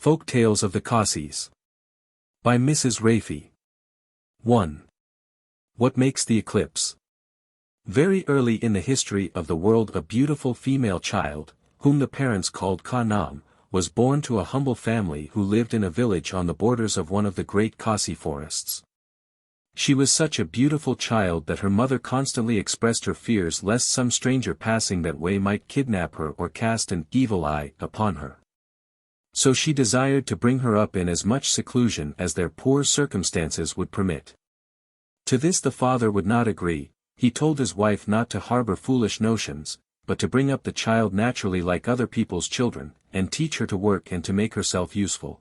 Folk Tales of the Khasis. By Mrs Rafy. 1. What makes the eclipse? Very early in the history of the world a beautiful female child, whom the parents called Khanam, was born to a humble family who lived in a village on the borders of one of the great Khasi forests. She was such a beautiful child that her mother constantly expressed her fears lest some stranger passing that way might kidnap her or cast an evil eye upon her. So she desired to bring her up in as much seclusion as their poor circumstances would permit. To this the father would not agree. He told his wife not to harbor foolish notions, but to bring up the child naturally like other people's children, and teach her to work and to make herself useful.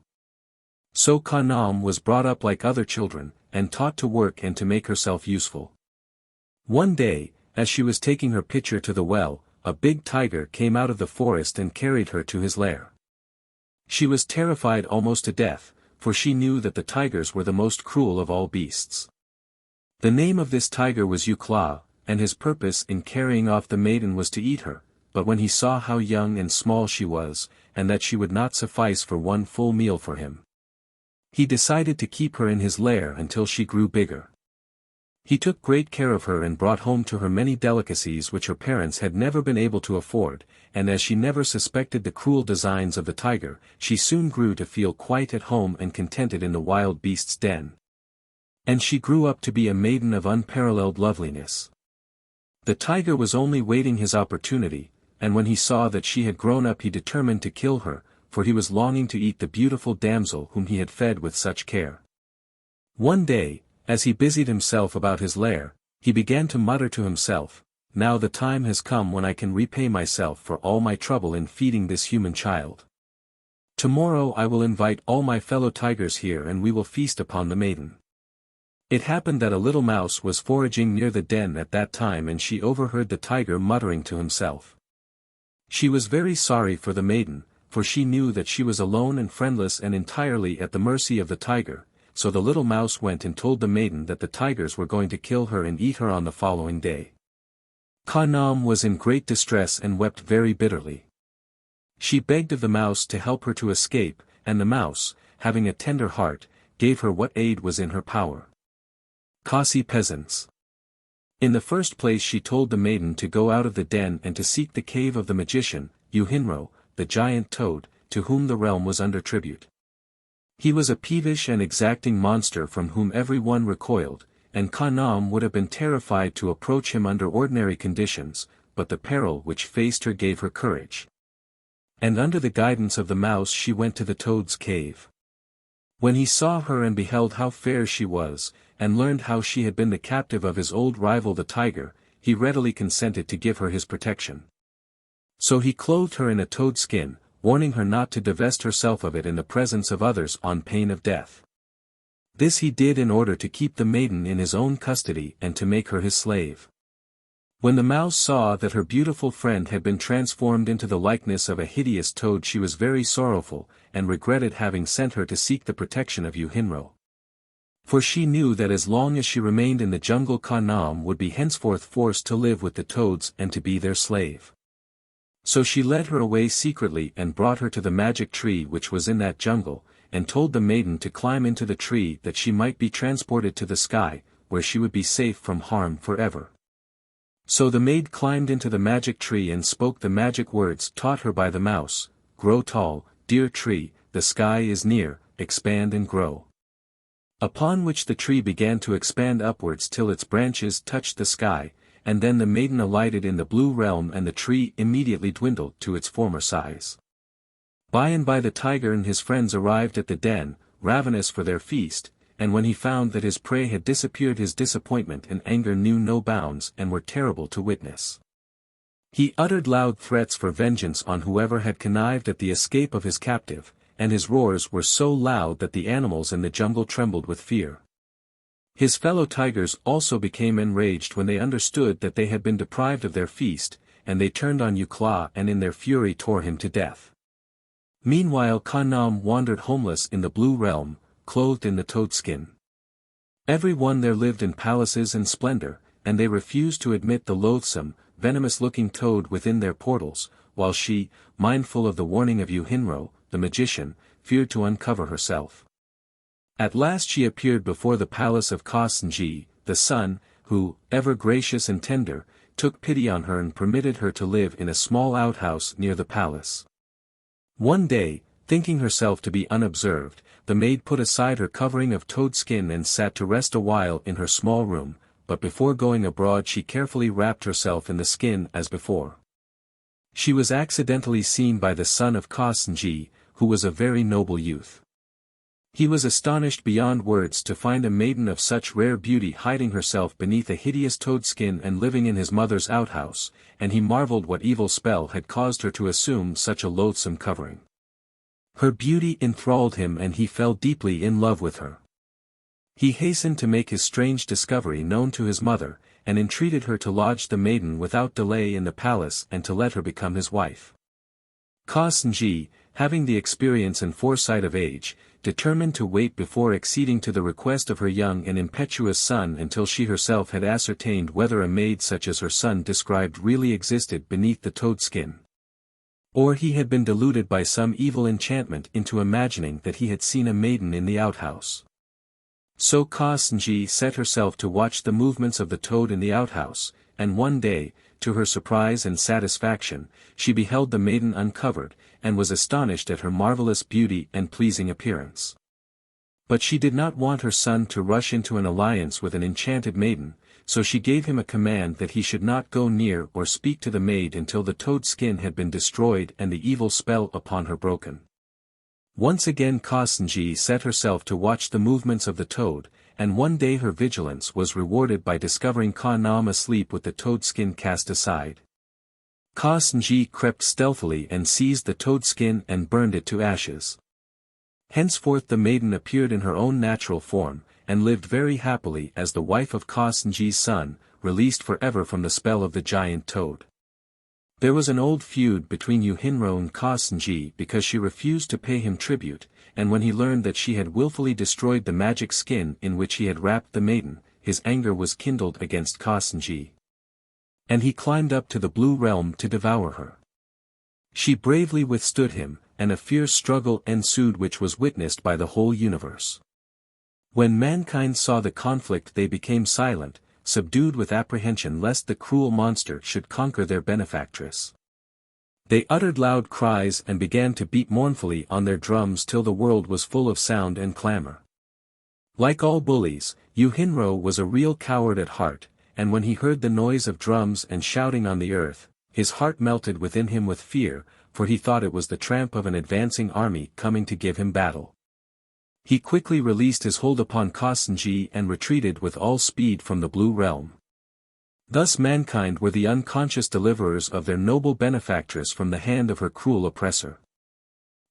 So Khanam was brought up like other children, and taught to work and to make herself useful. One day, as she was taking her pitcher to the well, a big tiger came out of the forest and carried her to his lair. She was terrified almost to death, for she knew that the tigers were the most cruel of all beasts. The name of this tiger was XXIII, and his purpose in carrying off the maiden was to eat her, but when he saw how young and small she was, and that she would not suffice for one full meal for him, he decided to keep her in his lair until she grew bigger. He took great care of her and brought home to her many delicacies which her parents had never been able to afford, and as she never suspected the cruel designs of the tiger, she soon grew to feel quite at home and contented in the wild beast's den. And she grew up to be a maiden of unparalleled loveliness. The tiger was only waiting his opportunity, and when he saw that she had grown up he determined to kill her, for he was longing to eat the beautiful damsel whom he had fed with such care. One day, as he busied himself about his lair, he began to mutter to himself, "Now the time has come when I can repay myself for all my trouble in feeding this human child. Tomorrow I will invite all my fellow tigers here and we will feast upon the maiden." It happened that a little mouse was foraging near the den at that time and she overheard the tiger muttering to himself. She was very sorry for the maiden, for she knew that she was alone and friendless and entirely at the mercy of the tiger. So the little mouse went and told the maiden that the tigers were going to kill her and eat her on the following day. Khanam was in great distress and wept very bitterly. She begged of the mouse to help her to escape, and the mouse, having a tender heart, gave her what aid was in her power. Khasi peasants. In the first place she told the maiden to go out of the den and to seek the cave of the magician, XXIII, the giant toad, to whom the realm was under tribute. He was a peevish and exacting monster from whom every one recoiled, and Khanam would have been terrified to approach him under ordinary conditions, but the peril which faced her gave her courage. And under the guidance of the mouse she went to the toad's cave. When he saw her and beheld how fair she was, and learned how she had been the captive of his old rival the tiger, he readily consented to give her his protection. So he clothed her in a toad skin, warning her not to divest herself of it in the presence of others on pain of death. This he did in order to keep the maiden in his own custody and to make her his slave. When the mouse saw that her beautiful friend had been transformed into the likeness of a hideous toad she was very sorrowful, and regretted having sent her to seek the protection of XXIII. For she knew that as long as she remained in the jungle Khanam would be henceforth forced to live with the toads and to be their slave. So she led her away secretly and brought her to the magic tree which was in that jungle, and told the maiden to climb into the tree that she might be transported to the sky, where she would be safe from harm forever. So the maid climbed into the magic tree and spoke the magic words taught her by the mouse, "Grow tall, dear tree, the sky is near, expand and grow." Upon which the tree began to expand upwards till its branches touched the sky, and then the maiden alighted in the blue realm and the tree immediately dwindled to its former size. By and by the tiger and his friends arrived at the den, ravenous for their feast, and when he found that his prey had disappeared his disappointment and anger knew no bounds and were terrible to witness. He uttered loud threats for vengeance on whoever had connived at the escape of his captive, and his roars were so loud that the animals in the jungle trembled with fear. His fellow tigers also became enraged when they understood that they had been deprived of their feast, and they turned on XXIII and in their fury tore him to death. Meanwhile Khanam wandered homeless in the blue realm, clothed in the toad skin. Every one there lived in palaces and splendor, and they refused to admit the loathsome, venomous-looking toad within their portals, while she, mindful of the warning of XXIII, the magician, feared to uncover herself. At last she appeared before the palace of Khasi, the sun, who, ever gracious and tender, took pity on her and permitted her to live in a small outhouse near the palace. One day, thinking herself to be unobserved, the maid put aside her covering of toad skin and sat to rest a while in her small room, but before going abroad she carefully wrapped herself in the skin as before. She was accidentally seen by the son of Khasi, who was a very noble youth. He was astonished beyond words to find a maiden of such rare beauty hiding herself beneath a hideous toad skin and living in his mother's outhouse, and he marveled what evil spell had caused her to assume such a loathsome covering. Her beauty enthralled him and he fell deeply in love with her. He hastened to make his strange discovery known to his mother, and entreated her to lodge the maiden without delay in the palace and to let her become his wife. Khasi, having the experience and foresight of age, determined to wait before acceding to the request of her young and impetuous son until she herself had ascertained whether a maid such as her son described really existed beneath the toad skin. Or he had been deluded by some evil enchantment into imagining that he had seen a maiden in the outhouse. So Khasi set herself to watch the movements of the toad in the outhouse, and one day, to her surprise and satisfaction, she beheld the maiden uncovered, and was astonished at her marvelous beauty and pleasing appearance. But she did not want her son to rush into an alliance with an enchanted maiden, so she gave him a command that he should not go near or speak to the maid until the toad skin had been destroyed and the evil spell upon her broken. Once again Khasi set herself to watch the movements of the toad, and one day her vigilance was rewarded by discovering Khanam asleep with the toad skin cast aside. Khasi crept stealthily and seized the toad skin and burned it to ashes. Henceforth the maiden appeared in her own natural form, and lived very happily as the wife of Khasi's son, released forever from the spell of the giant toad. There was an old feud between Yuhinro and Khasi because she refused to pay him tribute, and when he learned that she had willfully destroyed the magic skin in which he had wrapped the maiden, his anger was kindled against Khasi. And he climbed up to the blue realm to devour her. She bravely withstood him, and a fierce struggle ensued which was witnessed by the whole universe. When mankind saw the conflict they became silent, subdued with apprehension lest the cruel monster should conquer their benefactress. They uttered loud cries and began to beat mournfully on their drums till the world was full of sound and clamor. Like all bullies, Yuhinro was a real coward at heart, and when he heard the noise of drums and shouting on the earth, his heart melted within him with fear, for he thought it was the tramp of an advancing army coming to give him battle. He quickly released his hold upon Khasi and retreated with all speed from the blue realm. Thus mankind were the unconscious deliverers of their noble benefactress from the hand of her cruel oppressor.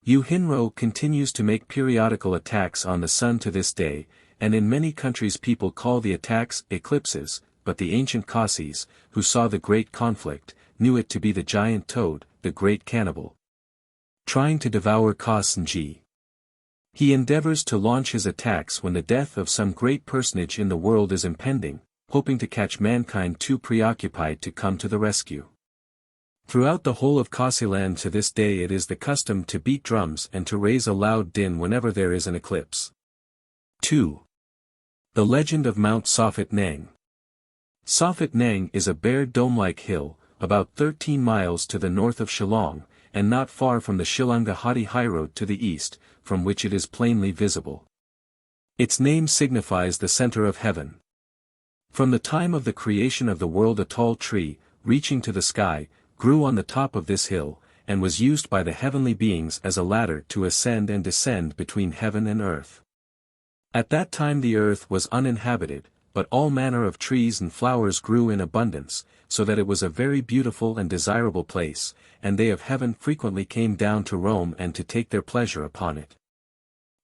Yuhinro continues to make periodical attacks on the sun to this day, and in many countries people call the attacks eclipses, but the ancient Khasis, who saw the great conflict, knew it to be the giant toad, the great cannibal, trying to devour Khasi. He endeavors to launch his attacks when the death of some great personage in the world is impending, hoping to catch mankind too preoccupied to come to the rescue. Throughout the whole of Khasiland to this day it is the custom to beat drums and to raise a loud din whenever there is an eclipse. 2. The Legend of Mount Sophet Nang. Sophet Nang is a bare dome-like hill, about 13 miles to the north of Shillong, and not far from the Shillong-Guwahati highroad to the east, from which it is plainly visible. Its name signifies the center of heaven. From the time of the creation of the world a tall tree, reaching to the sky, grew on the top of this hill, and was used by the heavenly beings as a ladder to ascend and descend between heaven and earth. At that time the earth was uninhabited, but all manner of trees and flowers grew in abundance, so that it was a very beautiful and desirable place, and they of heaven frequently came down to roam and to take their pleasure upon it.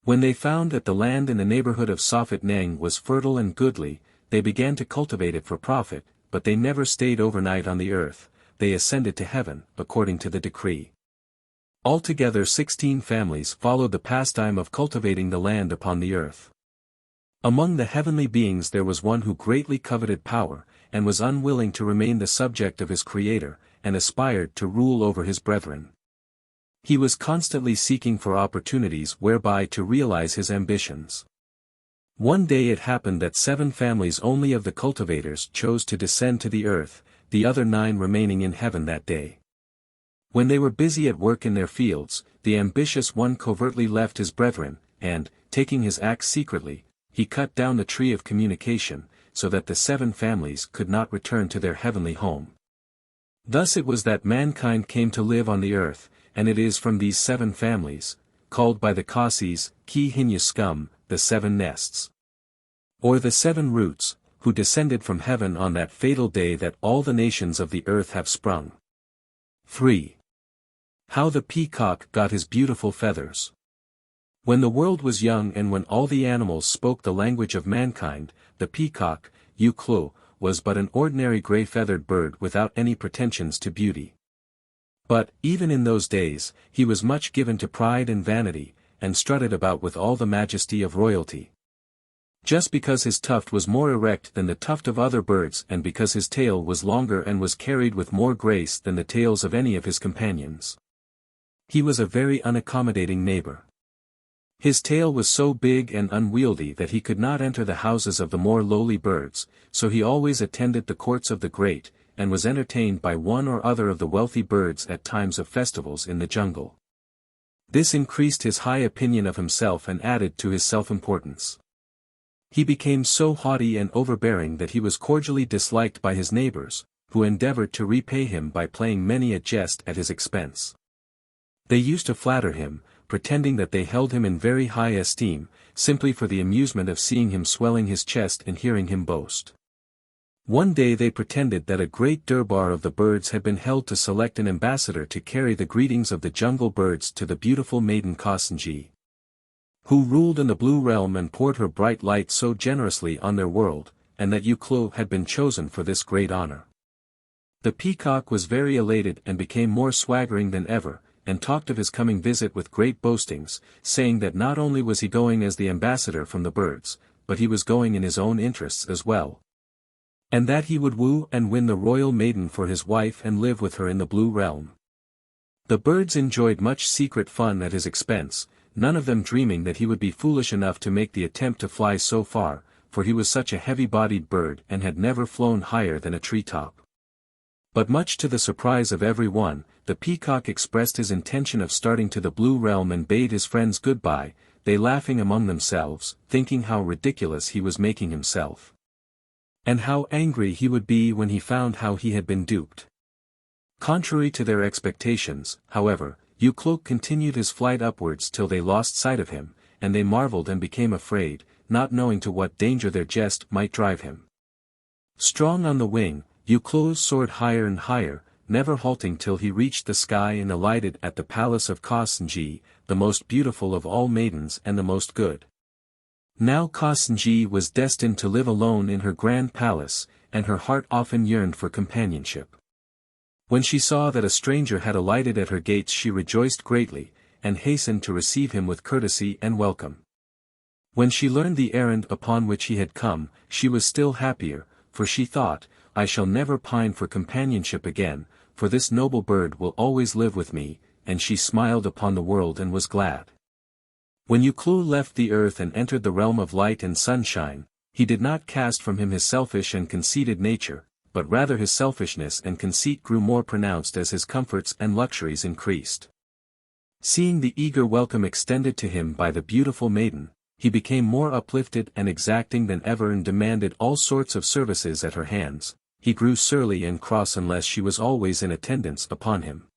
When they found that the land in the neighborhood of Sophet Nang was fertile and goodly, they began to cultivate it for profit, but they never stayed overnight on the earth, they ascended to heaven, according to the decree. Altogether 16 families followed the pastime of cultivating the land upon the earth. Among the heavenly beings there was one who greatly coveted power, and was unwilling to remain the subject of his Creator, and aspired to rule over his brethren. He was constantly seeking for opportunities whereby to realize his ambitions. One day it happened that 7 families only of the cultivators chose to descend to the earth, the other 9 remaining in heaven that day. When they were busy at work in their fields, the ambitious one covertly left his brethren, and, taking his axe secretly, he cut down the tree of communication, so that the 7 families could not return to their heavenly home. Thus it was that mankind came to live on the earth, and it is from these 7 families, called by the Khasis, scum, the 7 nests. Or the 7 roots, who descended from heaven on that fatal day that all the nations of the earth have sprung. 3. How the peacock got his beautiful feathers. When the world was young and when all the animals spoke the language of mankind, the peacock, was but an ordinary grey-feathered bird without any pretensions to beauty. But, even in those days, he was much given to pride and vanity, and strutted about with all the majesty of royalty. Just because his tuft was more erect than the tuft of other birds and because his tail was longer and was carried with more grace than the tails of any of his companions. He was a very unaccommodating neighbor. His tail was so big and unwieldy that he could not enter the houses of the more lowly birds, so he always attended the courts of the great, and was entertained by one or other of the wealthy birds at times of festivals in the jungle. This increased his high opinion of himself and added to his self-importance. He became so haughty and overbearing that he was cordially disliked by his neighbors, who endeavored to repay him by playing many a jest at his expense. They used to flatter him, pretending that they held him in very high esteem, simply for the amusement of seeing him swelling his chest and hearing him boast. One day they pretended that a great durbar of the birds had been held to select an ambassador to carry the greetings of the jungle birds to the beautiful maiden Khasi, who ruled in the blue realm and poured her bright light so generously on their world, and that XXIII had been chosen for this great honor. The peacock was very elated and became more swaggering than ever, and talked of his coming visit with great boastings, saying that not only was he going as the ambassador from the birds, but he was going in his own interests as well. And that he would woo and win the royal maiden for his wife and live with her in the blue realm. The birds enjoyed much secret fun at his expense, none of them dreaming that he would be foolish enough to make the attempt to fly so far, for he was such a heavy-bodied bird and had never flown higher than a treetop. But much to the surprise of every one, the peacock expressed his intention of starting to the blue realm and bade his friends goodbye, they laughing among themselves, thinking how ridiculous he was making himself. And how angry he would be when he found how he had been duped. Contrary to their expectations, however, XXIII continued his flight upwards till they lost sight of him, and they marveled and became afraid, not knowing to what danger their jest might drive him. Strong on the wing, XXIII soared higher and higher, never halting till he reached the sky and alighted at the palace of Khasi, the most beautiful of all maidens and the most good. Now Khasi was destined to live alone in her grand palace, and her heart often yearned for companionship. When she saw that a stranger had alighted at her gates she rejoiced greatly, and hastened to receive him with courtesy and welcome. When she learned the errand upon which he had come, she was still happier, for she thought, I shall never pine for companionship again, for this noble bird will always live with me, and she smiled upon the world and was glad. When XXIII left the earth and entered the realm of light and sunshine, he did not cast from him his selfish and conceited nature, but rather his selfishness and conceit grew more pronounced as his comforts and luxuries increased. Seeing the eager welcome extended to him by the beautiful maiden, he became more uplifted and exacting than ever and demanded all sorts of services at her hands. He grew surly and cross unless she was always in attendance upon him.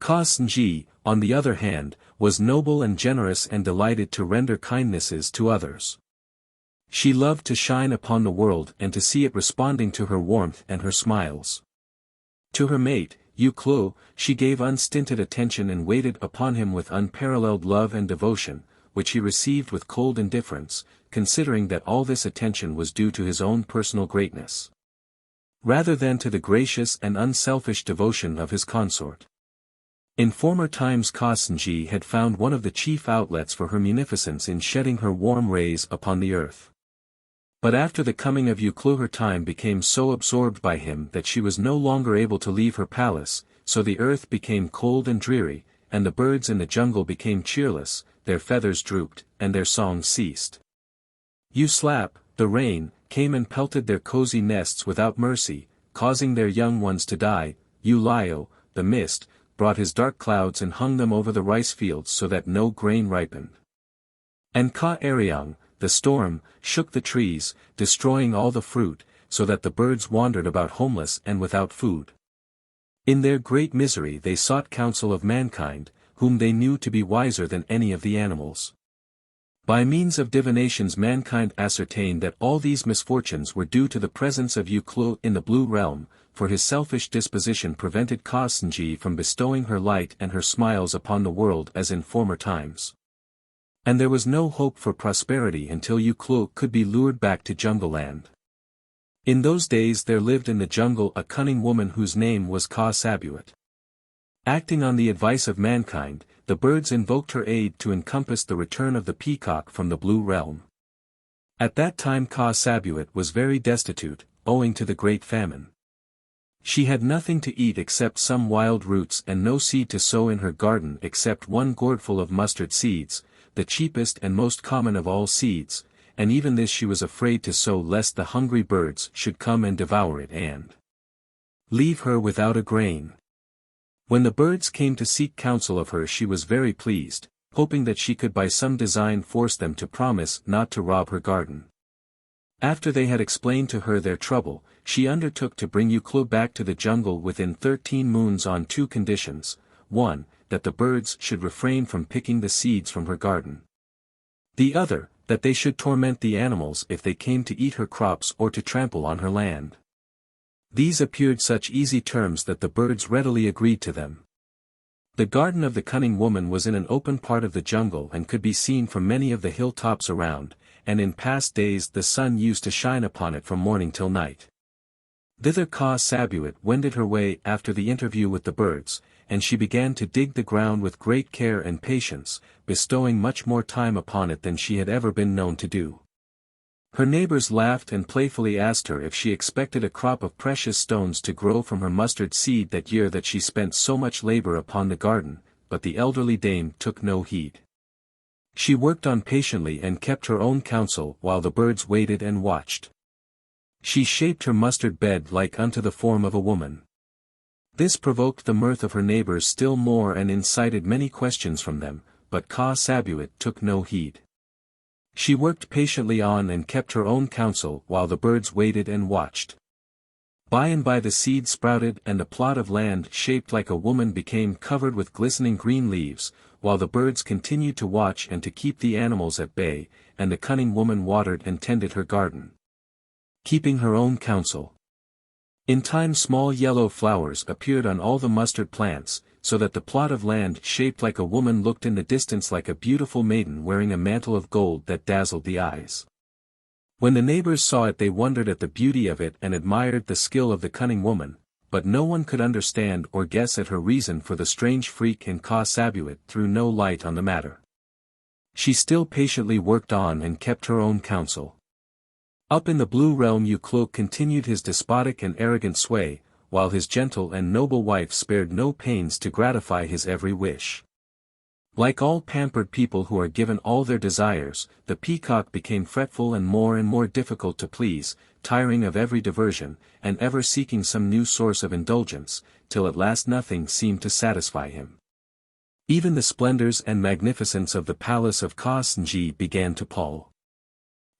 Khasi, on the other hand, was noble and generous and delighted to render kindnesses to others. She loved to shine upon the world and to see it responding to her warmth and her smiles. To her mate, XXIII, she gave unstinted attention and waited upon him with unparalleled love and devotion, which he received with cold indifference, considering that all this attention was due to his own personal greatness, rather than to the gracious and unselfish devotion of his consort. In former times Khasi had found one of the chief outlets for her munificence in shedding her warm rays upon the earth. But after the coming of XXIII her time became so absorbed by him that she was no longer able to leave her palace, so the earth became cold and dreary, and the birds in the jungle became cheerless, their feathers drooped, and their songs ceased. Slap, the rain, came and pelted their cozy nests without mercy, causing their young ones to die. Lio, the mist, brought his dark clouds and hung them over the rice fields so that no grain ripened. And Ka-Ariang, the storm, shook the trees, destroying all the fruit, so that the birds wandered about homeless and without food. In their great misery they sought counsel of mankind, whom they knew to be wiser than any of the animals. By means of divinations mankind ascertained that all these misfortunes were due to the presence of Uklo in the Blue Realm, for his selfish disposition prevented Khasi from bestowing her light and her smiles upon the world as in former times. And there was no hope for prosperity until Uklo could be lured back to Jungle Land. In those days there lived in the jungle a cunning woman whose name was Khasi. Acting on the advice of mankind, the birds invoked her aid to encompass the return of the peacock from the Blue Realm. At that time Khasi was very destitute, owing to the great famine. She had nothing to eat except some wild roots and no seed to sow in her garden except one gourdful of mustard seeds, the cheapest and most common of all seeds, and even this she was afraid to sow lest the hungry birds should come and devour it and leave her without a grain. When the birds came to seek counsel of her she was very pleased, hoping that she could by some design force them to promise not to rob her garden. After they had explained to her their trouble, she undertook to bring Uklo back to the jungle within 13 moons on 2 conditions: 1, that the birds should refrain from picking the seeds from her garden. The other, that they should torment the animals if they came to eat her crops or to trample on her land. These appeared such easy terms that the birds readily agreed to them. The garden of the cunning woman was in an open part of the jungle and could be seen from many of the hilltops around, and in past days the sun used to shine upon it from morning till night. Thither Khasi wended her way after the interview with the birds, and she began to dig the ground with great care and patience, bestowing much more time upon it than she had ever been known to do. Her neighbors laughed and playfully asked her if she expected a crop of precious stones to grow from her mustard seed that year that she spent so much labor upon the garden, but the elderly dame took no heed. She worked on patiently and kept her own counsel while the birds waited and watched. She shaped her mustard bed like unto the form of a woman. This provoked the mirth of her neighbors still more and incited many questions from them, but Khasi took no heed. She worked patiently on and kept her own counsel while the birds waited and watched. By and by the seed sprouted and the plot of land shaped like a woman became covered with glistening green leaves, while the birds continued to watch and to keep the animals at bay, and the cunning woman watered and tended her garden, keeping her own counsel. In time small yellow flowers appeared on all the mustard plants, so that the plot of land shaped like a woman looked in the distance like a beautiful maiden wearing a mantle of gold that dazzled the eyes. When the neighbors saw it they wondered at the beauty of it and admired the skill of the cunning woman, but no one could understand or guess at her reason for the strange freak, and Khasi threw no light on the matter. She still patiently worked on and kept her own counsel. Up in the Blue Realm Uklo continued his despotic and arrogant sway, while his gentle and noble wife spared no pains to gratify his every wish. Like all pampered people who are given all their desires, the peacock became fretful and more difficult to please, tiring of every diversion, and ever seeking some new source of indulgence, till at last nothing seemed to satisfy him. Even the splendors and magnificence of the palace of Khasi began to pall.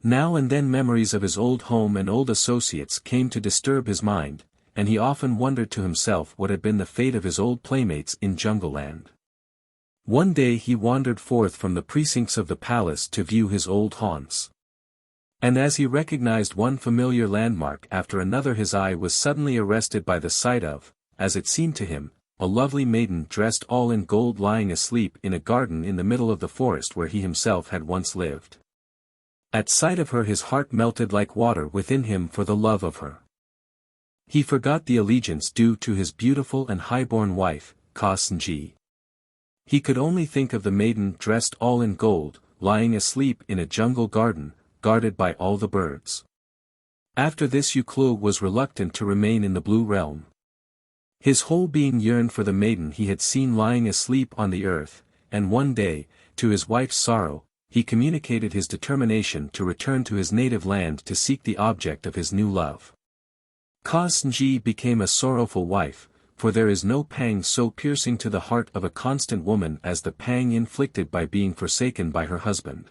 Now and then memories of his old home and old associates came to disturb his mind, and he often wondered to himself what had been the fate of his old playmates in Jungle Land. One day he wandered forth from the precincts of the palace to view his old haunts. And as he recognized one familiar landmark after another his eye was suddenly arrested by the sight of, as it seemed to him, a lovely maiden dressed all in gold lying asleep in a garden in the middle of the forest where he himself had once lived. At sight of her his heart melted like water within him for the love of her. He forgot the allegiance due to his beautiful and high-born wife, Khasi. He could only think of the maiden dressed all in gold, lying asleep in a jungle garden, guarded by all the birds. After this Uklo was reluctant to remain in the Blue Realm. His whole being yearned for the maiden he had seen lying asleep on the earth, and one day, to his wife's sorrow, he communicated his determination to return to his native land to seek the object of his new love. Khasi became a sorrowful wife, for there is no pang so piercing to the heart of a constant woman as the pang inflicted by being forsaken by her husband.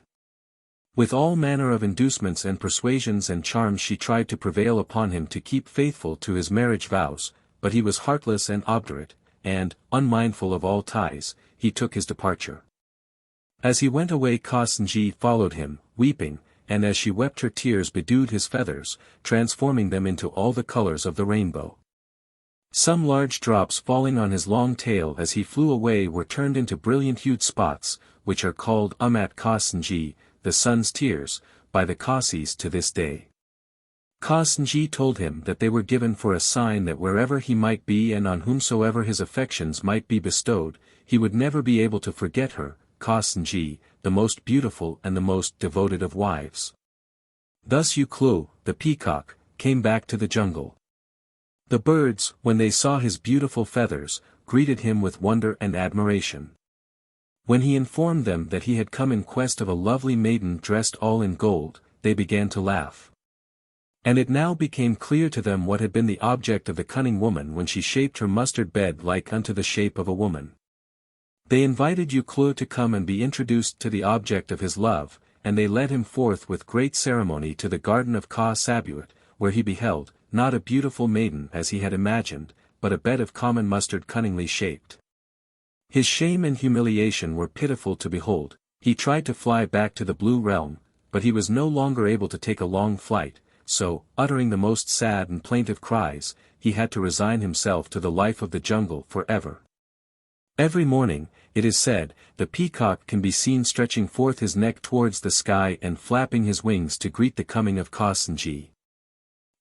With all manner of inducements and persuasions and charms she tried to prevail upon him to keep faithful to his marriage vows, but he was heartless and obdurate, and, unmindful of all ties, he took his departure. As he went away Khasi followed him, weeping, and as she wept her tears bedewed his feathers, transforming them into all the colors of the rainbow. Some large drops falling on his long tail as he flew away were turned into brilliant-hued spots, which are called Umat Khasi, the sun's tears, by the Khasis to this day. Khasi told him that they were given for a sign that wherever he might be and on whomsoever his affections might be bestowed, he would never be able to forget her, Khasi, the most beautiful and the most devoted of wives. Thus XXIII, the peacock, came back to the jungle. The birds, when they saw his beautiful feathers, greeted him with wonder and admiration. When he informed them that he had come in quest of a lovely maiden dressed all in gold, they began to laugh. And it now became clear to them what had been the object of the cunning woman when she shaped her mustard bed like unto the shape of a woman. They invited XXIII to come and be introduced to the object of his love, and they led him forth with great ceremony to the garden of Khasi, where he beheld, not a beautiful maiden as he had imagined, but a bed of common mustard cunningly shaped. His shame and humiliation were pitiful to behold. He tried to fly back to the blue realm, but he was no longer able to take a long flight, so, uttering the most sad and plaintive cries, he had to resign himself to the life of the jungle forever. Every morning, it is said, the peacock can be seen stretching forth his neck towards the sky and flapping his wings to greet the coming of Khasi.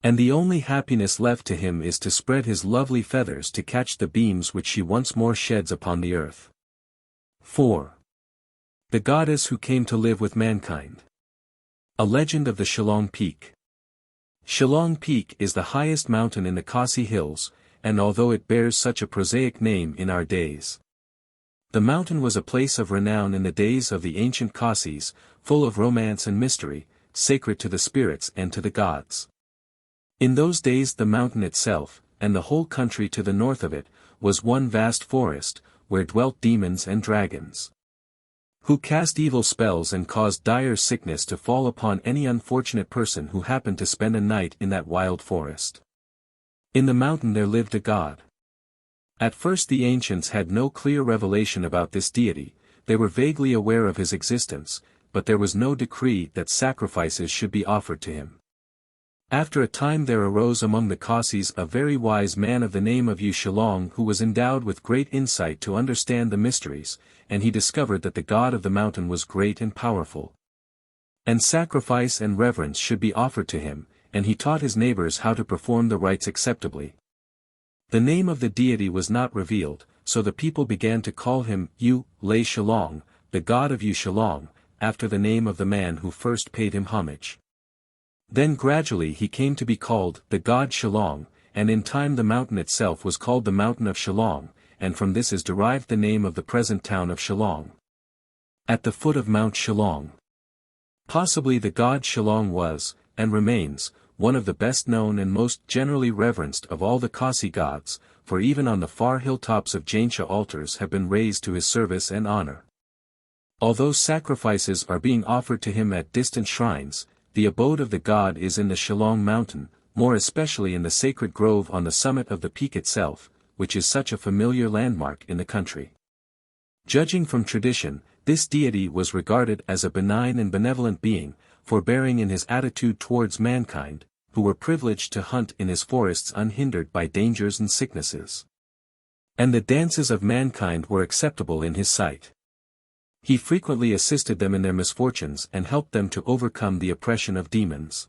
And the only happiness left to him is to spread his lovely feathers to catch the beams which she once more sheds upon the earth. 4. The goddess who came to live with mankind. A legend of the Shillong Peak. Shillong Peak is the highest mountain in the Khasi Hills, and although it bears such a prosaic name in our days, the mountain was a place of renown in the days of the ancient Khasis, full of romance and mystery, sacred to the spirits and to the gods. In those days the mountain itself, and the whole country to the north of it, was one vast forest, where dwelt demons and dragons, who cast evil spells and caused dire sickness to fall upon any unfortunate person who happened to spend a night in that wild forest. In the mountain there lived a god. At first the ancients had no clear revelation about this deity, they were vaguely aware of his existence, but there was no decree that sacrifices should be offered to him. After a time there arose among the Khasis a very wise man of the name of Shillong who was endowed with great insight to understand the mysteries, and he discovered that the god of the mountain was great and powerful, and sacrifice and reverence should be offered to him, and he taught his neighbors how to perform the rites acceptably. The name of the deity was not revealed, so the people began to call him Lei Shillong, the god of Shillong, after the name of the man who first paid him homage. Then gradually he came to be called the god Shillong, and in time the mountain itself was called the mountain of Shillong, and from this is derived the name of the present town of Shillong. At the foot of Mount Shillong. Possibly the god Shillong was, and remains, one of the best known and most generally reverenced of all the Khasi gods, for even on the far hilltops of Jaintia altars have been raised to his service and honor. Although sacrifices are being offered to him at distant shrines, the abode of the god is in the Shillong mountain, more especially in the sacred grove on the summit of the peak itself, which is such a familiar landmark in the country. Judging from tradition, this deity was regarded as a benign and benevolent being, forbearing in his attitude towards mankind, who were privileged to hunt in his forests unhindered by dangers and sicknesses. And the dances of mankind were acceptable in his sight. He frequently assisted them in their misfortunes and helped them to overcome the oppression of demons.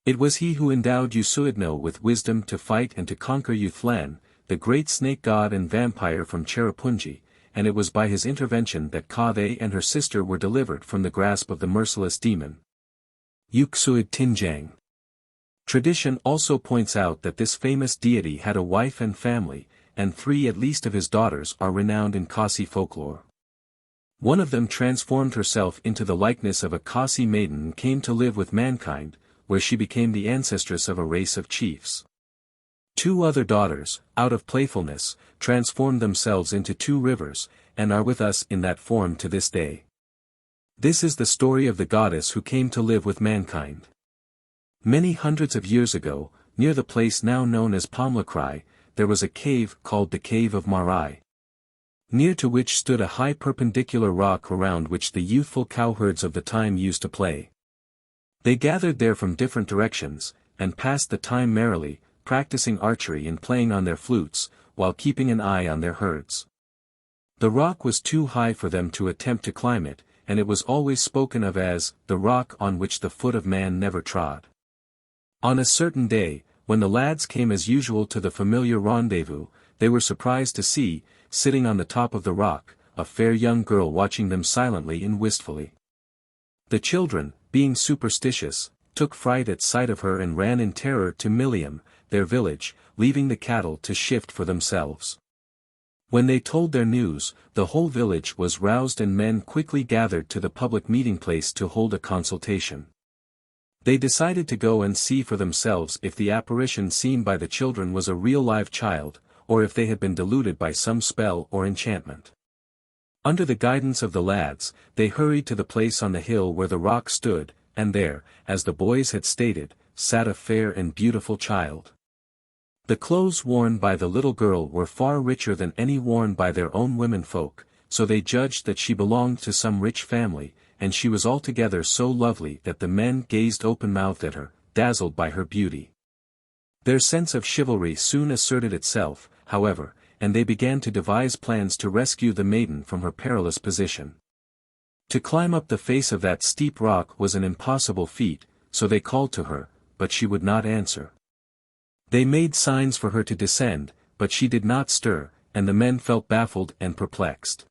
It was he who endowed XXIII with wisdom to fight and to conquer XXIII, the great snake god and vampire from Cherrapunji, and it was by his intervention that Khasi and her sister were delivered from the grasp of the merciless demon. XXIII Tinjang. Tradition also points out that this famous deity had a wife and family, and 3 at least of his daughters are renowned in Khasi folklore. One of them transformed herself into the likeness of a Khasi maiden and came to live with mankind, where she became the ancestress of a race of chiefs. 2 other daughters, out of playfulness, transformed themselves into 2 rivers, and are with us in that form to this day. This is the story of the goddess who came to live with mankind. Many hundreds of years ago, near the place now known as Pomlakrai, there was a cave called the Cave of Marai, near to which stood a high perpendicular rock around which the youthful cowherds of the time used to play. They gathered there from different directions, and passed the time merrily, practicing archery and playing on their flutes, while keeping an eye on their herds. The rock was too high for them to attempt to climb it, and it was always spoken of as the rock on which the foot of man never trod. On a certain day, when the lads came as usual to the familiar rendezvous, they were surprised to see, sitting on the top of the rock, a fair young girl watching them silently and wistfully. The children, being superstitious, took fright at sight of her and ran in terror to Milium, their village, leaving the cattle to shift for themselves. When they told their news, the whole village was roused and men quickly gathered to the public meeting place to hold a consultation. They decided to go and see for themselves if the apparition seen by the children was a real live child, or if they had been deluded by some spell or enchantment. Under the guidance of the lads, they hurried to the place on the hill where the rock stood, and there, as the boys had stated, sat a fair and beautiful child. The clothes worn by the little girl were far richer than any worn by their own womenfolk, so they judged that she belonged to some rich family, and she was altogether so lovely that the men gazed open-mouthed at her, dazzled by her beauty. Their sense of chivalry soon asserted itself, however, and they began to devise plans to rescue the maiden from her perilous position. To climb up the face of that steep rock was an impossible feat, so they called to her, but she would not answer. They made signs for her to descend, but she did not stir, and the men felt baffled and perplexed.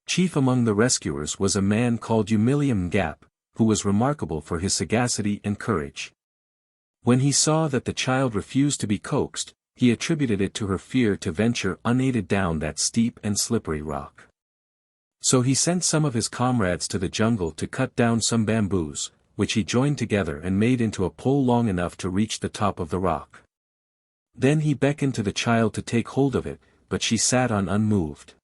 Chief among the rescuers was a man called Umilium Gap, who was remarkable for his sagacity and courage. When he saw that the child refused to be coaxed, he attributed it to her fear to venture unaided down that steep and slippery rock. So he sent some of his comrades to the jungle to cut down some bamboos, which he joined together and made into a pole long enough to reach the top of the rock. Then he beckoned to the child to take hold of it, but she sat on unmoved.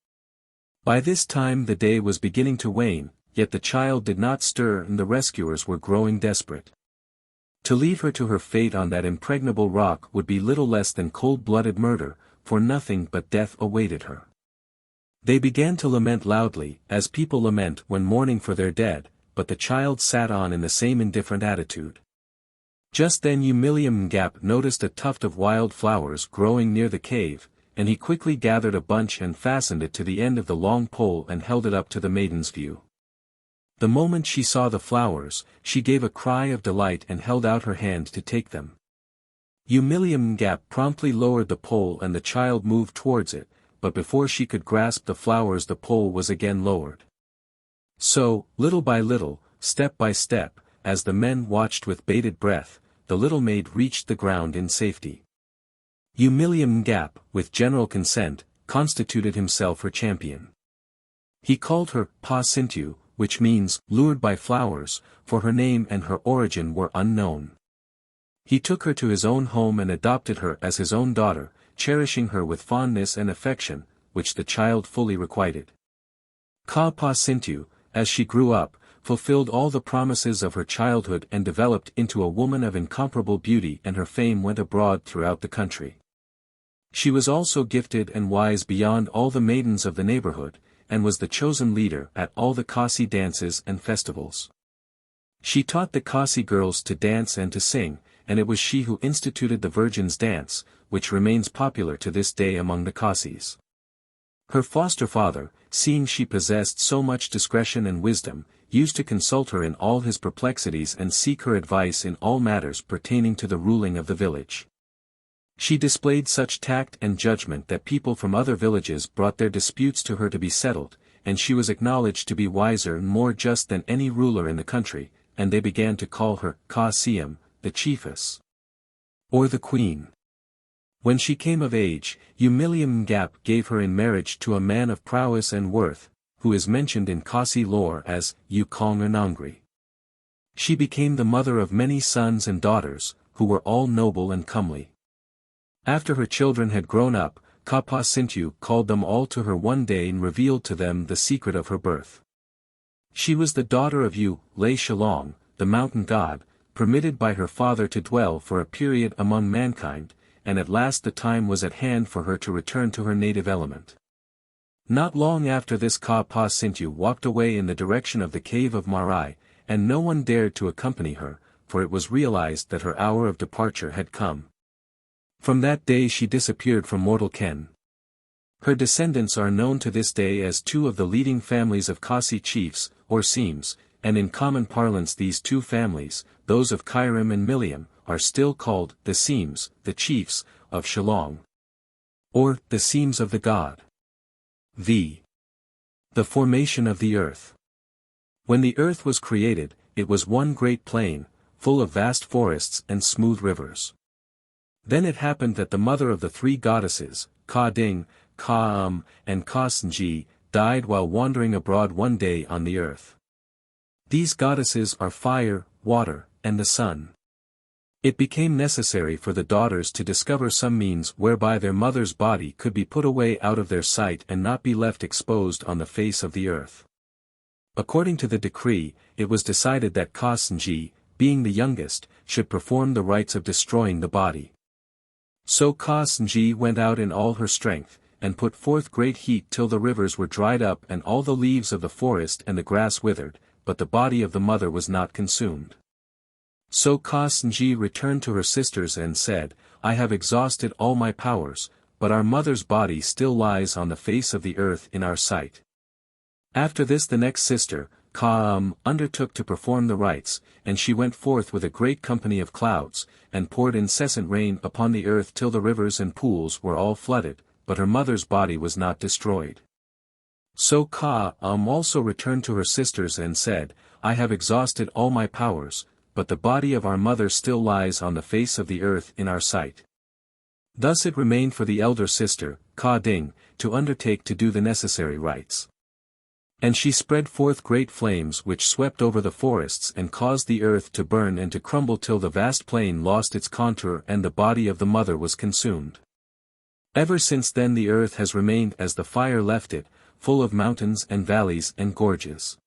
By this time the day was beginning to wane, yet the child did not stir and the rescuers were growing desperate. To leave her to her fate on that impregnable rock would be little less than cold-blooded murder, for nothing but death awaited her. They began to lament loudly, as people lament when mourning for their dead, but the child sat on in the same indifferent attitude. Just then Umilium Gap noticed a tuft of wild flowers growing near the cave, and he quickly gathered a bunch and fastened it to the end of the long pole and held it up to the maiden's view. The moment she saw the flowers, she gave a cry of delight and held out her hand to take them. Umilium Gap promptly lowered the pole and the child moved towards it, but before she could grasp the flowers the pole was again lowered. So, little by little, step by step, as the men watched with bated breath, the little maid reached the ground in safety. Umilium Gap, with general consent, constituted himself her champion. He called her Pa Sintu, which means, lured by flowers, for her name and her origin were unknown. He took her to his own home and adopted her as his own daughter, cherishing her with fondness and affection, which the child fully requited. Pa Sintu, as she grew up, fulfilled all the promises of her childhood and developed into a woman of incomparable beauty, and her fame went abroad throughout the country. She was also gifted and wise beyond all the maidens of the neighborhood, and was the chosen leader at all the Khasi dances and festivals. She taught the Khasi girls to dance and to sing, and it was she who instituted the Virgin's Dance, which remains popular to this day among the Khasis. Her foster father, seeing she possessed so much discretion and wisdom, used to consult her in all his perplexities and seek her advice in all matters pertaining to the ruling of the village. She displayed such tact and judgment that people from other villages brought their disputes to her to be settled, and she was acknowledged to be wiser and more just than any ruler in the country, and they began to call her Khasium, the chiefess. Or the queen. When she came of age, Umiliam gave her in marriage to a man of prowess and worth, who is mentioned in Khasi lore as Ukong. She became the mother of many sons and daughters, who were all noble and comely. After her children had grown up, Khasis called them all to her one day and revealed to them the secret of her birth. She was the daughter of Shillong, the mountain god, permitted by her father to dwell for a period among mankind, and at last the time was at hand for her to return to her native element. Not long after this Khasis walked away in the direction of the cave of Marai, and no one dared to accompany her, for it was realized that her hour of departure had come. From that day she disappeared from mortal ken. Her descendants are known to this day as two of the leading families of Khasi chiefs, or seams, and in common parlance these two families, those of Kairim and Miliam, are still called the seams, the chiefs, of Shillong. Or, the seams of the god. V. The formation of the earth. When the earth was created, it was one great plain, full of vast forests and smooth rivers. Then it happened that the mother of the three goddesses, Ka-ding, Ka-um, and Ka-snji, died while wandering abroad one day on the earth. These goddesses are fire, water, and the sun. It became necessary for the daughters to discover some means whereby their mother's body could be put away out of their sight and not be left exposed on the face of the earth. According to the decree, it was decided that Ka-snji, being the youngest, should perform the rites of destroying the body. So Ka-snji went out in all her strength, and put forth great heat till the rivers were dried up and all the leaves of the forest and the grass withered, but the body of the mother was not consumed. So Ka-snji returned to her sisters and said, I have exhausted all my powers, but our mother's body still lies on the face of the earth in our sight. After this the next sister, Ka-um, undertook to perform the rites, and she went forth with a great company of clouds, and poured incessant rain upon the earth till the rivers and pools were all flooded, but her mother's body was not destroyed. So Ka-um also returned to her sisters and said, I have exhausted all my powers, but the body of our mother still lies on the face of the earth in our sight. Thus it remained for the elder sister, Ka-ding, to undertake to do the necessary rites. And she spread forth great flames which swept over the forests and caused the earth to burn and to crumble till the vast plain lost its contour and the body of the mother was consumed. Ever since then the earth has remained as the fire left it, full of mountains and valleys and gorges.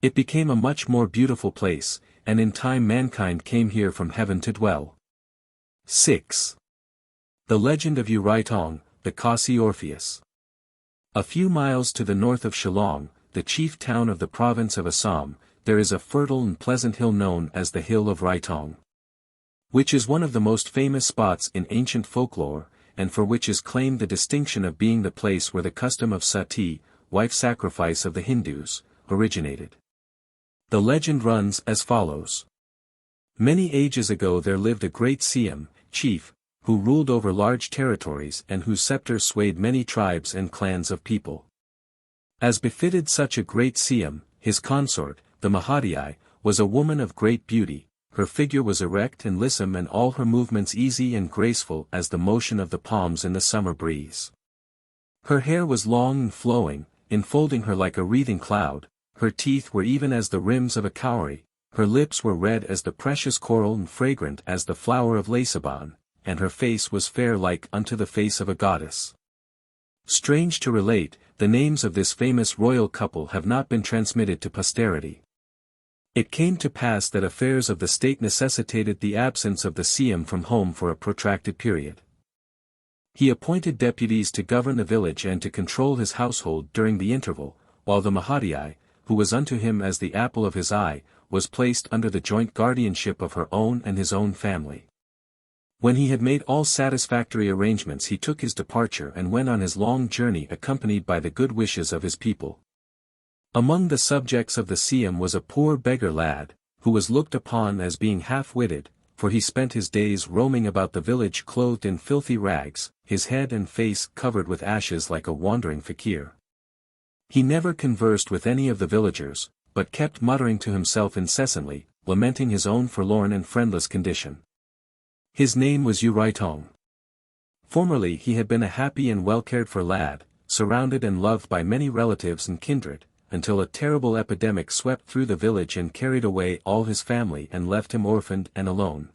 It became a much more beautiful place, and in time mankind came here from heaven to dwell. 6. The legend of Uraitong, the Khasi Orpheus. A few miles to the north of Shillong, the chief town of the province of Assam, there is a fertile and pleasant hill known as the Hill of Raitong, which is one of the most famous spots in ancient folklore, and for which is claimed the distinction of being the place where the custom of sati, wife sacrifice of the Hindus, originated. The legend runs as follows. Many ages ago there lived a great Siam, chief, who ruled over large territories and whose scepter swayed many tribes and clans of people. As befitted such a great Siam, his consort, the Mahadai, was a woman of great beauty, her figure was erect and lissom and all her movements easy and graceful as the motion of the palms in the summer breeze. Her hair was long and flowing, enfolding her like a wreathing cloud, her teeth were even as the rims of a cowrie, her lips were red as the precious coral and fragrant as the flower of Laceban, and her face was fair like unto the face of a goddess. Strange to relate, the names of this famous royal couple have not been transmitted to posterity. It came to pass that affairs of the state necessitated the absence of the Siam from home for a protracted period. He appointed deputies to govern the village and to control his household during the interval, while the Mahadai, who was unto him as the apple of his eye, was placed under the joint guardianship of her own and his own family. When he had made all satisfactory arrangements he took his departure and went on his long journey accompanied by the good wishes of his people. Among the subjects of the Siam was a poor beggar lad, who was looked upon as being half-witted, for he spent his days roaming about the village clothed in filthy rags, his head and face covered with ashes like a wandering fakir. He never conversed with any of the villagers, but kept muttering to himself incessantly, lamenting his own forlorn and friendless condition. His name was XXIII. Formerly he had been a happy and well-cared-for lad, surrounded and loved by many relatives and kindred, until a terrible epidemic swept through the village and carried away all his family and left him orphaned and alone.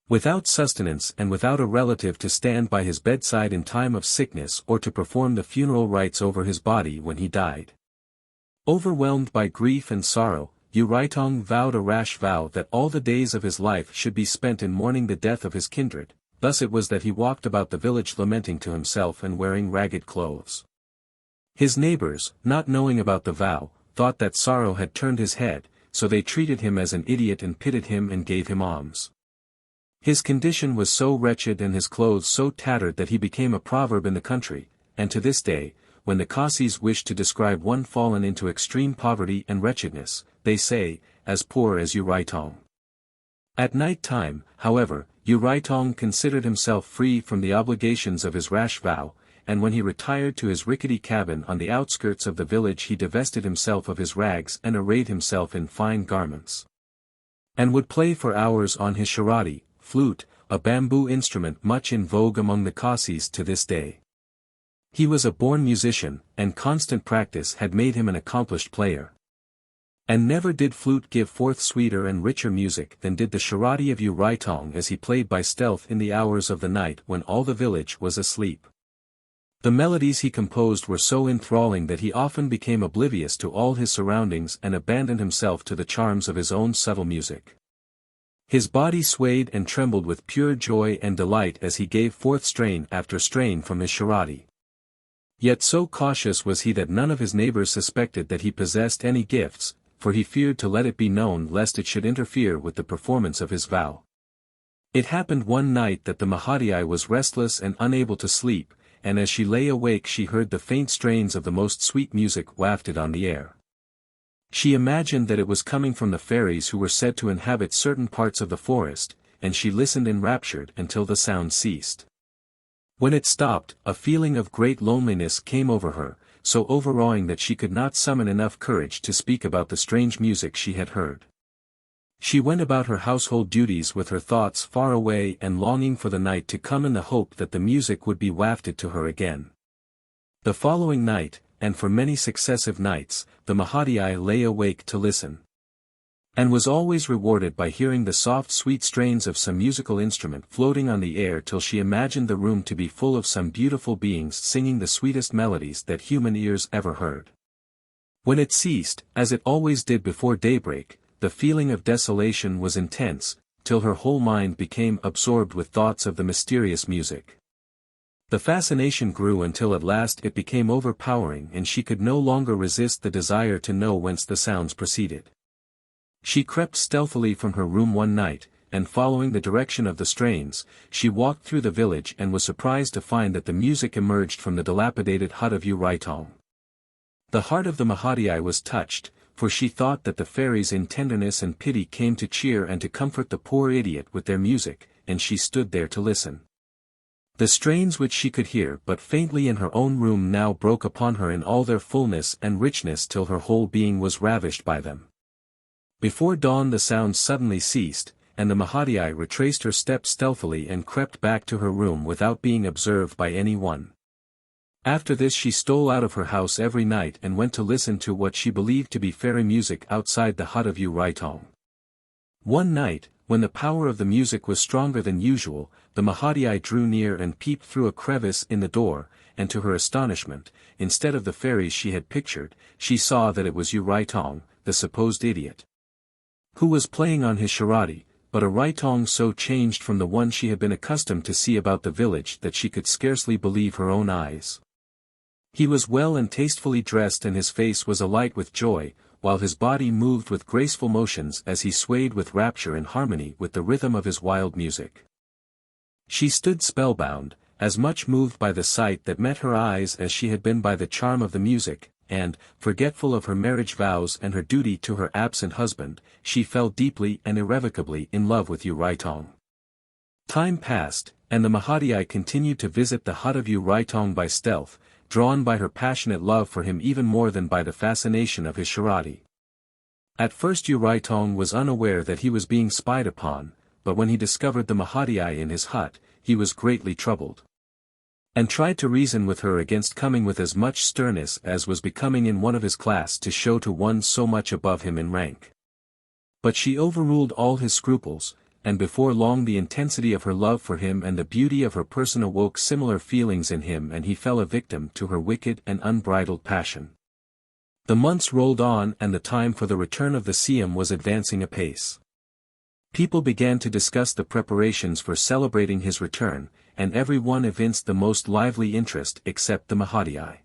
Without sustenance and without a relative to stand by his bedside in time of sickness or to perform the funeral rites over his body when he died. Overwhelmed by grief and sorrow, XXIII vowed a rash vow that all the days of his life should be spent in mourning the death of his kindred. Thus it was that he walked about the village lamenting to himself and wearing ragged clothes. His neighbors, not knowing about the vow, thought that sorrow had turned his head, so they treated him as an idiot and pitied him and gave him alms. His condition was so wretched and his clothes so tattered that he became a proverb in the country, and to this day, when the Khasis wish to describe one fallen into extreme poverty and wretchedness, they say, as poor as XXIII. At night time, however, XXIII considered himself free from the obligations of his rash vow, and when he retired to his rickety cabin on the outskirts of the village he divested himself of his rags and arrayed himself in fine garments. And would play for hours on his sharadi, flute, a bamboo instrument much in vogue among the Khasis to this day. He was a born musician, and constant practice had made him an accomplished player. And never did flute give forth sweeter and richer music than did the sharadi of XXIII as he played by stealth in the hours of the night when all the village was asleep. The melodies he composed were so enthralling that he often became oblivious to all his surroundings and abandoned himself to the charms of his own subtle music. His body swayed and trembled with pure joy and delight as he gave forth strain after strain from his sharadi. Yet so cautious was he that none of his neighbors suspected that he possessed any gifts, for he feared to let it be known lest it should interfere with the performance of his vow. It happened one night that the Mahadai was restless and unable to sleep, and as she lay awake she heard the faint strains of the most sweet music wafted on the air. She imagined that it was coming from the fairies who were said to inhabit certain parts of the forest, and she listened enraptured until the sound ceased. When it stopped, a feeling of great loneliness came over her, so overawing that she could not summon enough courage to speak about the strange music she had heard. She went about her household duties with her thoughts far away and longing for the night to come in the hope that the music would be wafted to her again. The following night, and for many successive nights, the Mahadai lay awake to listen. And was always rewarded by hearing the soft sweet strains of some musical instrument floating on the air till she imagined the room to be full of some beautiful beings singing the sweetest melodies that human ears ever heard. When it ceased, as it always did before daybreak, the feeling of desolation was intense, till her whole mind became absorbed with thoughts of the mysterious music. The fascination grew until at last it became overpowering and she could no longer resist the desire to know whence the sounds proceeded. She crept stealthily from her room one night, and following the direction of the strains, she walked through the village and was surprised to find that the music emerged from the dilapidated hut of XXIII. The heart of the Mahadai was touched, for she thought that the fairies in tenderness and pity came to cheer and to comfort the poor idiot with their music, and she stood there to listen. The strains which she could hear but faintly in her own room now broke upon her in all their fullness and richness till her whole being was ravished by them. Before dawn the sounds suddenly ceased, and the Mahadai retraced her steps stealthily and crept back to her room without being observed by any one. After this she stole out of her house every night and went to listen to what she believed to be fairy music outside the hut of XXIII. One night, when the power of the music was stronger than usual, the Mahadai drew near and peeped through a crevice in the door, and to her astonishment, instead of the fairies she had pictured, she saw that it was XXIII, the supposed idiot, who was playing on his sharadi, but a XXIII so changed from the one she had been accustomed to see about the village that she could scarcely believe her own eyes. He was well and tastefully dressed and his face was alight with joy, while his body moved with graceful motions as he swayed with rapture in harmony with the rhythm of his wild music. She stood spellbound, as much moved by the sight that met her eyes as she had been by the charm of the music, and, forgetful of her marriage vows and her duty to her absent husband, she fell deeply and irrevocably in love with XXIII. Time passed, and the Mahadai continued to visit the hut of XXIII by stealth, drawn by her passionate love for him even more than by the fascination of his sharadi. At first XXIII was unaware that he was being spied upon, but when he discovered the Mahadii in his hut, he was greatly troubled. And tried to reason with her against coming with as much sternness as was becoming in one of his class to show to one so much above him in rank. But she overruled all his scruples, and before long the intensity of her love for him and the beauty of her person awoke similar feelings in him, and he fell a victim to her wicked and unbridled passion. The months rolled on, and the time for the return of the Siam was advancing apace. People began to discuss the preparations for celebrating his return, and every one evinced the most lively interest except the Mahadii.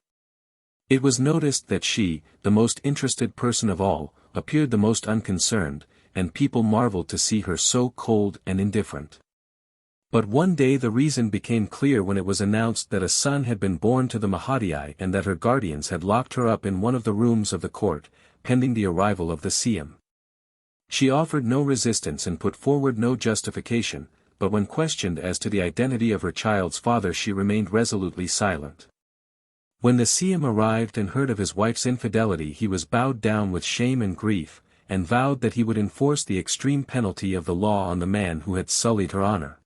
It was noticed that she, the most interested person of all, appeared the most unconcerned, and people marveled to see her so cold and indifferent. But one day the reason became clear when it was announced that a son had been born to the Mahadii and that her guardians had locked her up in one of the rooms of the court, pending the arrival of the Siam. She offered no resistance and put forward no justification, but when questioned as to the identity of her child's father she remained resolutely silent. When the Siam arrived and heard of his wife's infidelity he was bowed down with shame and grief, and vowed that he would enforce the extreme penalty of the law on the man who had sullied her honor.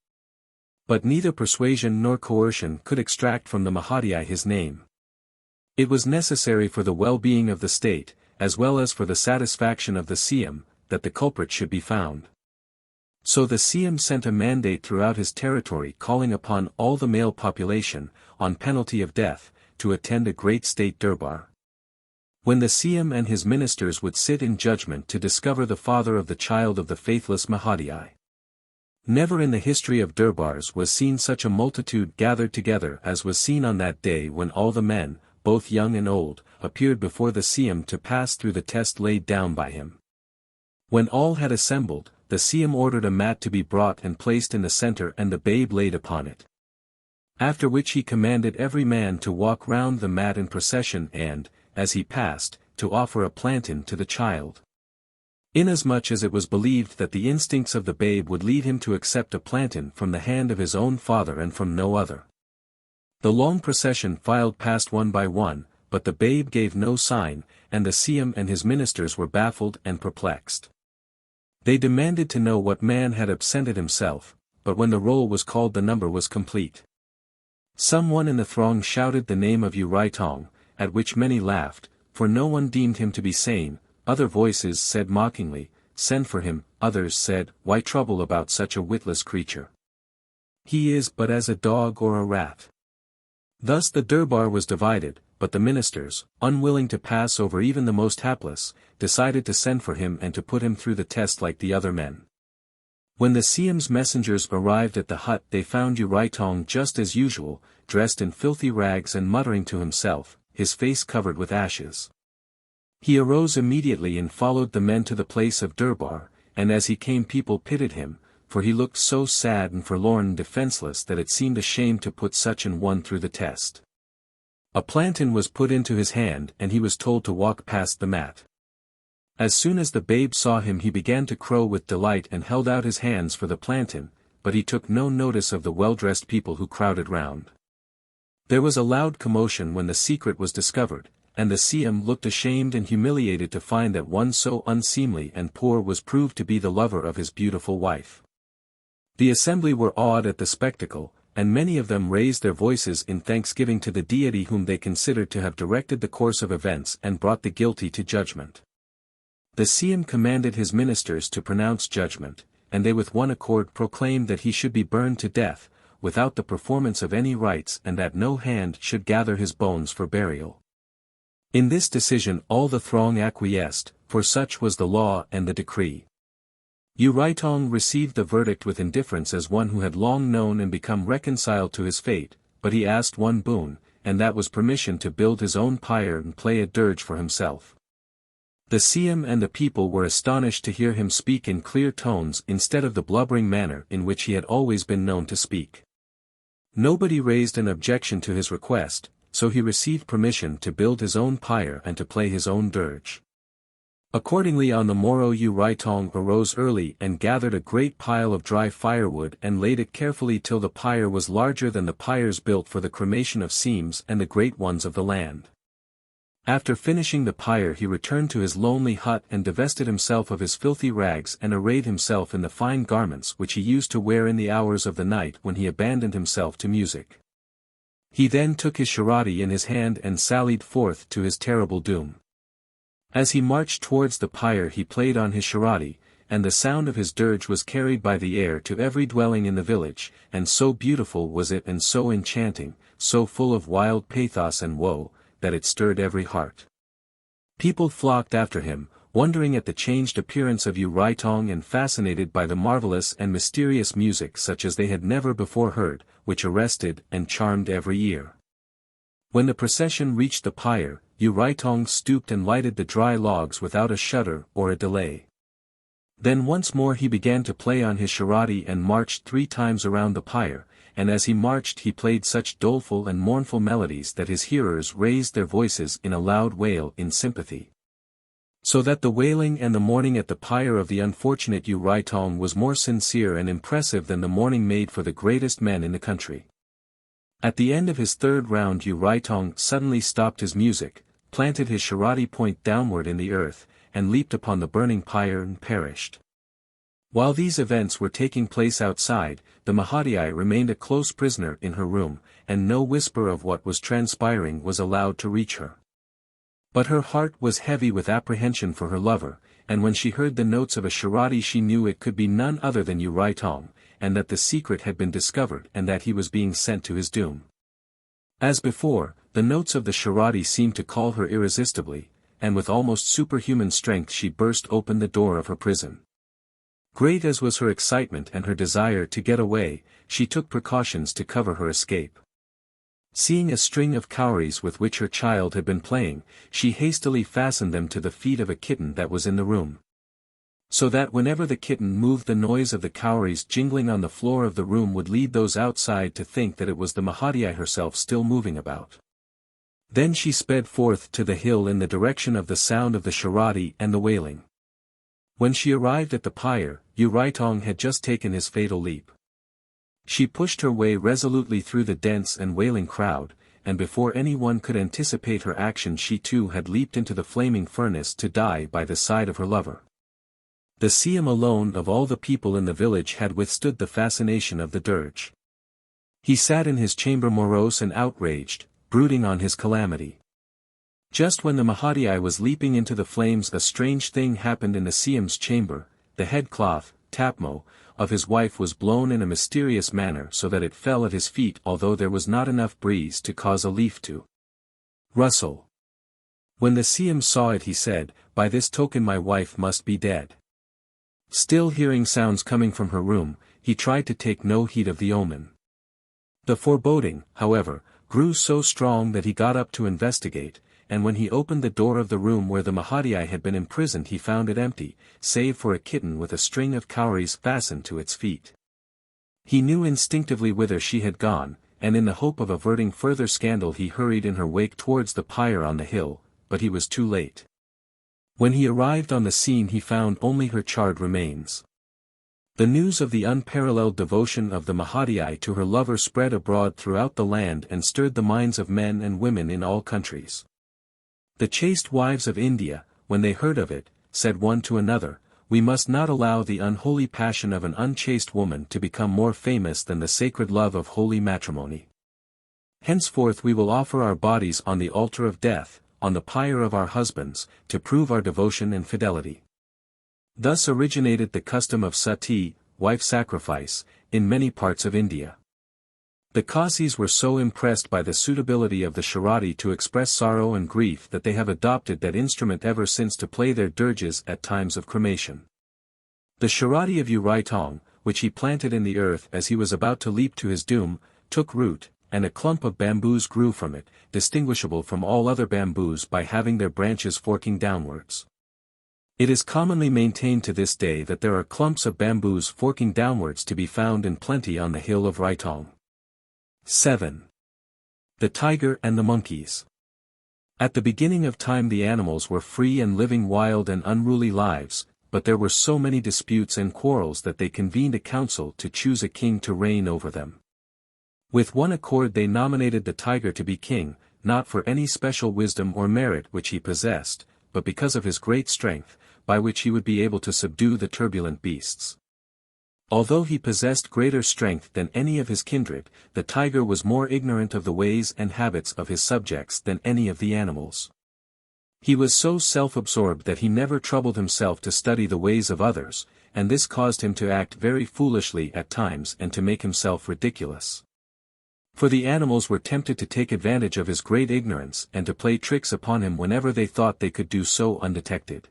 But neither persuasion nor coercion could extract from the Mahadii his name. It was necessary for the well-being of the state, as well as for the satisfaction of the Siam, that the culprit should be found. So the Siam sent a mandate throughout his territory calling upon all the male population, on penalty of death, to attend a great state durbar. When the Siam and his ministers would sit in judgment to discover the father of the child of the faithless Mahadii. Never in the history of durbars was seen such a multitude gathered together as was seen on that day when all the men, both young and old, appeared before the Siam to pass through the test laid down by him. When all had assembled, the Siam ordered a mat to be brought and placed in the center and the babe laid upon it. After which he commanded every man to walk round the mat in procession and, as he passed, to offer a plantain to the child. Inasmuch as it was believed that the instincts of the babe would lead him to accept a plantain from the hand of his own father and from no other. The long procession filed past one by one, but the babe gave no sign, and the Siam and his ministers were baffled and perplexed. They demanded to know what man had absented himself, but when the roll was called the number was complete. Someone in the throng shouted the name of XXIII, at which many laughed, for no one deemed him to be sane. Other voices said mockingly, "Send for him," others said, "Why trouble about such a witless creature? He is but as a dog or a rat." Thus the durbar was divided, but the ministers, unwilling to pass over even the most hapless, decided to send for him and to put him through the test like the other men. When the Siam's messengers arrived at the hut they found XXIII just as usual, dressed in filthy rags and muttering to himself, his face covered with ashes. He arose immediately and followed the men to the place of durbar, and as he came people pitied him, for he looked so sad and forlorn and defenseless that it seemed a shame to put such an one through the test. A plantain was put into his hand and he was told to walk past the mat. As soon as the babe saw him he began to crow with delight and held out his hands for the plantain, but he took no notice of the well-dressed people who crowded round. There was a loud commotion when the secret was discovered, and the Siam looked ashamed and humiliated to find that one so unseemly and poor was proved to be the lover of his beautiful wife. The assembly were awed at the spectacle, and many of them raised their voices in thanksgiving to the deity whom they considered to have directed the course of events and brought the guilty to judgment. The Siam commanded his ministers to pronounce judgment, and they with one accord proclaimed that he should be burned to death, without the performance of any rites, and that no hand should gather his bones for burial. In this decision all the throng acquiesced, for such was the law and the decree. XXIII received the verdict with indifference as one who had long known and become reconciled to his fate, but he asked one boon, and that was permission to build his own pyre and play a dirge for himself. The Siam and the people were astonished to hear him speak in clear tones instead of the blubbering manner in which he had always been known to speak. Nobody raised an objection to his request, so he received permission to build his own pyre and to play his own dirge. Accordingly on the morrow XXIII arose early and gathered a great pile of dry firewood and laid it carefully till the pyre was larger than the pyres built for the cremation of Siams and the great ones of the land. After finishing the pyre he returned to his lonely hut and divested himself of his filthy rags and arrayed himself in the fine garments which he used to wear in the hours of the night when he abandoned himself to music. He then took his sharadi in his hand and sallied forth to his terrible doom. As he marched towards the pyre he played on his sharadi, and the sound of his dirge was carried by the air to every dwelling in the village, and so beautiful was it and so enchanting, so full of wild pathos and woe, that it stirred every heart. People flocked after him, wondering at the changed appearance of XXIII and fascinated by the marvelous and mysterious music such as they had never before heard, which arrested and charmed every ear. When the procession reached the pyre, XXIII stooped and lighted the dry logs without a shudder or a delay. Then once more he began to play on his sharadi and marched 3 times around the pyre, and as he marched he played such doleful and mournful melodies that his hearers raised their voices in a loud wail in sympathy. So that the wailing and the mourning at the pyre of the unfortunate XXIII was more sincere and impressive than the mourning made for the greatest men in the country. At the end of his 3rd round XXIII suddenly stopped his music, planted his sharadi point downward in the earth, and leaped upon the burning pyre and perished. While these events were taking place outside, the Mahadai remained a close prisoner in her room, and no whisper of what was transpiring was allowed to reach her. But her heart was heavy with apprehension for her lover, and when she heard the notes of a sharadi she knew it could be none other than XXIII, and that the secret had been discovered and that he was being sent to his doom. As before, the notes of the sharadi seemed to call her irresistibly, and with almost superhuman strength she burst open the door of her prison. Great as was her excitement and her desire to get away, she took precautions to cover her escape. Seeing a string of cowries with which her child had been playing, she hastily fastened them to the feet of a kitten that was in the room. So that whenever the kitten moved the noise of the cowries jingling on the floor of the room would lead those outside to think that it was the Mahadai herself still moving about. Then she sped forth to the hill in the direction of the sound of the sharadi and the wailing. When she arrived at the pyre, XXIII had just taken his fatal leap. She pushed her way resolutely through the dense and wailing crowd, and before anyone could anticipate her action she too had leaped into the flaming furnace to die by the side of her lover. The Siam alone of all the people in the village had withstood the fascination of the dirge. He sat in his chamber morose and outraged, brooding on his calamity. Just when the Mahadai was leaping into the flames a strange thing happened in the Siam's chamber. The headcloth, tapmo, of his wife was blown in a mysterious manner so that it fell at his feet although there was not enough breeze to cause a leaf to rustle. When the Siam saw it he said, "By this token my wife must be dead." Still hearing sounds coming from her room, he tried to take no heed of the omen. The foreboding, however, grew so strong that he got up to investigate, and when he opened the door of the room where the Mahadai had been imprisoned he found it empty, save for a kitten with a string of cowries fastened to its feet. He knew instinctively whither she had gone, and in the hope of averting further scandal he hurried in her wake towards the pyre on the hill, but he was too late. When he arrived on the scene he found only her charred remains. The news of the unparalleled devotion of the Mahadai to her lover spread abroad throughout the land and stirred the minds of men and women in all countries. The chaste wives of India, when they heard of it, said one to another, "We must not allow the unholy passion of an unchaste woman to become more famous than the sacred love of holy matrimony. Henceforth we will offer our bodies on the altar of death, on the pyre of our husbands, to prove our devotion and fidelity." Thus originated the custom of sati, wife sacrifice, in many parts of India. The Khasis were so impressed by the suitability of the sharadi to express sorrow and grief that they have adopted that instrument ever since to play their dirges at times of cremation. The sharadi of XXIII, which he planted in the earth as he was about to leap to his doom, took root, and a clump of bamboos grew from it, distinguishable from all other bamboos by having their branches forking downwards. It is commonly maintained to this day that there are clumps of bamboos forking downwards to be found in plenty on the hill of XXIII. 7. The tiger and the monkeys. At the beginning of time the animals were free and living wild and unruly lives, but there were so many disputes and quarrels that they convened a council to choose a king to reign over them. With one accord they nominated the tiger to be king, not for any special wisdom or merit which he possessed, but because of his great strength, by which he would be able to subdue the turbulent beasts. Although he possessed greater strength than any of his kindred, the tiger was more ignorant of the ways and habits of his subjects than any of the animals. He was so self-absorbed that he never troubled himself to study the ways of others, and this caused him to act very foolishly at times and to make himself ridiculous. For the animals were tempted to take advantage of his great ignorance and to play tricks upon him whenever they thought they could do so undetected.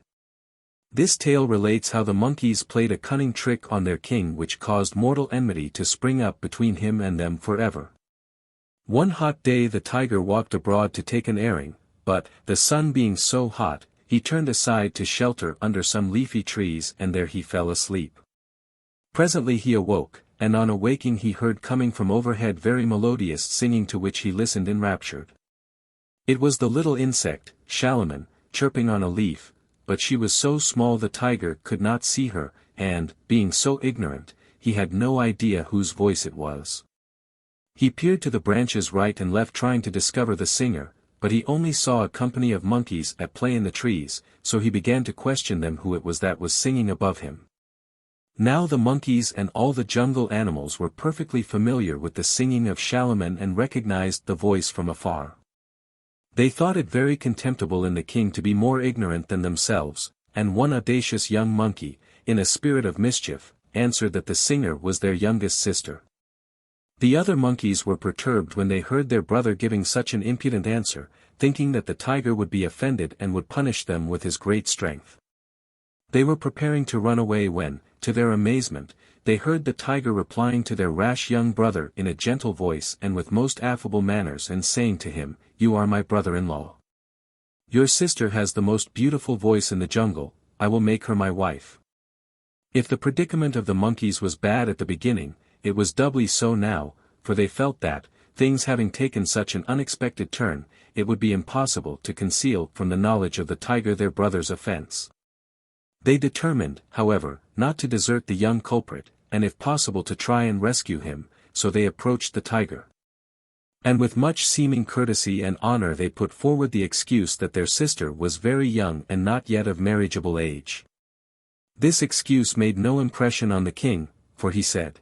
This tale relates how the monkeys played a cunning trick on their king which caused mortal enmity to spring up between him and them forever. One hot day the tiger walked abroad to take an airing, but, the sun being so hot, he turned aside to shelter under some leafy trees and there he fell asleep. Presently he awoke, and on awaking he heard coming from overhead very melodious singing to which he listened enraptured. It was the little insect, Shalimon, chirping on a leaf, but she was so small the tiger could not see her, and, being so ignorant, he had no idea whose voice it was. He peered to the branches right and left trying to discover the singer, but he only saw a company of monkeys at play in the trees, so he began to question them who it was that was singing above him. Now the monkeys and all the jungle animals were perfectly familiar with the singing of Shalimon and recognized the voice from afar. They thought it very contemptible in the king to be more ignorant than themselves, and one audacious young monkey, in a spirit of mischief, answered that the singer was their youngest sister. The other monkeys were perturbed when they heard their brother giving such an impudent answer, thinking that the tiger would be offended and would punish them with his great strength. They were preparing to run away when, to their amazement, they heard the tiger replying to their rash young brother in a gentle voice and with most affable manners and saying to him, "You are my brother-in-law. Your sister has the most beautiful voice in the jungle, I will make her my wife." If the predicament of the monkeys was bad at the beginning, it was doubly so now, for they felt that, things having taken such an unexpected turn, it would be impossible to conceal from the knowledge of the tiger their brother's offense. They determined, however, not to desert the young culprit, and if possible to try and rescue him, so they approached the tiger. And with much seeming courtesy and honor they put forward the excuse that their sister was very young and not yet of marriageable age. This excuse made no impression on the king, for he said,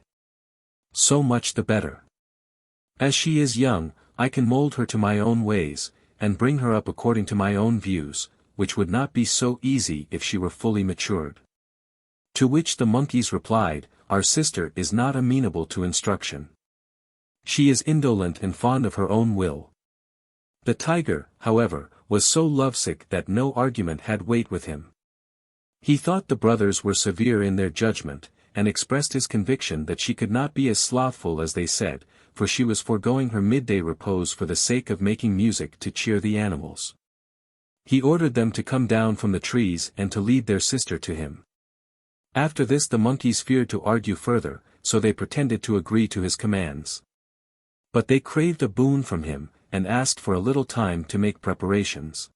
"So much the better. As she is young, I can mold her to my own ways, and bring her up according to my own views, which would not be so easy if she were fully matured." To which the monkeys replied, "Our sister is not amenable to instruction. She is indolent and fond of her own will." The tiger, however, was so lovesick that no argument had weight with him. He thought the brothers were severe in their judgment, and expressed his conviction that she could not be as slothful as they said, for she was foregoing her midday repose for the sake of making music to cheer the animals. He ordered them to come down from the trees and to lead their sister to him. After this the monkeys feared to argue further, so they pretended to agree to his commands. But they craved a boon from him, and asked for a little time to make preparations.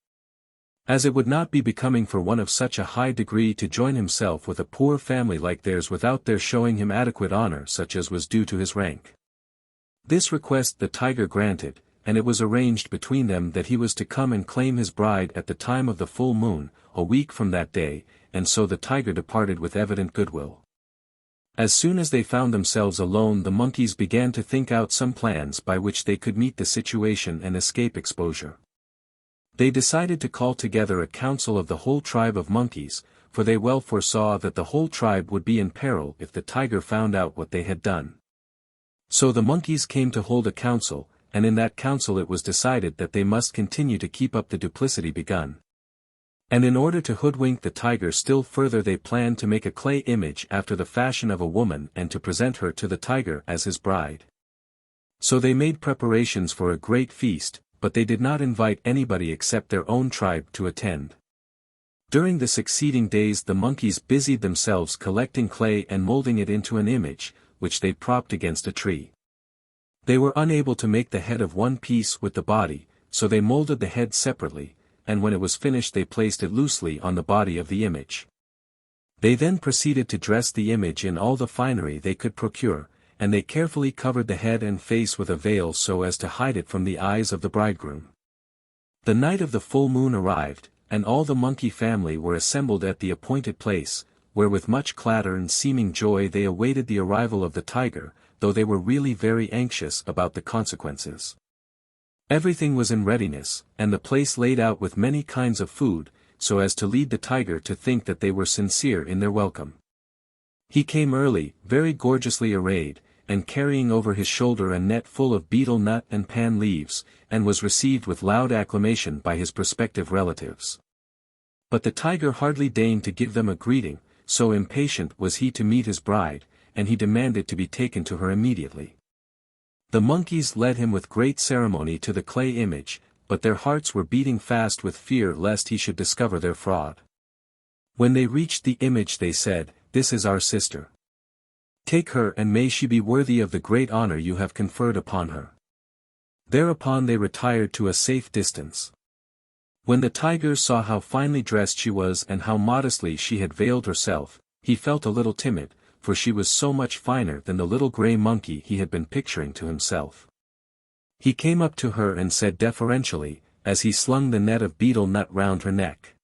As it would not be becoming for one of such a high degree to join himself with a poor family like theirs without their showing him adequate honor such as was due to his rank. This request the tiger granted, and it was arranged between them that he was to come and claim his bride at the time of the full moon, a week from that day, and so the tiger departed with evident goodwill. As soon as they found themselves alone the monkeys began to think out some plans by which they could meet the situation and escape exposure. They decided to call together a council of the whole tribe of monkeys, for they well foresaw that the whole tribe would be in peril if the tiger found out what they had done. So the monkeys came to hold a council, and in that council it was decided that they must continue to keep up the duplicity begun. And in order to hoodwink the tiger still further they planned to make a clay image after the fashion of a woman and to present her to the tiger as his bride. So they made preparations for a great feast, but they did not invite anybody except their own tribe to attend. During the succeeding days the monkeys busied themselves collecting clay and molding it into an image, which they propped against a tree. They were unable to make the head of one piece with the body, so they molded the head separately, and when it was finished they placed it loosely on the body of the image. They then proceeded to dress the image in all the finery they could procure, and they carefully covered the head and face with a veil so as to hide it from the eyes of the bridegroom. The night of the full moon arrived, and all the monkey family were assembled at the appointed place, where with much clatter and seeming joy they awaited the arrival of the tiger, though they were really very anxious about the consequences. Everything was in readiness, and the place laid out with many kinds of food, so as to lead the tiger to think that they were sincere in their welcome. He came early, very gorgeously arrayed, and carrying over his shoulder a net full of betel nut and pan leaves, and was received with loud acclamation by his prospective relatives. But the tiger hardly deigned to give them a greeting, so impatient was he to meet his bride, and he demanded to be taken to her immediately. The monkeys led him with great ceremony to the clay image, but their hearts were beating fast with fear lest he should discover their fraud. When they reached the image they said, "This is our sister. Take her and may she be worthy of the great honor you have conferred upon her." Thereupon they retired to a safe distance. When the tiger saw how finely dressed she was and how modestly she had veiled herself, he felt a little timid, for she was so much finer than the little gray monkey he had been picturing to himself. He came up to her and said deferentially, as he slung the net of betel nut round her neck,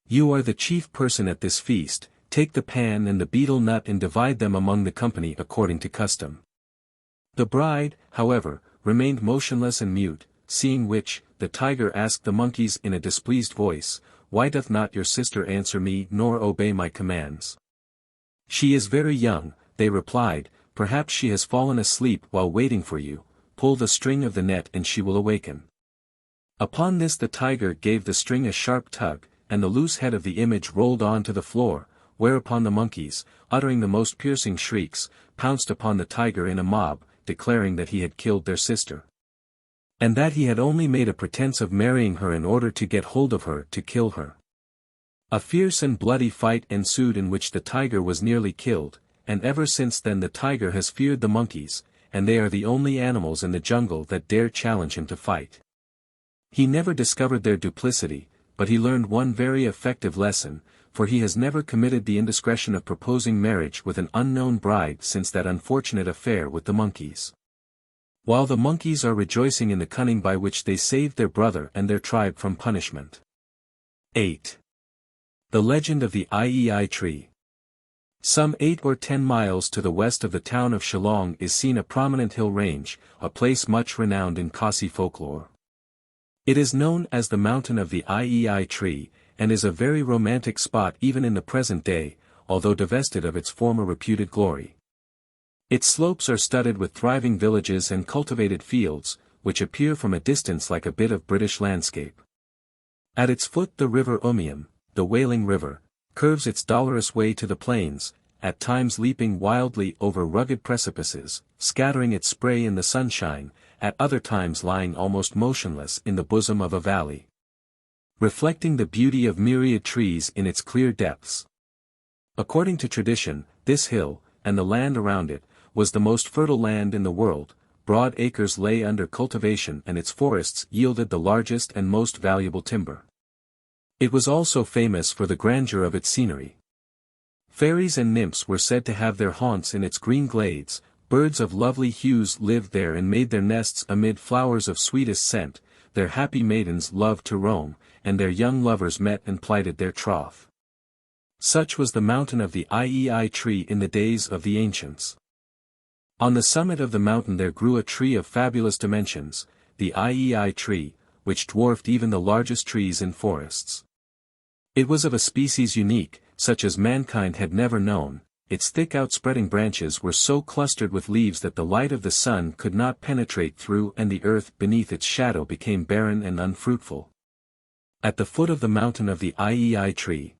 "You are the chief person at this feast, take the pan and the betel nut and divide them among the company according to custom." The bride, however, remained motionless and mute, seeing which, the tiger asked the monkeys in a displeased voice, "Why doth not your sister answer me nor obey my commands?" "She is very young," they replied, "perhaps she has fallen asleep while waiting for you, pull the string of the net and she will awaken." Upon this the tiger gave the string a sharp tug, and the loose head of the image rolled on to the floor, whereupon the monkeys, uttering the most piercing shrieks, pounced upon the tiger in a mob, declaring that he had killed their sister, and that he had only made a pretense of marrying her in order to get hold of her to kill her. A fierce and bloody fight ensued in which the tiger was nearly killed, and ever since then the tiger has feared the monkeys, and they are the only animals in the jungle that dare challenge him to fight. He never discovered their duplicity, but he learned one very effective lesson, for he has never committed the indiscretion of proposing marriage with an unknown bride since that unfortunate affair with the monkeys. While the monkeys are rejoicing in the cunning by which they saved their brother and their tribe from punishment. 8. The legend of the XXII tree. Some 8 or 10 miles to the west of the town of Shillong is seen a prominent hill range, a place much renowned in Khasi folklore. It is known as the Mountain of the XXII tree, and is a very romantic spot even in the present day, although divested of its former reputed glory. Its slopes are studded with thriving villages and cultivated fields, which appear from a distance like a bit of British landscape. At its foot the river Umiam, the Wailing River, curves its dolorous way to the plains, at times leaping wildly over rugged precipices, scattering its spray in the sunshine, at other times lying almost motionless in the bosom of a valley, reflecting the beauty of myriad trees in its clear depths. According to tradition, this hill, and the land around it, was the most fertile land in the world. Broad acres lay under cultivation and its forests yielded the largest and most valuable timber. It was also famous for the grandeur of its scenery. Fairies and nymphs were said to have their haunts in its green glades, birds of lovely hues lived there and made their nests amid flowers of sweetest scent, their happy maidens loved to roam, and their young lovers met and plighted their troth. Such was the mountain of the XXII tree in the days of the ancients. On the summit of the mountain there grew a tree of fabulous dimensions, the XXII tree, which dwarfed even the largest trees in forests. It was of a species unique, such as mankind had never known. Its thick outspreading branches were so clustered with leaves that the light of the sun could not penetrate through, and the earth beneath its shadow became barren and unfruitful. At the foot of the mountain of the XXII tree,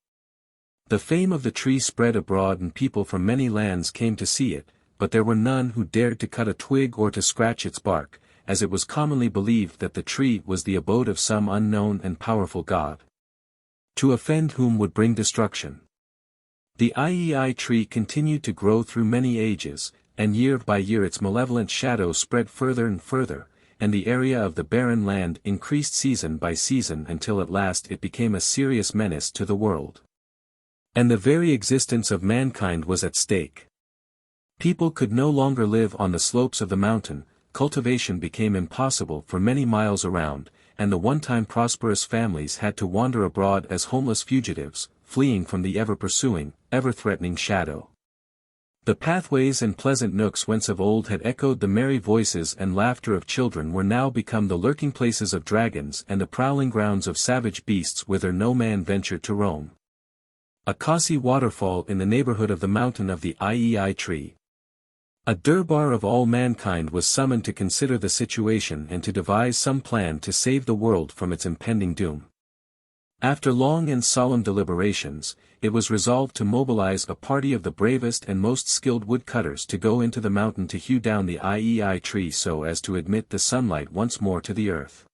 the fame of the tree spread abroad and people from many lands came to see it, but there were none who dared to cut a twig or to scratch its bark, as it was commonly believed that the tree was the abode of some unknown and powerful god, to offend whom would bring destruction. The XXII tree continued to grow through many ages, and year by year its malevolent shadow spread further and further, and the area of the barren land increased season by season until at last it became a serious menace to the world. And the very existence of mankind was at stake. People could no longer live on the slopes of the mountain, cultivation became impossible for many miles around, and the one-time prosperous families had to wander abroad as homeless fugitives, fleeing from the ever-pursuing, ever-threatening shadow. The pathways and pleasant nooks whence of old had echoed the merry voices and laughter of children were now become the lurking places of dragons and the prowling grounds of savage beasts whither no man ventured to roam. A Khasi waterfall in the neighborhood of the mountain of the XXIII. A Durbar of all mankind was summoned to consider the situation and to devise some plan to save the world from its impending doom. After long and solemn deliberations, it was resolved to mobilize a party of the bravest and most skilled woodcutters to go into the mountain to hew down the XXIII so as to admit the sunlight once more to the earth.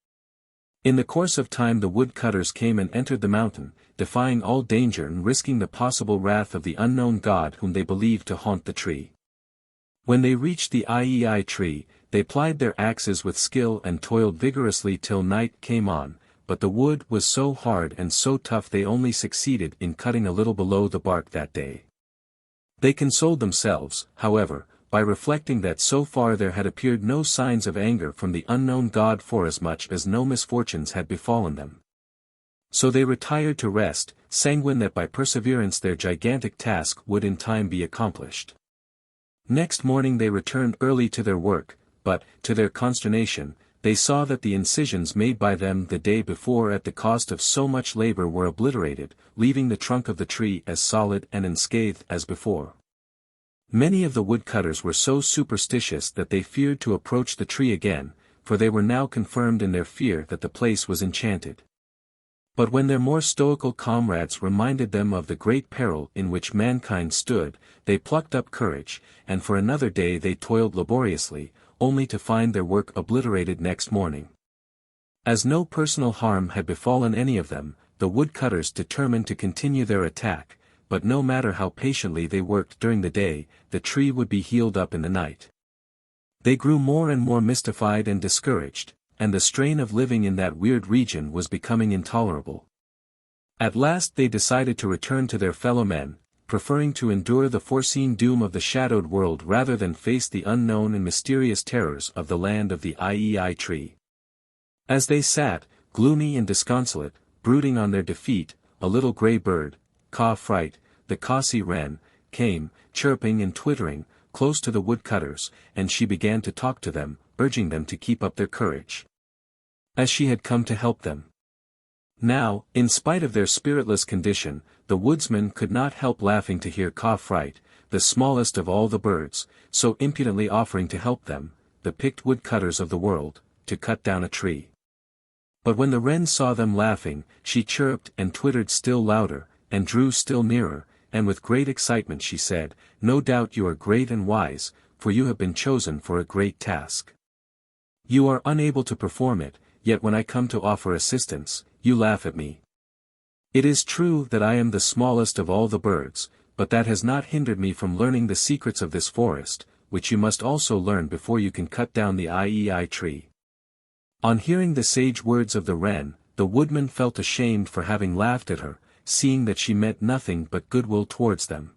In the course of time the woodcutters came and entered the mountain, defying all danger and risking the possible wrath of the unknown god whom they believed to haunt the tree. When they reached the XXIII, they plied their axes with skill and toiled vigorously till night came on, but the wood was so hard and so tough they only succeeded in cutting a little below the bark that day. They consoled themselves, however, by reflecting that so far there had appeared no signs of anger from the unknown god forasmuch as no misfortunes had befallen them. So they retired to rest, sanguine that by perseverance their gigantic task would in time be accomplished. Next morning they returned early to their work, but, to their consternation, they saw that the incisions made by them the day before at the cost of so much labor were obliterated, leaving the trunk of the tree as solid and unscathed as before. Many of the woodcutters were so superstitious that they feared to approach the tree again, for they were now confirmed in their fear that the place was enchanted. But when their more stoical comrades reminded them of the great peril in which mankind stood, they plucked up courage, and for another day they toiled laboriously, only to find their work obliterated next morning. As no personal harm had befallen any of them, the woodcutters determined to continue their attack, but no matter how patiently they worked during the day, the tree would be healed up in the night. They grew more and more mystified and discouraged, and the strain of living in that weird region was becoming intolerable. At last they decided to return to their fellow men, preferring to endure the foreseen doom of the shadowed world rather than face the unknown and mysterious terrors of the land of the XXIII. As they sat, gloomy and disconsolate, brooding on their defeat, a little grey bird, Khasi, the Khasi wren, came, chirping and twittering, close to the woodcutters, and she began to talk to them, urging them to keep up their courage, as she had come to help them. Now, in spite of their spiritless condition, the woodsmen could not help laughing to hear Khasi, the smallest of all the birds, so impudently offering to help them, the picked woodcutters of the world, to cut down a tree. But when the wren saw them laughing, she chirped and twittered still louder, and drew still nearer, and with great excitement she said, "No doubt you are great and wise, for you have been chosen for a great task. You are unable to perform it, yet when I come to offer assistance, you laugh at me. It is true that I am the smallest of all the birds, but that has not hindered me from learning the secrets of this forest, which you must also learn before you can cut down the XXIII." On hearing the sage words of the wren, the woodman felt ashamed for having laughed at her, seeing that she meant nothing but goodwill towards them.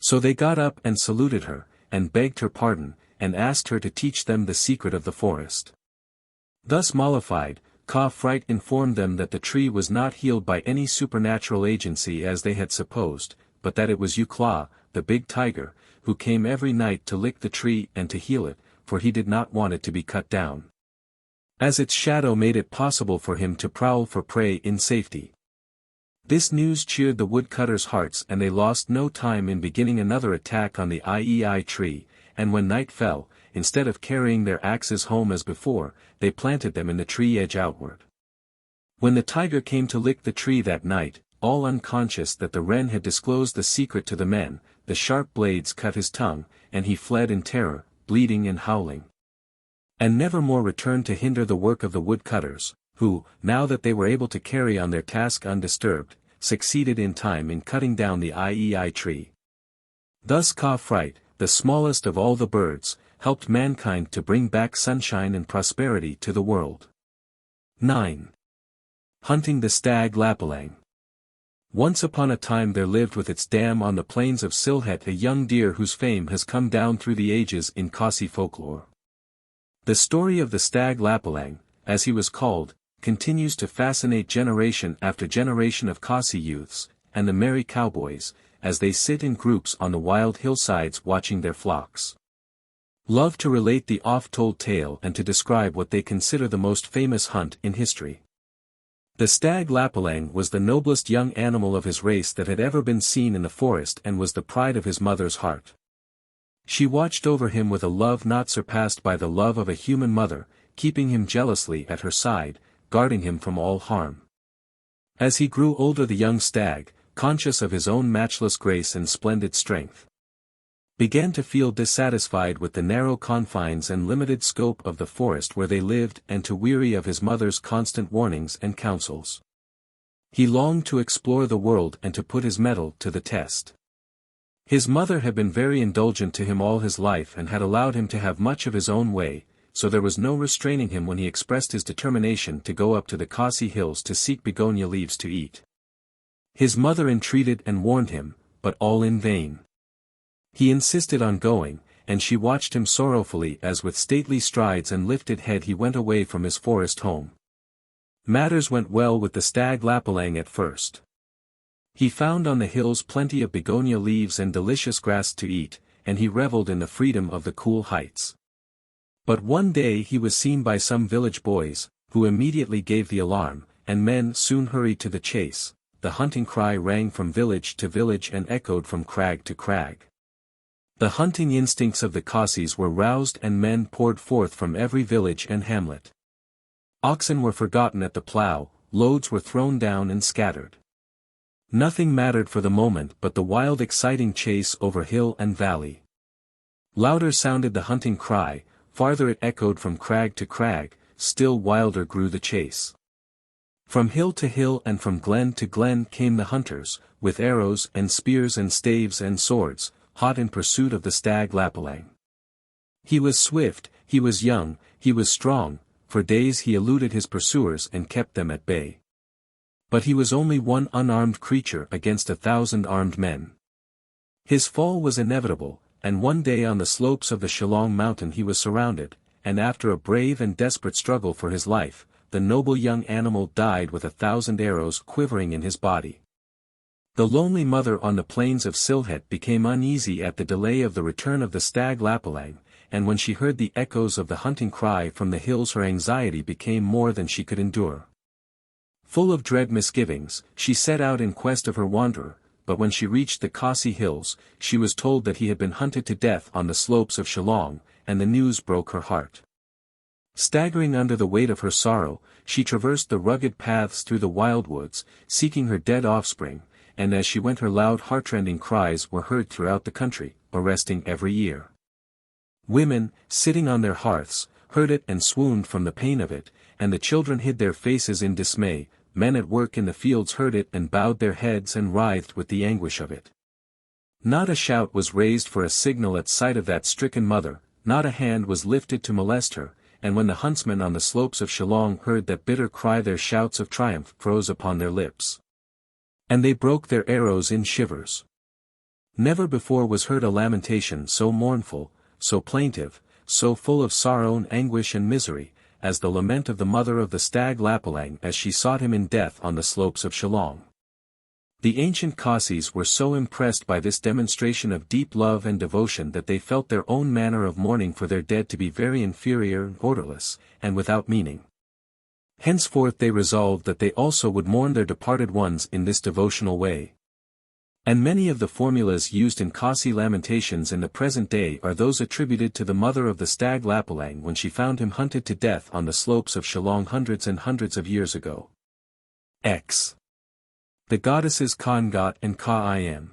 So they got up and saluted her, and begged her pardon, and asked her to teach them the secret of the forest. Thus mollified, Khasi informed them that the tree was not healed by any supernatural agency as they had supposed, but that it was XXIII, the big tiger, who came every night to lick the tree and to heal it, for he did not want it to be cut down, as its shadow made it possible for him to prowl for prey in safety. This news cheered the woodcutters' hearts and they lost no time in beginning another attack on the XXIII, and when night fell, instead of carrying their axes home as before, they planted them in the tree edge outward. When the tiger came to lick the tree that night, all unconscious that the wren had disclosed the secret to the men, the sharp blades cut his tongue, and he fled in terror, bleeding and howling, and never more returned to hinder the work of the woodcutters, who, now that they were able to carry on their task undisturbed, succeeded in time in cutting down the XXIII. Thus Khasi, the smallest of all the birds, helped mankind to bring back sunshine and prosperity to the world. 9. Hunting the stag lapalang. Once upon a time there lived with its dam on the plains of Sylhet a young deer whose fame has come down through the ages in Khasi folklore. The story of the stag lapalang, as he was called, continues to fascinate generation after generation of Khasi youths, and the merry cowboys, as they sit in groups on the wild hillsides watching their flocks. Love to relate the oft-told tale and to describe what they consider the most famous hunt in history. The stag Lapalang was the noblest young animal of his race that had ever been seen in the forest and was the pride of his mother's heart. She watched over him with a love not surpassed by the love of a human mother, keeping him jealously at her side, guarding him from all harm. As he grew older, the young stag, conscious of his own matchless grace and splendid strength, began to feel dissatisfied with the narrow confines and limited scope of the forest where they lived and to weary of his mother's constant warnings and counsels. He longed to explore the world and to put his mettle to the test. His mother had been very indulgent to him all his life and had allowed him to have much of his own way, so there was no restraining him when he expressed his determination to go up to the Khasi hills to seek begonia leaves to eat. His mother entreated and warned him, but all in vain. He insisted on going, and she watched him sorrowfully as with stately strides and lifted head he went away from his forest home. Matters went well with the stag Lapalang at first. He found on the hills plenty of begonia leaves and delicious grass to eat, and he reveled in the freedom of the cool heights. But one day he was seen by some village boys, who immediately gave the alarm, and men soon hurried to the chase. The hunting cry rang from village to village and echoed from crag to crag. The hunting instincts of the Khasis were roused and men poured forth from every village and hamlet. Oxen were forgotten at the plough, loads were thrown down and scattered. Nothing mattered for the moment but the wild exciting chase over hill and valley. Louder sounded the hunting cry, farther it echoed from crag to crag, still wilder grew the chase. From hill to hill and from glen to glen came the hunters, with arrows and spears and staves and swords, hot in pursuit of the stag Lapalang. He was swift, he was young, he was strong, for days he eluded his pursuers and kept them at bay. But he was only one unarmed creature against 1,000 armed men. His fall was inevitable, and one day on the slopes of the Shillong mountain he was surrounded, and after a brave and desperate struggle for his life, the noble young animal died with 1,000 arrows quivering in his body. The lonely mother on the plains of Sylhet became uneasy at the delay of the return of the stag Lapalang, and when she heard the echoes of the hunting cry from the hills her anxiety became more than she could endure. Full of dread misgivings, she set out in quest of her wanderer, but when she reached the Khasi hills, she was told that he had been hunted to death on the slopes of Shillong, and the news broke her heart. Staggering under the weight of her sorrow, she traversed the rugged paths through the wild woods, seeking her dead offspring, and as she went her loud heartrending cries were heard throughout the country, arresting every ear. Women, sitting on their hearths, heard it and swooned from the pain of it, and the children hid their faces in dismay. Men at work in the fields heard it and bowed their heads and writhed with the anguish of it. Not a shout was raised for a signal at sight of that stricken mother, not a hand was lifted to molest her, and when the huntsmen on the slopes of Shillong heard that bitter cry their shouts of triumph froze upon their lips. And they broke their arrows in shivers. Never before was heard a lamentation so mournful, so plaintive, so full of sorrow and anguish and misery, as the lament of the mother of the stag Lapalang as she sought him in death on the slopes of Shillong. The ancient Khasis were so impressed by this demonstration of deep love and devotion that they felt their own manner of mourning for their dead to be very inferior and orderless, and without meaning. Henceforth they resolved that they also would mourn their departed ones in this devotional way. And many of the formulas used in Khasi lamentations in the present day are those attributed to the mother of the stag Lapalang when she found him hunted to death on the slopes of Shillong hundreds and hundreds of years ago. X. The goddesses Kha and Kha.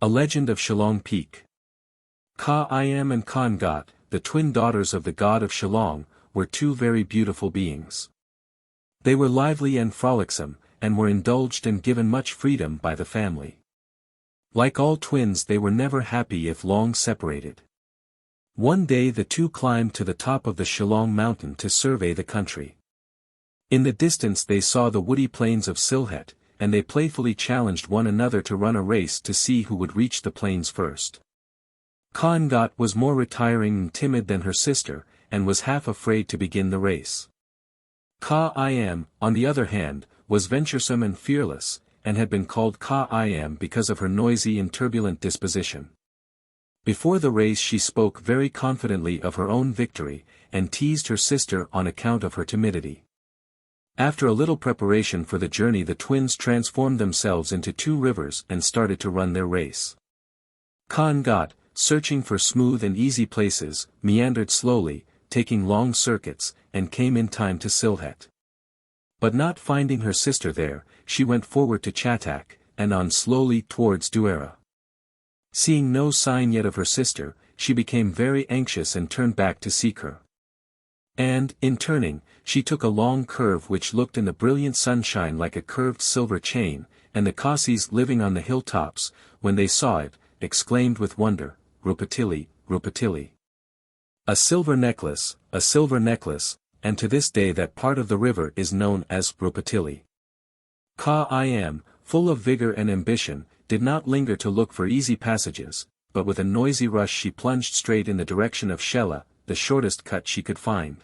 A legend of Shillong Peak. Kha and Kha, the twin daughters of the god of Shillong, were two very beautiful beings. They were lively and frolicsome, and were indulged and given much freedom by the family. Like all twins, they were never happy if long separated. One day the two climbed to the top of the Shillong mountain to survey the country. In the distance they saw the woody plains of Sylhet, and they playfully challenged one another to run a race to see who would reach the plains first. Kha was more retiring and timid than her sister, and was half afraid to begin the race. XXIM, on the other hand, was venturesome and fearless, and had been called XXIM because of her noisy and turbulent disposition. Before the race she spoke very confidently of her own victory, and teased her sister on account of her timidity. After a little preparation for the journey the twins transformed themselves into two rivers and started to run their race. Khangat, searching for smooth and easy places, meandered slowly, taking long circuits, and came in time to Silhet. But not finding her sister there, she went forward to Chatak, and on slowly towards Duera. Seeing no sign yet of her sister, she became very anxious and turned back to seek her. And, in turning, she took a long curve which looked in the brilliant sunshine like a curved silver chain, and the Khasis living on the hilltops, when they saw it, exclaimed with wonder, "Rupatili, Rupatili! A silver necklace, and to this day that part of the river is known as Rupatili." Khaim, full of vigor and ambition, did not linger to look for easy passages, but with a noisy rush she plunged straight in the direction of Shela, the shortest cut she could find.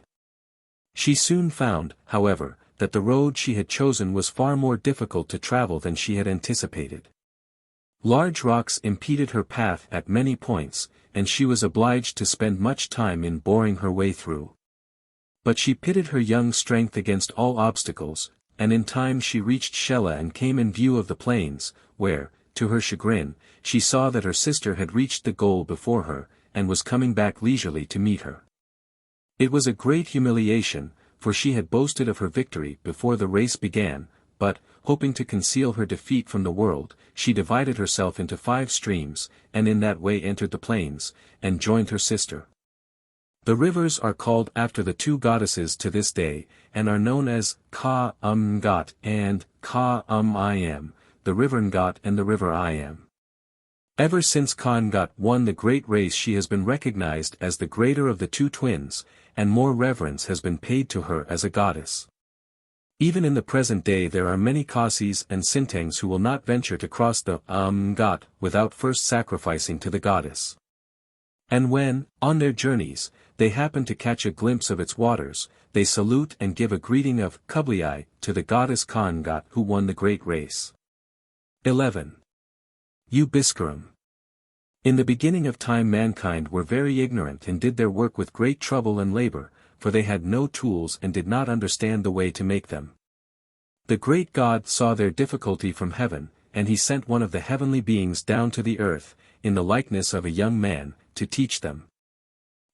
She soon found, however, that the road she had chosen was far more difficult to travel than she had anticipated. Large rocks impeded her path at many points, and she was obliged to spend much time in boring her way through. But she pitted her young strength against all obstacles, and in time she reached Shela and came in view of the plains, where, to her chagrin, she saw that her sister had reached the goal before her, and was coming back leisurely to meet her. It was a great humiliation, for she had boasted of her victory before the race began, but, hoping to conceal her defeat from the world, she divided herself into 5 streams, and in that way entered the plains, and joined her sister. The rivers are called after the 2 goddesses to this day, and are known as Kha-Ngat and Kha-Im, the river Ngat and the river Im. Ever since Khangat won the great race she has been recognized as the greater of the 2 twins, and more reverence has been paid to her as a goddess. Even in the present day there are many Khasis and Sintangs who will not venture to cross the Ngat without first sacrificing to the goddess. And when, on their journeys, they happen to catch a glimpse of its waters, they salute and give a greeting of Kubliai to the goddess Khangat who won the great race. 11. Ubiscarum. In the beginning of time mankind were very ignorant and did their work with great trouble and labor, for they had no tools and did not understand the way to make them. The great God saw their difficulty from heaven, and he sent one of the heavenly beings down to the earth, in the likeness of a young man, to teach them.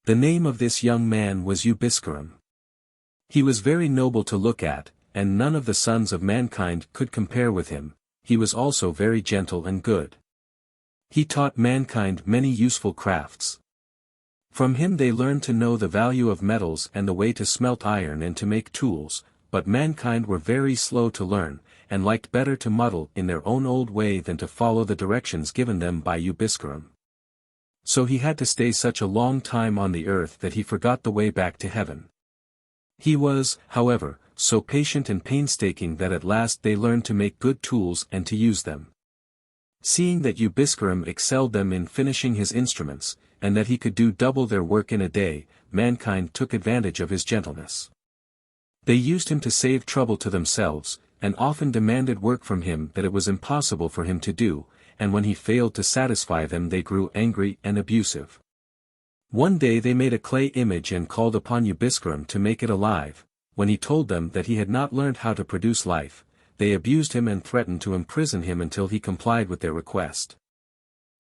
The name of this young man was Ubiscarum. He was very noble to look at, and none of the sons of mankind could compare with him. He was also very gentle and good. He taught mankind many useful crafts. From him they learned to know the value of metals and the way to smelt iron and to make tools, but mankind were very slow to learn, and liked better to muddle in their own old way than to follow the directions given them by Ubiscarum. So he had to stay such a long time on the earth that he forgot the way back to heaven. He was, however, so patient and painstaking that at last they learned to make good tools and to use them. Seeing that Ubiscarum excelled them in finishing his instruments, and that he could do double their work in a day, mankind took advantage of his gentleness. They used him to save trouble to themselves, and often demanded work from him that it was impossible for him to do, and when he failed to satisfy them they grew angry and abusive. One day they made a clay image and called upon Ubiscarum to make it alive. When he told them that he had not learned how to produce life, they abused him and threatened to imprison him until he complied with their request.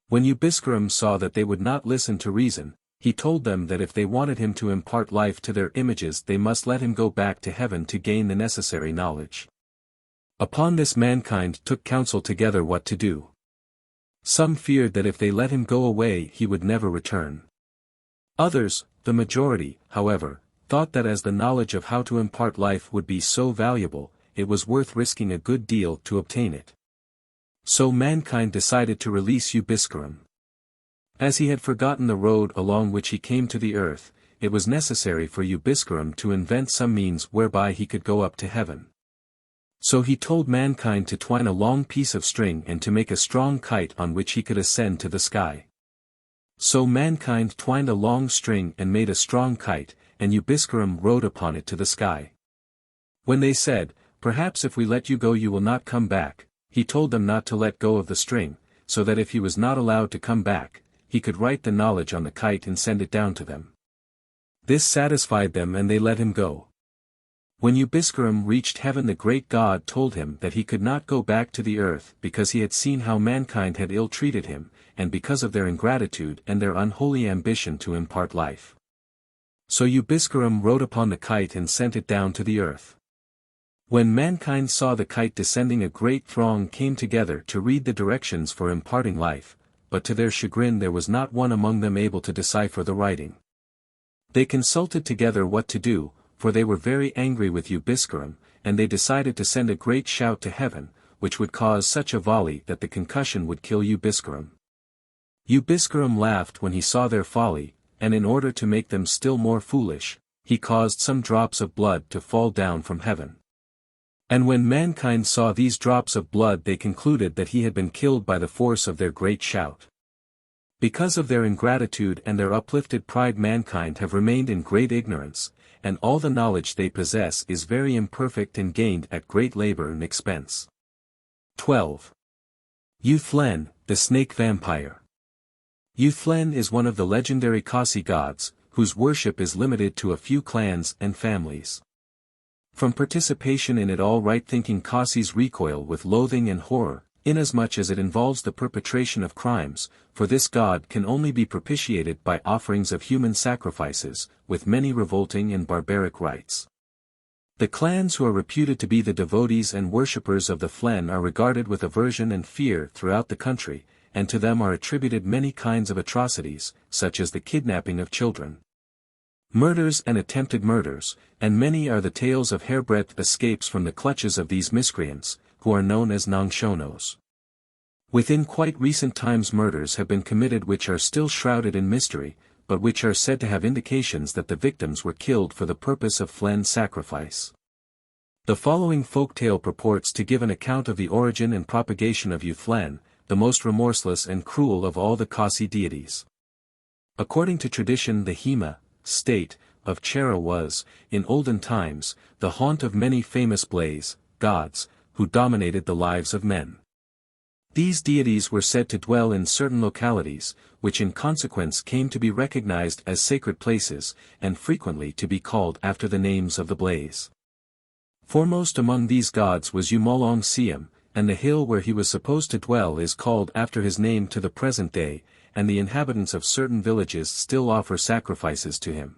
When Ubiscarum saw that they would not listen to reason, he told them that if they wanted him to impart life to their images they must let him go back to heaven to gain the necessary knowledge. Upon this mankind took counsel together what to do. Some feared that if they let him go away he would never return. Others, the majority, however, thought that as the knowledge of how to impart life would be so valuable, it was worth risking a good deal to obtain it. So mankind decided to release Ubiscarum. As he had forgotten the road along which he came to the earth, it was necessary for Ubiscarum to invent some means whereby he could go up to heaven. So he told mankind to twine a long piece of string and to make a strong kite on which he could ascend to the sky. So mankind twined a long string and made a strong kite, and Ubiscarum rode upon it to the sky. When they said, "Perhaps if we let you go you will not come back," he told them not to let go of the string, so that if he was not allowed to come back, he could write the knowledge on the kite and send it down to them. This satisfied them and they let him go. When XXIII reached heaven, the great God told him that he could not go back to the earth because he had seen how mankind had ill-treated him, and because of their ingratitude and their unholy ambition to impart life. So XXIII wrote upon the kite and sent it down to the earth. When mankind saw the kite descending, a great throng came together to read the directions for imparting life, but to their chagrin there was not one among them able to decipher the writing. They consulted together what to do, for they were very angry with XXIII, and they decided to send a great shout to heaven, which would cause such a volley that the concussion would kill XXIII. XXIII laughed when he saw their folly, and in order to make them still more foolish, he caused some drops of blood to fall down from heaven. And when mankind saw these drops of blood they concluded that he had been killed by the force of their great shout. Because of their ingratitude and their uplifted pride, mankind have remained in great ignorance, and all the knowledge they possess is very imperfect and gained at great labor and expense. 12. XXIII, the snake vampire. XXIII is one of the legendary Khasi gods, whose worship is limited to a few clans and families. From participation in it, all right-thinking Khasis recoil with loathing and horror, inasmuch as it involves the perpetration of crimes, for this god can only be propitiated by offerings of human sacrifices, with many revolting and barbaric rites. The clans who are reputed to be the devotees and worshippers of the XXIII are regarded with aversion and fear throughout the country, and to them are attributed many kinds of atrocities, such as the kidnapping of children, murders and attempted murders, and many are the tales of hairbreadth escapes from the clutches of these miscreants, who are known as Nangshonos. Within quite recent times murders have been committed which are still shrouded in mystery, but which are said to have indications that the victims were killed for the purpose of XXIII sacrifice. The following folktale purports to give an account of the origin and propagation of XXIII, the most remorseless and cruel of all the Khasi deities. According to tradition, the Hema, state, of Chera was, in olden times, the haunt of many famous blaze, gods, who dominated the lives of men. These deities were said to dwell in certain localities, which in consequence came to be recognized as sacred places, and frequently to be called after the names of the blaze. Foremost among these gods was Umolong Siam, and the hill where he was supposed to dwell is called after his name to the present day, and the inhabitants of certain villages still offer sacrifices to him.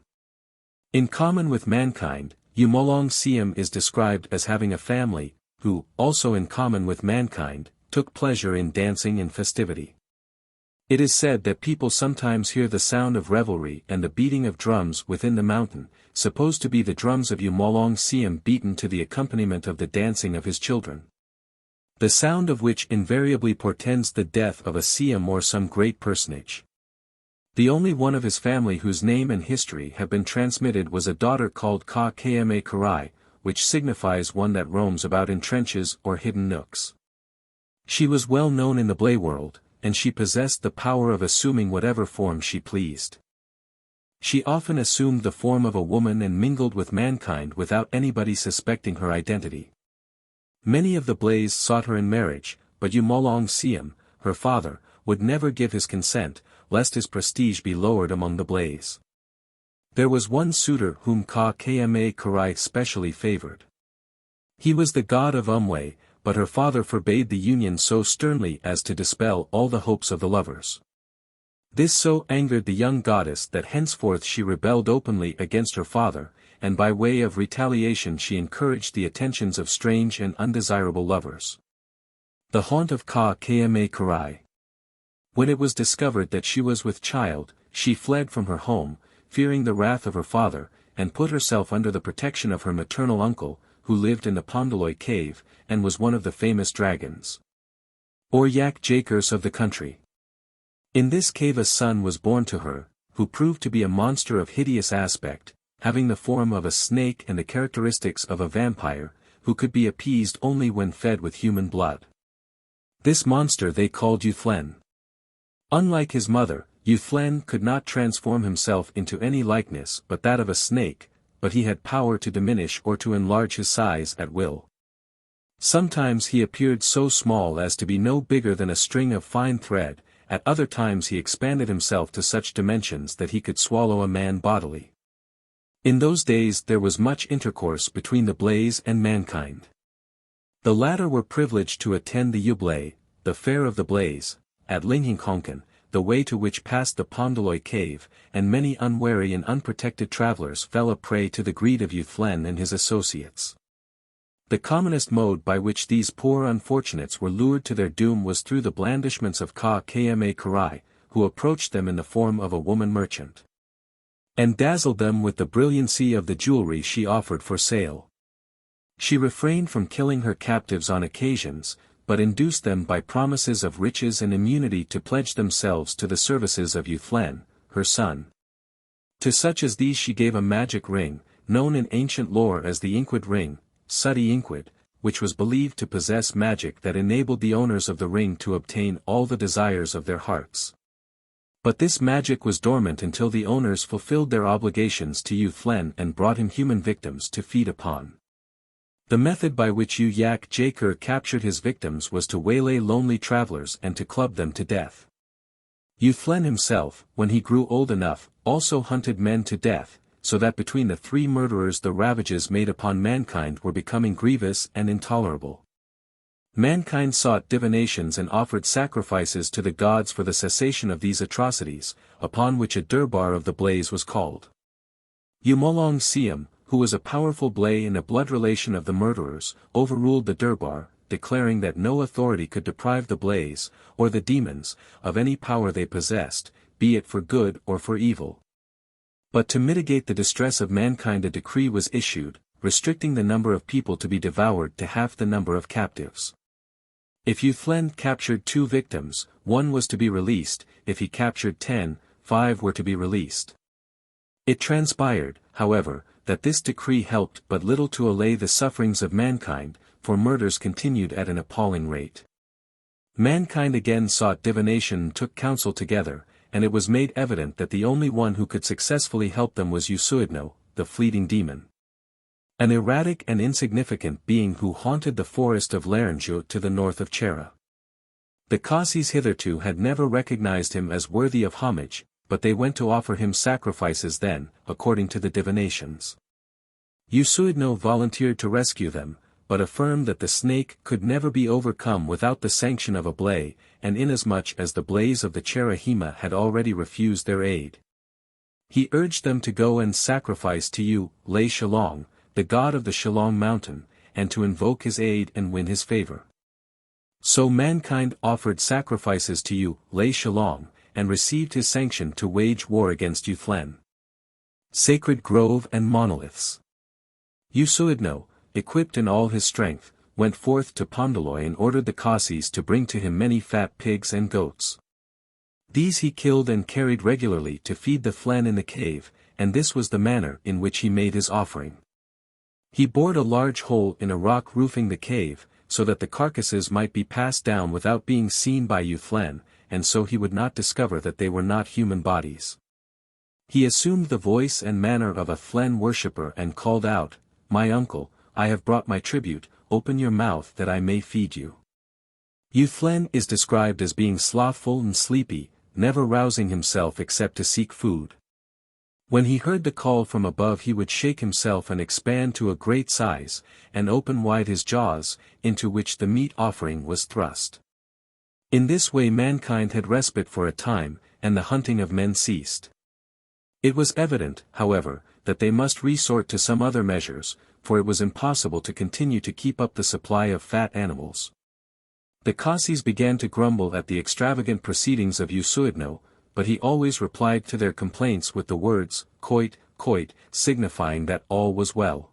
In common with mankind, Umolong Siam is described as having a family, who, also in common with mankind, took pleasure in dancing and festivity. It is said that people sometimes hear the sound of revelry and the beating of drums within the mountain, supposed to be the drums of Umolong Siam beaten to the accompaniment of the dancing of his children, the sound of which invariably portends the death of a Siam or some great personage. The only one of his family whose name and history have been transmitted was a daughter called Kha Karai, which signifies one that roams about in trenches or hidden nooks. She was well known in the Blay world, and she possessed the power of assuming whatever form she pleased. She often assumed the form of a woman and mingled with mankind without anybody suspecting her identity. Many of the Blays sought her in marriage, but Umolong Siam, her father, would never give his consent, lest his prestige be lowered among the Blays. There was one suitor whom Kha Karai specially favored. He was the god of Umway, but her father forbade the union so sternly as to dispel all the hopes of the lovers. This so angered the young goddess that henceforth she rebelled openly against her father, and by way of retaliation she encouraged the attentions of strange and undesirable lovers. The haunt of Kha Karai. When it was discovered that she was with child, she fled from her home, fearing the wrath of her father, and put herself under the protection of her maternal uncle, who lived in the Pondaloy cave, and was one of the famous dragons, or yak jakers of the country. In this cave a son was born to her, who proved to be a monster of hideous aspect, having the form of a snake and the characteristics of a vampire, who could be appeased only when fed with human blood. This monster they called XXIII. Unlike his mother, XXIII could not transform himself into any likeness but that of a snake, but he had power to diminish or to enlarge his size at will. Sometimes he appeared so small as to be no bigger than a string of fine thread, at other times he expanded himself to such dimensions that he could swallow a man bodily. In those days there was much intercourse between the blaze and mankind. The latter were privileged to attend the Jubilee, the fair of the blaze, at Linghinkonken, the way to which passed the Pondaloy cave, and many unwary and unprotected travelers fell a prey to the greed of XXIII and his associates. The commonest mode by which these poor unfortunates were lured to their doom was through the blandishments of Kma Karai, who approached them in the form of a woman merchant, and dazzled them with the brilliancy of the jewelry she offered for sale. She refrained from killing her captives on occasions, but induced them by promises of riches and immunity to pledge themselves to the services of XXIII, her son. To such as these she gave a magic ring, known in ancient lore as the Inquid ring, Sudi Inquid, which was believed to possess magic that enabled the owners of the ring to obtain all the desires of their hearts. But this magic was dormant until the owners fulfilled their obligations to XXIII and brought him human victims to feed upon. The method by which Yak Jaker captured his victims was to waylay lonely travelers and to club them to death. XXIII himself, when he grew old enough, also hunted men to death, so that between the three murderers the ravages made upon mankind were becoming grievous and intolerable. Mankind sought divinations and offered sacrifices to the gods for the cessation of these atrocities, upon which a Durbar of the blaze was called. Umolong Siam, who was a powerful blay and a blood relation of the murderers, overruled the Durbar, declaring that no authority could deprive the blaze, or the demons, of any power they possessed, be it for good or for evil. But to mitigate the distress of mankind a decree was issued, restricting the number of people to be devoured to half the number of captives. If XXIII captured 2 victims, 1 was to be released, if he captured 10, 5 were to be released. It transpired, however, that this decree helped but little to allay the sufferings of mankind, for murders continued at an appalling rate. Mankind again sought divination and took counsel together, and it was made evident that the only one who could successfully help them was XXIII, the fleeting demon. An erratic and insignificant being who haunted the forest of Laranjut to the north of Chera. The Khasis hitherto had never recognized him as worthy of homage, but they went to offer him sacrifices then, according to the divinations. XXIII volunteered to rescue them, but affirmed that the snake could never be overcome without the sanction of a blay, and inasmuch as the blaze of the Chera Hema had already refused their aid. He urged them to go and sacrifice to Lay Shillong, the god of the Shillong mountain, and to invoke his aid and win his favor. So mankind offered sacrifices to Lay Shillong, and received his sanction to wage war against XXIII. Sacred Grove and Monoliths. XXIII, equipped in all his strength, went forth to Pondaloy and ordered the Khasis to bring to him many fat pigs and goats. These he killed and carried regularly to feed the XXIII in the cave, and this was the manner in which he made his offering. He bored a large hole in a rock roofing the cave, so that the carcasses might be passed down without being seen by XXIII, and so he would not discover that they were not human bodies. He assumed the voice and manner of a XXIII worshipper and called out, "My uncle, I have brought my tribute, open your mouth that I may feed you." XXIII is described as being slothful and sleepy, never rousing himself except to seek food. When he heard the call from above he would shake himself and expand to a great size, and open wide his jaws, into which the meat offering was thrust. In this way mankind had respite for a time, and the hunting of men ceased. It was evident, however, that they must resort to some other measures, for it was impossible to continue to keep up the supply of fat animals. The Khasis began to grumble at the extravagant proceedings of XXIII, but he always replied to their complaints with the words, "Koit, koit," signifying that all was well.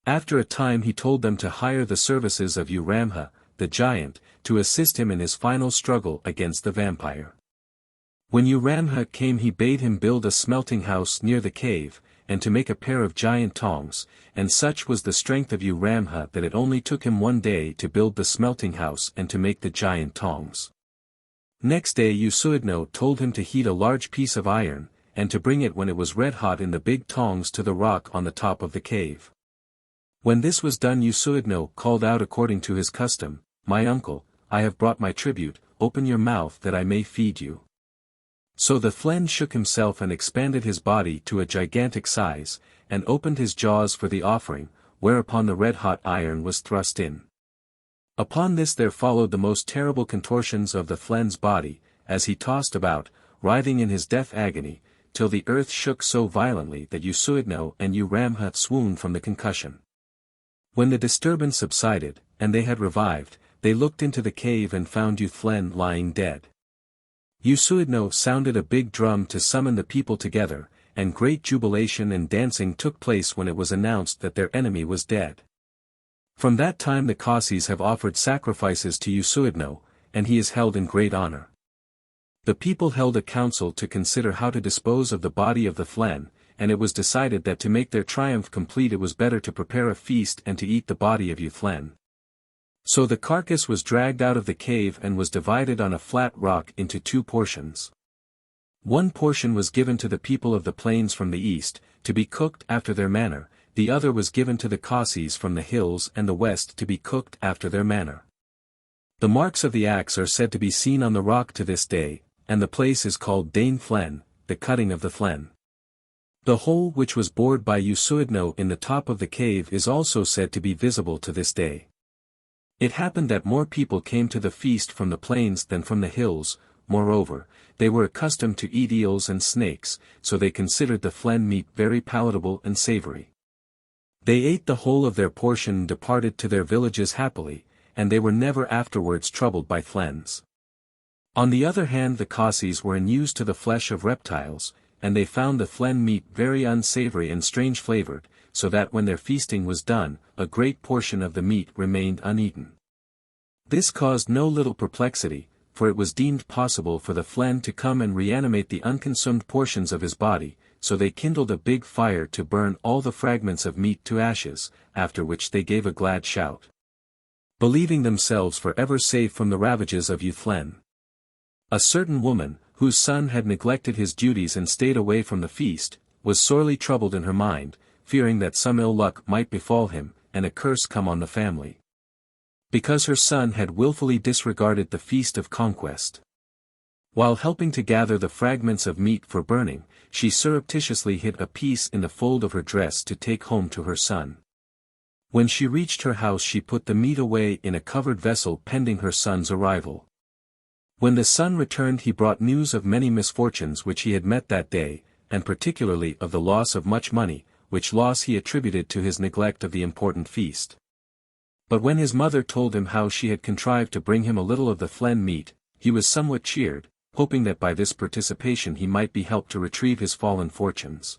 After a time he told them to hire the services of Uramha, the giant, to assist him in his final struggle against the vampire. When Uramha came he bade him build a smelting house near the cave, and to make a pair of giant tongs, and such was the strength of Uramha that it only took him 1 day to build the smelting house and to make the giant tongs. Next day XXIII told him to heat a large piece of iron, and to bring it when it was red hot in the big tongs to the rock on the top of the cave. When this was done, XXIII called out according to his custom, "My uncle, I have brought my tribute, open your mouth that I may feed you." So the Flen shook himself and expanded his body to a gigantic size, and opened his jaws for the offering, whereupon the red-hot iron was thrust in. Upon this there followed the most terrible contortions of the Flen's body, as he tossed about, writhing in his death agony, till the earth shook so violently that XXIII and Ramha swooned from the concussion. When the disturbance subsided, and they had revived, they looked into the cave and found XXIII lying dead. XXIII sounded a big drum to summon the people together, and great jubilation and dancing took place when it was announced that their enemy was dead. From that time the Khasis have offered sacrifices to XXIII, and he is held in great honor. The people held a council to consider how to dispose of the body of the Flen, and it was decided that to make their triumph complete it was better to prepare a feast and to eat the body of XXIII. So the carcass was dragged out of the cave and was divided on a flat rock into two portions. One portion was given to the people of the plains from the east, to be cooked after their manner, the other was given to the Khasis from the hills and the west to be cooked after their manner. The marks of the axe are said to be seen on the rock to this day, and the place is called Dane Flen, the cutting of the Flen. The hole which was bored by XXIII in the top of the cave is also said to be visible to this day. It happened that more people came to the feast from the plains than from the hills. Moreover, they were accustomed to eat eels and snakes, so they considered the Flen meat very palatable and savory. They ate the whole of their portion and departed to their villages happily, and they were never afterwards troubled by Flens. On the other hand, the Khasis were unused to the flesh of reptiles, and they found the Flen meat very unsavory and strange flavored, so that when their feasting was done, a great portion of the meat remained uneaten. This caused no little perplexity, for it was deemed possible for the Flen to come and reanimate the unconsumed portions of his body, so they kindled a big fire to burn all the fragments of meat to ashes, after which they gave a glad shout, believing themselves forever safe from the ravages of XXIII. A certain woman, whose son had neglected his duties and stayed away from the feast, was sorely troubled in her mind, fearing that some ill luck might befall him, and a curse come on the family, because her son had willfully disregarded the feast of conquest. While helping to gather the fragments of meat for burning, she surreptitiously hid a piece in the fold of her dress to take home to her son. When she reached her house she put the meat away in a covered vessel pending her son's arrival. When the son returned he brought news of many misfortunes which he had met that day, and particularly of the loss of much money, which loss he attributed to his neglect of the important feast. But when his mother told him how she had contrived to bring him a little of the Flen meat, he was somewhat cheered, hoping that by this participation he might be helped to retrieve his fallen fortunes.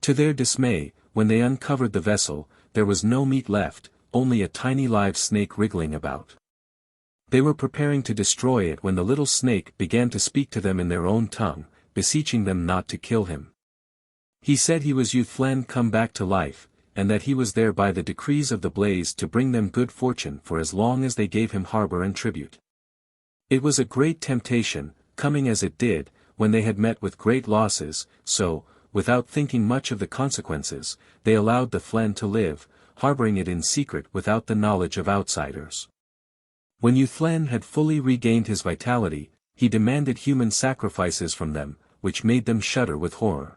To their dismay, when they uncovered the vessel, there was no meat left, only a tiny live snake wriggling about. They were preparing to destroy it when the little snake began to speak to them in their own tongue, beseeching them not to kill him. He said he was XXIII come back to life, and that he was there by the decrees of the blaze to bring them good fortune for as long as they gave him harbor and tribute. It was a great temptation, coming as it did, when they had met with great losses, so, without thinking much of the consequences, they allowed the Flen to live, harboring it in secret without the knowledge of outsiders. When XXIII had fully regained his vitality, he demanded human sacrifices from them, which made them shudder with horror.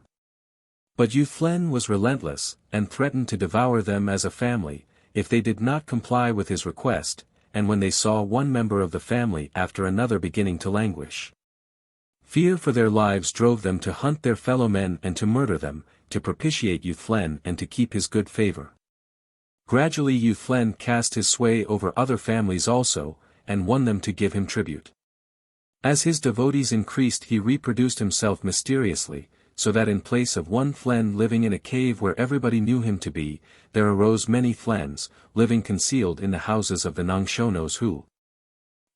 But XXIII was relentless, and threatened to devour them as a family, if they did not comply with his request, and when they saw one member of the family after another beginning to languish, fear for their lives drove them to hunt their fellow men and to murder them, to propitiate XXIII and to keep his good favor. Gradually XXIII cast his sway over other families also, and won them to give him tribute. As his devotees increased he reproduced himself mysteriously, so that in place of one Flen living in a cave where everybody knew him to be, there arose many Flens, living concealed in the houses of the Nongshonos who,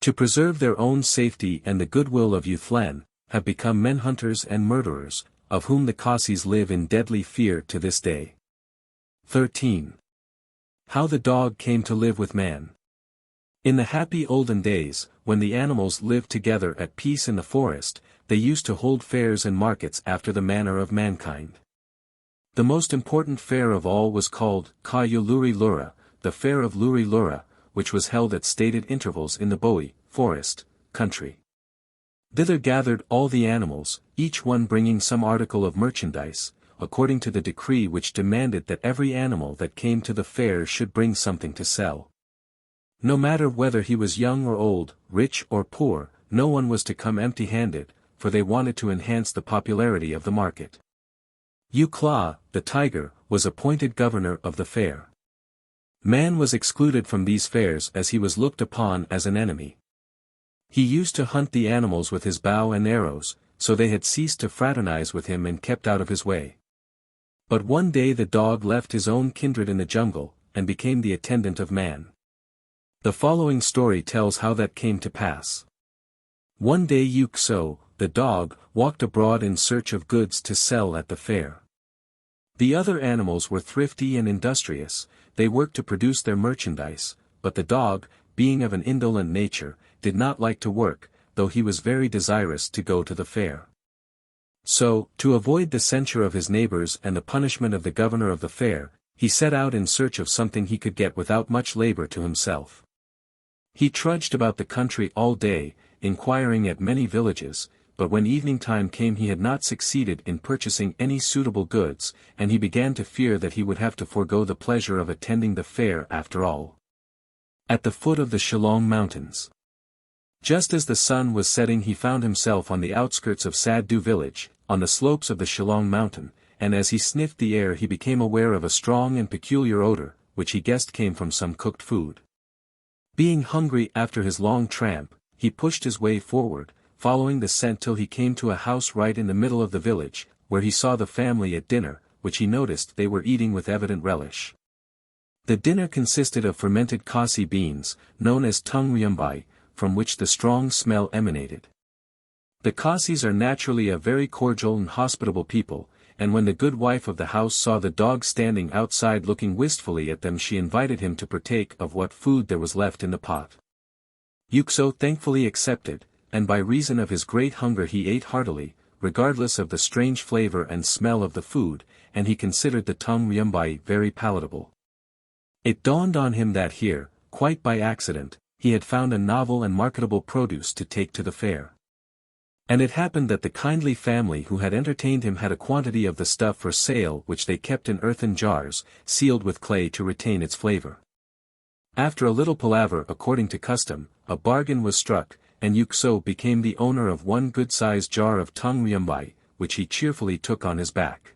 to preserve their own safety and the goodwill of XXIII, have become men-hunters and murderers, of whom the Khasis live in deadly fear to this day. 13. How the dog came to live with man. In the happy olden days, when the animals lived together at peace in the forest, they used to hold fairs and markets after the manner of mankind. The most important fair of all was called Kayu Luri Lura, the Fair of Luri Lura, which was held at stated intervals in the Bowie, forest, country. Thither gathered all the animals, each one bringing some article of merchandise, according to the decree which demanded that every animal that came to the fair should bring something to sell. No matter whether he was young or old, rich or poor, no one was to come empty-handed, for they wanted to enhance the popularity of the market. XXIII, the tiger, was appointed governor of the fair. Man was excluded from these fairs as he was looked upon as an enemy. He used to hunt the animals with his bow and arrows, so they had ceased to fraternize with him and kept out of his way. But one day the dog left his own kindred in the jungle, and became the attendant of man. The following story tells how that came to pass. One day XXIII, the dog, walked abroad in search of goods to sell at the fair. The other animals were thrifty and industrious, they worked to produce their merchandise, but the dog, being of an indolent nature, did not like to work, though he was very desirous to go to the fair. So, to avoid the censure of his neighbors and the punishment of the governor of the fair, he set out in search of something he could get without much labor to himself. He trudged about the country all day, inquiring at many villages, but when evening time came he had not succeeded in purchasing any suitable goods, and he began to fear that he would have to forego the pleasure of attending the fair after all. At the foot of the Shillong Mountains. Just as the sun was setting he found himself on the outskirts of Saddu village, on the slopes of the Shillong Mountain, and as he sniffed the air he became aware of a strong and peculiar odor, which he guessed came from some cooked food. Being hungry after his long tramp, he pushed his way forward, following the scent till he came to a house right in the middle of the village, where he saw the family at dinner, which he noticed they were eating with evident relish. The dinner consisted of fermented Khasi beans, known as tung ryumbai, from which the strong smell emanated. The Khasis are naturally a very cordial and hospitable people, and when the good wife of the house saw the dog standing outside looking wistfully at them she invited him to partake of what food there was left in the pot. XXIII thankfully accepted, and by reason of his great hunger he ate heartily, regardless of the strange flavor and smell of the food, and he considered the tung ryumbai very palatable. It dawned on him that here, quite by accident, he had found a novel and marketable produce to take to the fair. And it happened that the kindly family who had entertained him had a quantity of the stuff for sale which they kept in earthen jars, sealed with clay to retain its flavor. After a little palaver according to custom, a bargain was struck, and XXIII became the owner of one good-sized jar of tung ryumbai, which he cheerfully took on his back.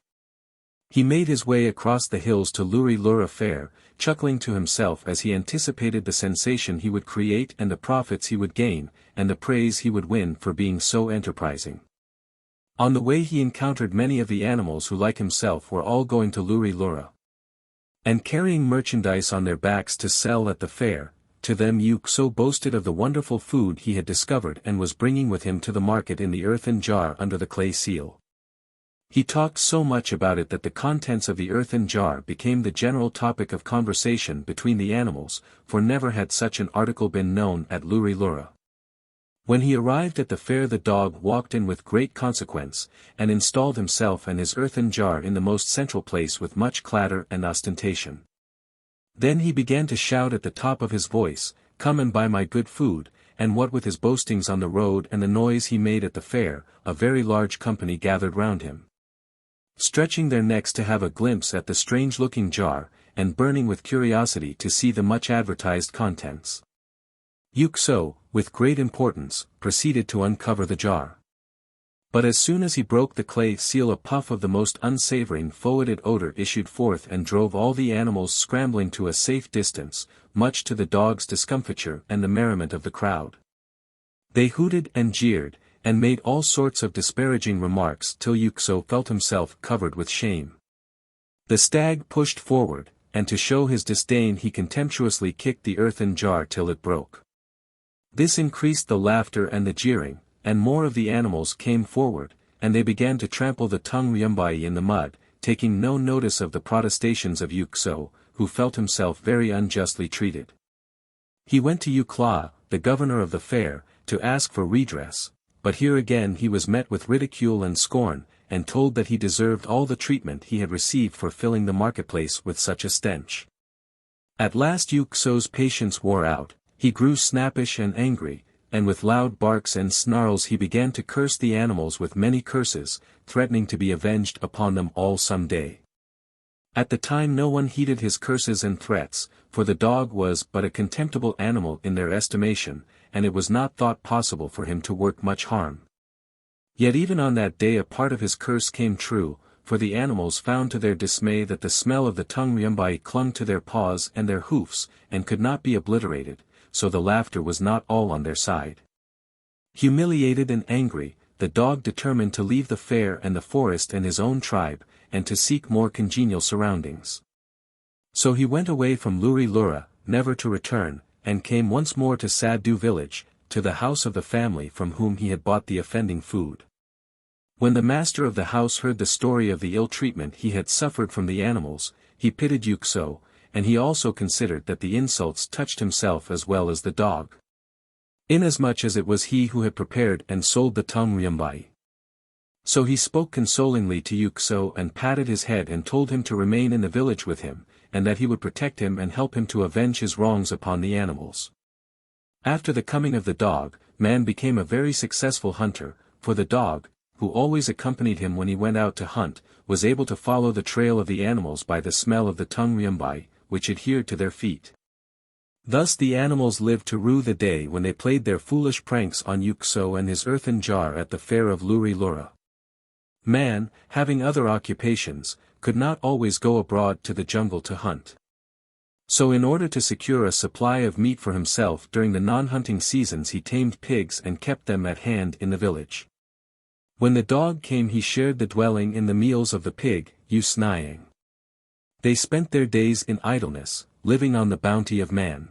He made his way across the hills to Luri Lura Fair, chuckling to himself as he anticipated the sensation he would create and the profits he would gain, and the praise he would win for being so enterprising. On the way he encountered many of the animals who like himself were all going to Luri Lura, and carrying merchandise on their backs to sell at the fair. To them XXIII boasted of the wonderful food he had discovered and was bringing with him to the market in the earthen jar under the clay seal. He talked so much about it that the contents of the earthen jar became the general topic of conversation between the animals, for never had such an article been known at Luri Lura. When he arrived at the fair the dog walked in with great consequence, and installed himself and his earthen jar in the most central place with much clatter and ostentation. Then he began to shout at the top of his voice, "Come and buy my good food," and what with his boastings on the road and the noise he made at the fair, a very large company gathered round him, stretching their necks to have a glimpse at the strange-looking jar, and burning with curiosity to see the much-advertised contents. XXIII, with great importance, proceeded to uncover the jar. But as soon as he broke the clay seal a puff of the most unsavoring foetid odor issued forth and drove all the animals scrambling to a safe distance, much to the dog's discomfiture and the merriment of the crowd. They hooted and jeered, and made all sorts of disparaging remarks till XXIII felt himself covered with shame. The stag pushed forward, and to show his disdain he contemptuously kicked the earthen jar till it broke. This increased the laughter and the jeering, and more of the animals came forward, and they began to trample the tung ryumbai in the mud, taking no notice of the protestations of XXIII, who felt himself very unjustly treated. He went to XXIII, the governor of the fair, to ask for redress, but here again he was met with ridicule and scorn, and told that he deserved all the treatment he had received for filling the marketplace with such a stench. At last XXII's patience wore out, he grew snappish and angry, and with loud barks and snarls he began to curse the animals with many curses, threatening to be avenged upon them all some day. At the time no one heeded his curses and threats, for the dog was but a contemptible animal in their estimation, and it was not thought possible for him to work much harm. Yet even on that day a part of his curse came true, for the animals found to their dismay that the smell of the tongue ryumbai clung to their paws and their hoofs, and could not be obliterated, so the laughter was not all on their side. Humiliated and angry, the dog determined to leave the fair and the forest and his own tribe, and to seek more congenial surroundings. So he went away from Luri Lura, never to return, and came once more to Sadu village, to the house of the family from whom he had bought the offending food. When the master of the house heard the story of the ill treatment he had suffered from the animals, he pitied XXIII, and he also considered that the insults touched himself as well as the dog, inasmuch as it was he who had prepared and sold the tongue ryumbai. So he spoke consolingly to XXIII and patted his head and told him to remain in the village with him, and that he would protect him and help him to avenge his wrongs upon the animals. After the coming of the dog, man became a very successful hunter, for the dog, who always accompanied him when he went out to hunt, was able to follow the trail of the animals by the smell of the tongue ryumbai, which adhered to their feet. Thus the animals lived to rue the day when they played their foolish pranks on XXIII and his earthen jar at the fair of Luri Lura. Man, having other occupations, could not always go abroad to the jungle to hunt. So in order to secure a supply of meat for himself during the non-hunting seasons he tamed pigs and kept them at hand in the village. When the dog came he shared the dwelling in the meals of the pig, XXIX. They spent their days in idleness, living on the bounty of man.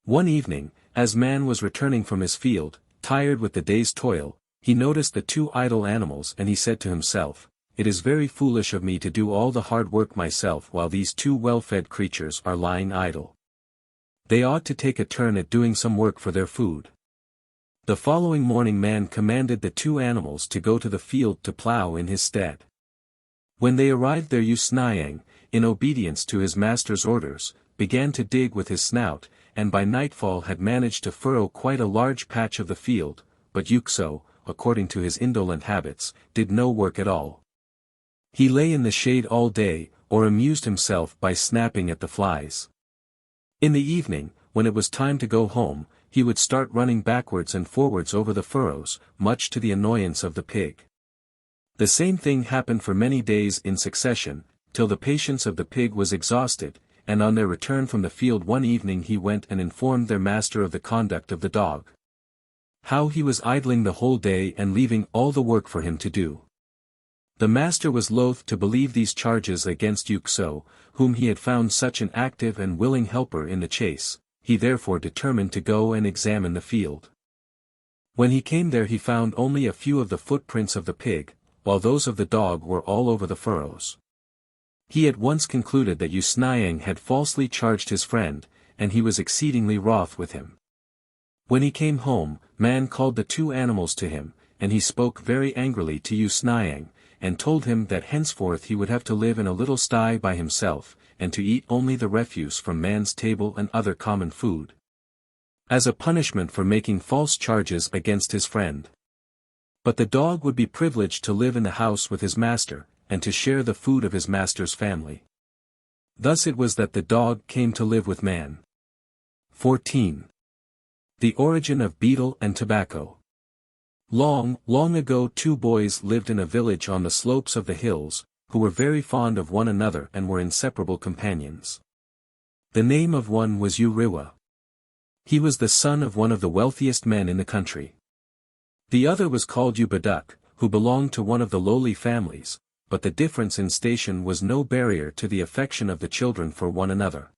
One evening, as man was returning from his field, tired with the day's toil, he noticed the two idle animals and he said to himself, "It is very foolish of me to do all the hard work myself while these two well-fed creatures are lying idle. They ought to take a turn at doing some work for their food." The following morning man commanded the two animals to go to the field to plow in his stead. When they arrived there XXIX, in obedience to his master's orders, began to dig with his snout, and by nightfall had managed to furrow quite a large patch of the field, but XXIII, according to his indolent habits, did no work at all. He lay in the shade all day, or amused himself by snapping at the flies. In the evening, when it was time to go home, he would start running backwards and forwards over the furrows, much to the annoyance of the pig. The same thing happened for many days in succession, till the patience of the pig was exhausted, and on their return from the field one evening he went and informed their master of the conduct of the dog. How he was idling the whole day and leaving all the work for him to do. The master was loath to believe these charges against XXIII, whom he had found such an active and willing helper in the chase. He therefore determined to go and examine the field. When he came there he found only a few of the footprints of the pig, while those of the dog were all over the furrows. He at once concluded that XXIX had falsely charged his friend, and he was exceedingly wroth with him. When he came home, man called the two animals to him, and he spoke very angrily to XXIX, and told him that henceforth he would have to live in a little sty by himself, and to eat only the refuse from man's table and other common food, as a punishment for making false charges against his friend. But the dog would be privileged to live in the house with his master, and to share the food of his master's family. Thus it was that the dog came to live with man. 14. The origin of betel and tobacco. Long, long ago two boys lived in a village on the slopes of the hills, who were very fond of one another and were inseparable companions. The name of one was Uriwa. He was the son of one of the wealthiest men in the country. The other was called Ubaduk, who belonged to one of the lowly families, but the difference in station was no barrier to the affection of the children for one another.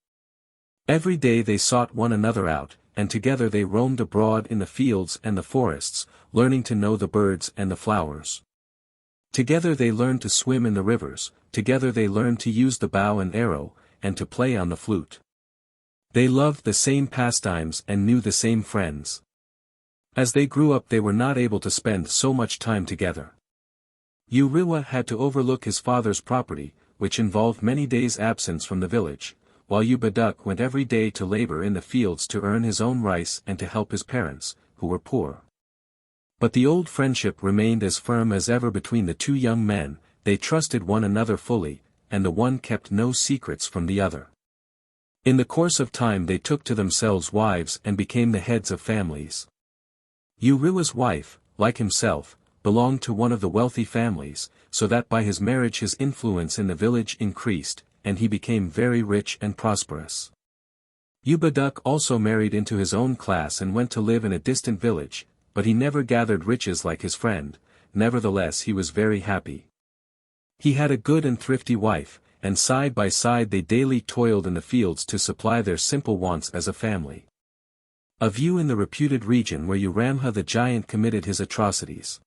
Every day they sought one another out, and together they roamed abroad in the fields and the forests, learning to know the birds and the flowers. Together they learned to swim in the rivers, together they learned to use the bow and arrow, and to play on the flute. They loved the same pastimes and knew the same friends. As they grew up they were not able to spend so much time together. Uriwa had to overlook his father's property, which involved many days' absence from the village, while Ubaduk went every day to labor in the fields to earn his own rice and to help his parents, who were poor. But the old friendship remained as firm as ever between the two young men. They trusted one another fully, and the one kept no secrets from the other. In the course of time they took to themselves wives and became the heads of families. Uriwa's wife, like himself, belonged to one of the wealthy families, so that by his marriage his influence in the village increased, and he became very rich and prosperous. Ubaduk also married into his own class and went to live in a distant village, but he never gathered riches like his friend. Nevertheless he was very happy. He had a good and thrifty wife, and side by side they daily toiled in the fields to supply their simple wants as a family. A view in the reputed region where Uramha the giant committed his atrocities.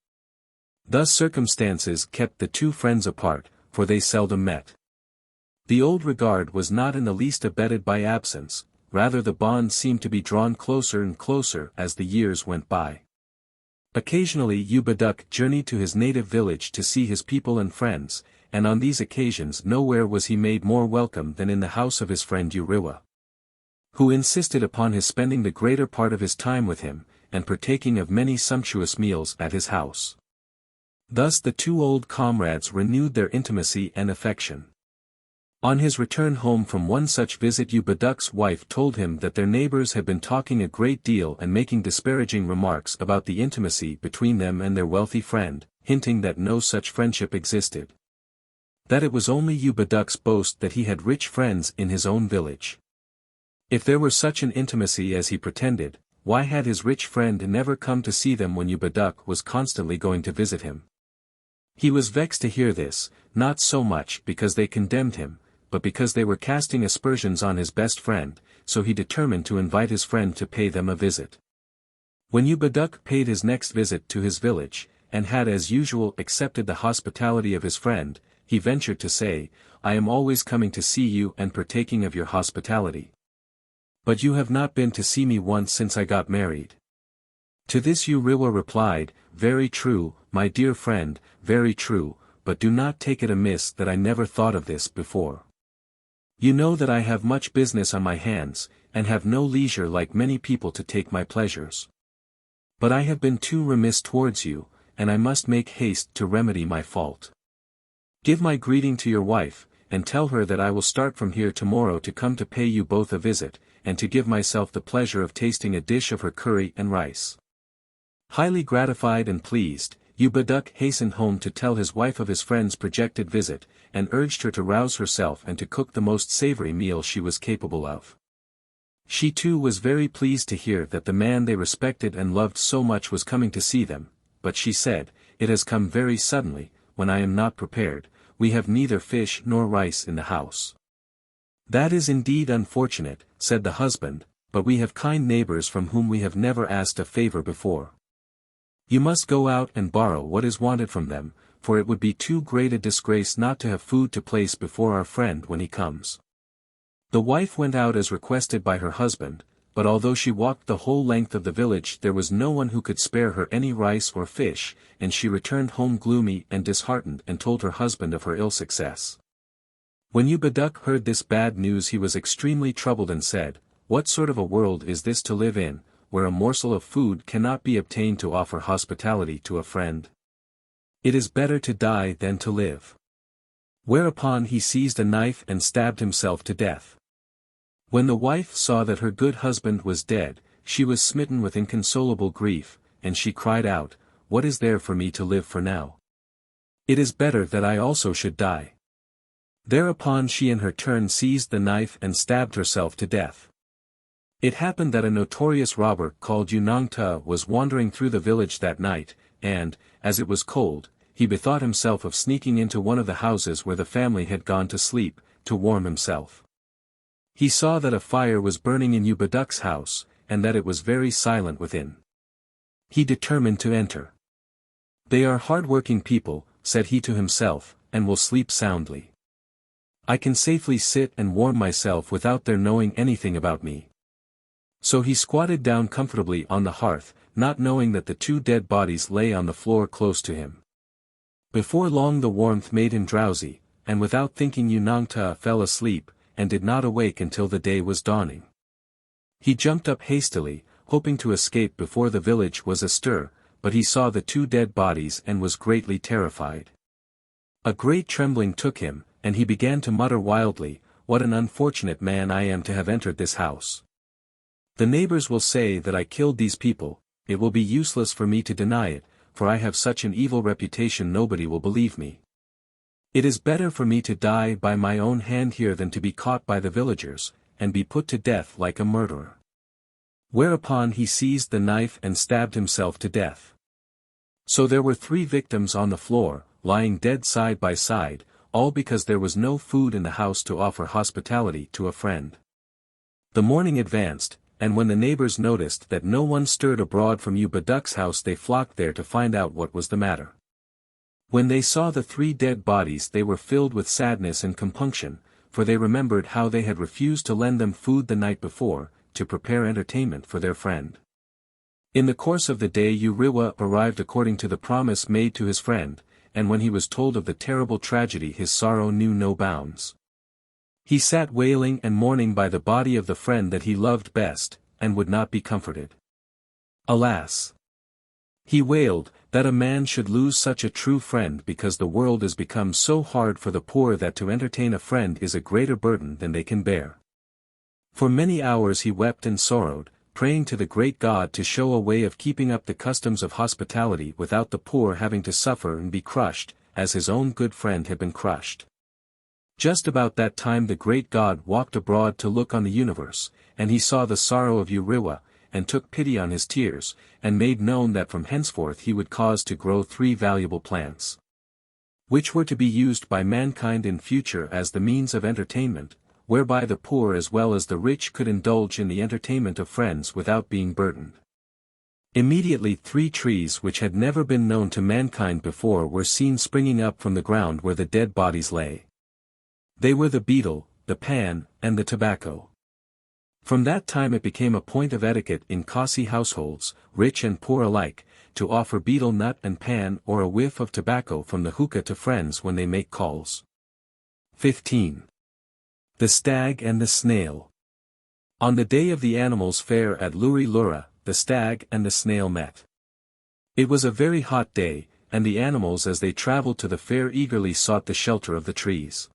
Thus circumstances kept the two friends apart, for they seldom met. The old regard was not in the least abetted by absence, rather the bond seemed to be drawn closer and closer as the years went by. Occasionally Ubaduk journeyed to his native village to see his people and friends, and on these occasions nowhere was he made more welcome than in the house of his friend Uriwa, who insisted upon his spending the greater part of his time with him, and partaking of many sumptuous meals at his house. Thus the two old comrades renewed their intimacy and affection. On his return home from one such visit Ubaduk's wife told him that their neighbors had been talking a great deal and making disparaging remarks about the intimacy between them and their wealthy friend, hinting that no such friendship existed. That it was only Ubaduk's boast that he had rich friends in his own village. If there were such an intimacy as he pretended, why had his rich friend never come to see them when Ubaduk was constantly going to visit him? He was vexed to hear this, not so much because they condemned him, but because they were casting aspersions on his best friend, so he determined to invite his friend to pay them a visit. When Ubaduk paid his next visit to his village, and had as usual accepted the hospitality of his friend, he ventured to say, "I am always coming to see you and partaking of your hospitality. But you have not been to see me once since I got married." To this Uriwa replied, "Very true, my dear friend, very true, but do not take it amiss that I never thought of this before. You know that I have much business on my hands, and have no leisure like many people to take my pleasures. But I have been too remiss towards you, and I must make haste to remedy my fault. Give my greeting to your wife, and tell her that I will start from here tomorrow to come to pay you both a visit, and to give myself the pleasure of tasting a dish of her curry and rice." Highly gratified and pleased, Ubaduk hastened home to tell his wife of his friend's projected visit, and urged her to rouse herself and to cook the most savory meal she was capable of. She too was very pleased to hear that the man they respected and loved so much was coming to see them, but she said, "It has come very suddenly, when I am not prepared. We have neither fish nor rice in the house." "That is indeed unfortunate," said the husband, "but we have kind neighbors from whom we have never asked a favor before. You must go out and borrow what is wanted from them, for it would be too great a disgrace not to have food to place before our friend when he comes." The wife went out as requested by her husband, but although she walked the whole length of the village there was no one who could spare her any rice or fish, and she returned home gloomy and disheartened and told her husband of her ill success. When Ubaduk heard this bad news he was extremely troubled and said, "What sort of a world is this to live in, where a morsel of food cannot be obtained to offer hospitality to a friend? It is better to die than to live." Whereupon he seized a knife and stabbed himself to death. When the wife saw that her good husband was dead, she was smitten with inconsolable grief, and she cried out, "What is there for me to live for now? It is better that I also should die." Thereupon she in her turn seized the knife and stabbed herself to death. It happened that a notorious robber called Unangta was wandering through the village that night, and, as it was cold, he bethought himself of sneaking into one of the houses where the family had gone to sleep, to warm himself. He saw that a fire was burning in Ubaduk's house, and that it was very silent within. He determined to enter. "They are hard-working people," said he to himself, "and will sleep soundly. I can safely sit and warm myself without their knowing anything about me." So he squatted down comfortably on the hearth, not knowing that the two dead bodies lay on the floor close to him. Before long the warmth made him drowsy, and without thinking Unangta fell asleep, and did not awake until the day was dawning. He jumped up hastily, hoping to escape before the village was astir, but he saw the two dead bodies and was greatly terrified. A great trembling took him, and he began to mutter wildly, "What an unfortunate man I am to have entered this house. The neighbors will say that I killed these people, it will be useless for me to deny it, for I have such an evil reputation nobody will believe me. It is better for me to die by my own hand here than to be caught by the villagers, and be put to death like a murderer." Whereupon he seized the knife and stabbed himself to death. So there were 3 victims on the floor, lying dead side by side, all because there was no food in the house to offer hospitality to a friend. The morning advanced, and when the neighbors noticed that no one stirred abroad from Ubaduk's house they flocked there to find out what was the matter. When they saw the 3 dead bodies they were filled with sadness and compunction, for they remembered how they had refused to lend them food the night before, to prepare entertainment for their friend. In the course of the day Uriwa arrived according to the promise made to his friend, and when he was told of the terrible tragedy his sorrow knew no bounds. He sat wailing and mourning by the body of the friend that he loved best, and would not be comforted. Alas! He wailed, that a man should lose such a true friend because the world is become so hard for the poor that to entertain a friend is a greater burden than they can bear. For many hours he wept and sorrowed, praying to the great God to show a way of keeping up the customs of hospitality without the poor having to suffer and be crushed, as his own good friend had been crushed. Just about that time the great God walked abroad to look on the universe, and he saw the sorrow of Uriwa, and took pity on his tears, and made known that from henceforth he would cause to grow 3 valuable plants, which were to be used by mankind in future as the means of entertainment, whereby the poor as well as the rich could indulge in the entertainment of friends without being burdened. Immediately 3 trees which had never been known to mankind before were seen springing up from the ground where the dead bodies lay. They were the betel, the pan, and the tobacco. From that time it became a point of etiquette in Khasi households, rich and poor alike, to offer betel nut and pan or a whiff of tobacco from the hookah to friends when they make calls. 15. The Stag and the Snail. On the day of the animals' fair at Luri Lura, the stag and the snail met. It was a very hot day, and the animals as they traveled to the fair eagerly sought the shelter of the trees.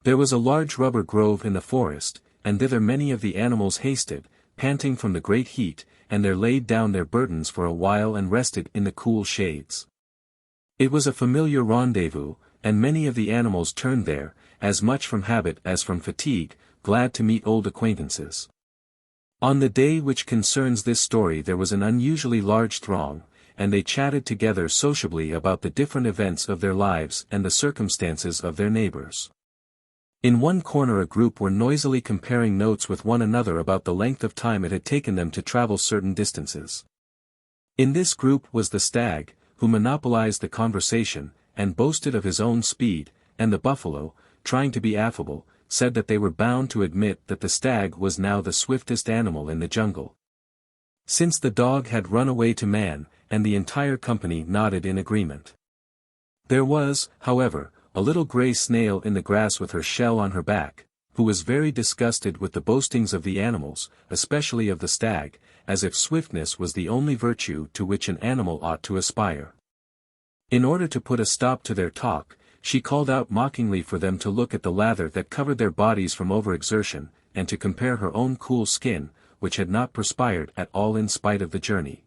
There was a large rubber grove in the forest, and thither many of the animals hasted, panting from the great heat, and there laid down their burdens for a while and rested in the cool shades. It was a familiar rendezvous, and many of the animals turned there, as much from habit as from fatigue, glad to meet old acquaintances. On the day which concerns this story there was an unusually large throng, and they chatted together sociably about the different events of their lives and the circumstances of their neighbors. In one corner a group were noisily comparing notes with one another about the length of time it had taken them to travel certain distances. In this group was the stag, who monopolized the conversation, and boasted of his own speed, and the buffalo, trying to be affable, said that they were bound to admit that the stag was now the swiftest animal in the jungle. Since the dog had run away to man, and the entire company nodded in agreement. There was, however, a little gray snail in the grass with her shell on her back, who was very disgusted with the boastings of the animals, especially of the stag, as if swiftness was the only virtue to which an animal ought to aspire. In order to put a stop to their talk, she called out mockingly for them to look at the lather that covered their bodies from overexertion, and to compare her own cool skin, which had not perspired at all in spite of the journey.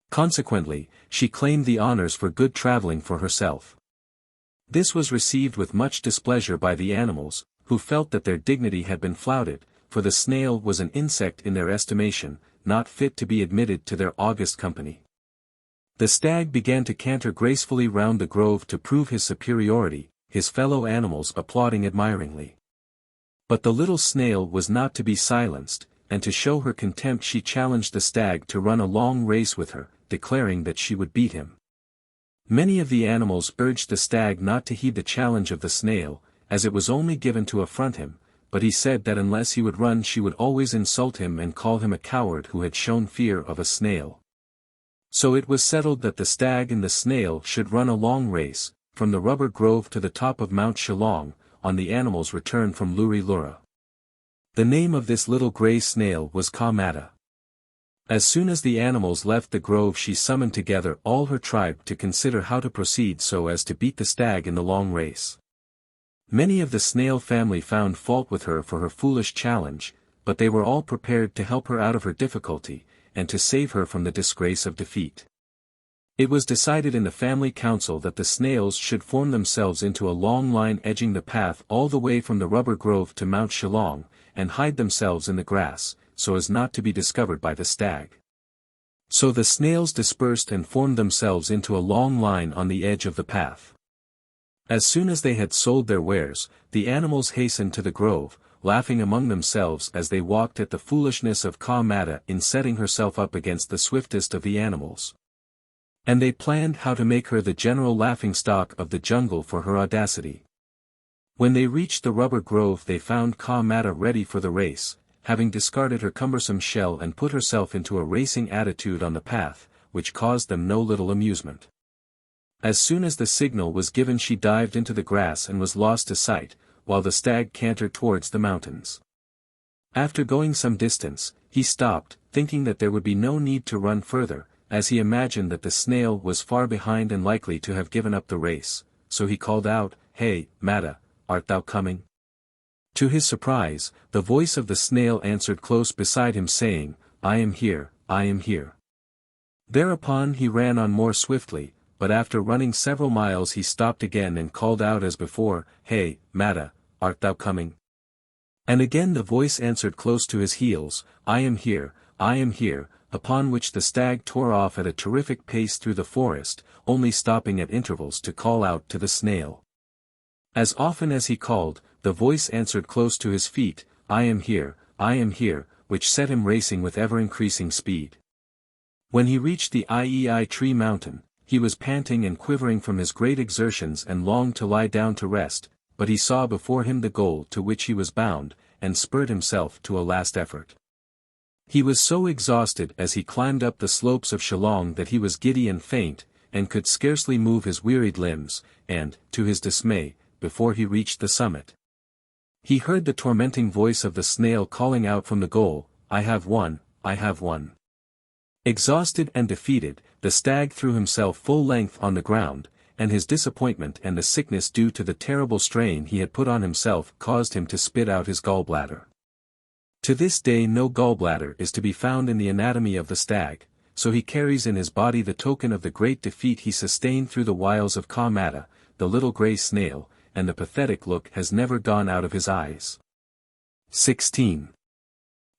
Consequently, she claimed the honors for good traveling for herself. This was received with much displeasure by the animals, who felt that their dignity had been flouted, for the snail was an insect in their estimation, not fit to be admitted to their august company. The stag began to canter gracefully round the grove to prove his superiority, his fellow animals applauding admiringly. But the little snail was not to be silenced, and to show her contempt she challenged the stag to run a long race with her, declaring that she would beat him. Many of the animals urged the stag not to heed the challenge of the snail, as it was only given to affront him, but he said that unless he would run she would always insult him and call him a coward who had shown fear of a snail. So it was settled that the stag and the snail should run a long race, from the rubber grove to the top of Mount Shillong, on the animal's return from Luri Lura. The name of this little grey snail was Ka Mata. As soon as the animals left the grove, she summoned together all her tribe to consider how to proceed so as to beat the stag in the long race. Many of the snail family found fault with her for her foolish challenge, but they were all prepared to help her out of her difficulty, and to save her from the disgrace of defeat. It was decided in the family council that the snails should form themselves into a long line edging the path all the way from the rubber grove to Mount Shillong, and hide themselves in the grass, so as not to be discovered by the stag. So the snails dispersed and formed themselves into a long line on the edge of the path. As soon as they had sold their wares, the animals hastened to the grove, laughing among themselves as they walked at the foolishness of Ka Mata in setting herself up against the swiftest of the animals. And they planned how to make her the general laughingstock of the jungle for her audacity. When they reached the rubber grove, they found Ka Mata ready for the race, having discarded her cumbersome shell and put herself into a racing attitude on the path, which caused them no little amusement. As soon as the signal was given, she dived into the grass and was lost to sight, while the stag cantered towards the mountains. After going some distance, he stopped, thinking that there would be no need to run further, as he imagined that the snail was far behind and likely to have given up the race, so he called out, "Hey, Mata, art thou coming?" To his surprise, the voice of the snail answered close beside him, saying, "I am here, I am here." Thereupon he ran on more swiftly, but after running several miles he stopped again and called out as before, "Hey, Mata, art thou coming?" And again the voice answered close to his heels, "I am here, I am here," upon which the stag tore off at a terrific pace through the forest, only stopping at intervals to call out to the snail. As often as he called, the voice answered close to his feet, "I am here, I am here," which set him racing with ever-increasing speed. When he reached the XXIII mountain, he was panting and quivering from his great exertions and longed to lie down to rest, but he saw before him the goal to which he was bound, and spurred himself to a last effort. He was so exhausted as he climbed up the slopes of Shillong that he was giddy and faint, and could scarcely move his wearied limbs, and, to his dismay, before he reached the summit, he heard the tormenting voice of the snail calling out from the goal, "I have won, I have won." Exhausted and defeated, the stag threw himself full length on the ground, and his disappointment and the sickness due to the terrible strain he had put on himself caused him to spit out his gallbladder. To this day no gallbladder is to be found in the anatomy of the stag, so he carries in his body the token of the great defeat he sustained through the wiles of Ka Mata, the little grey snail, and the pathetic look has never gone out of his eyes. 16.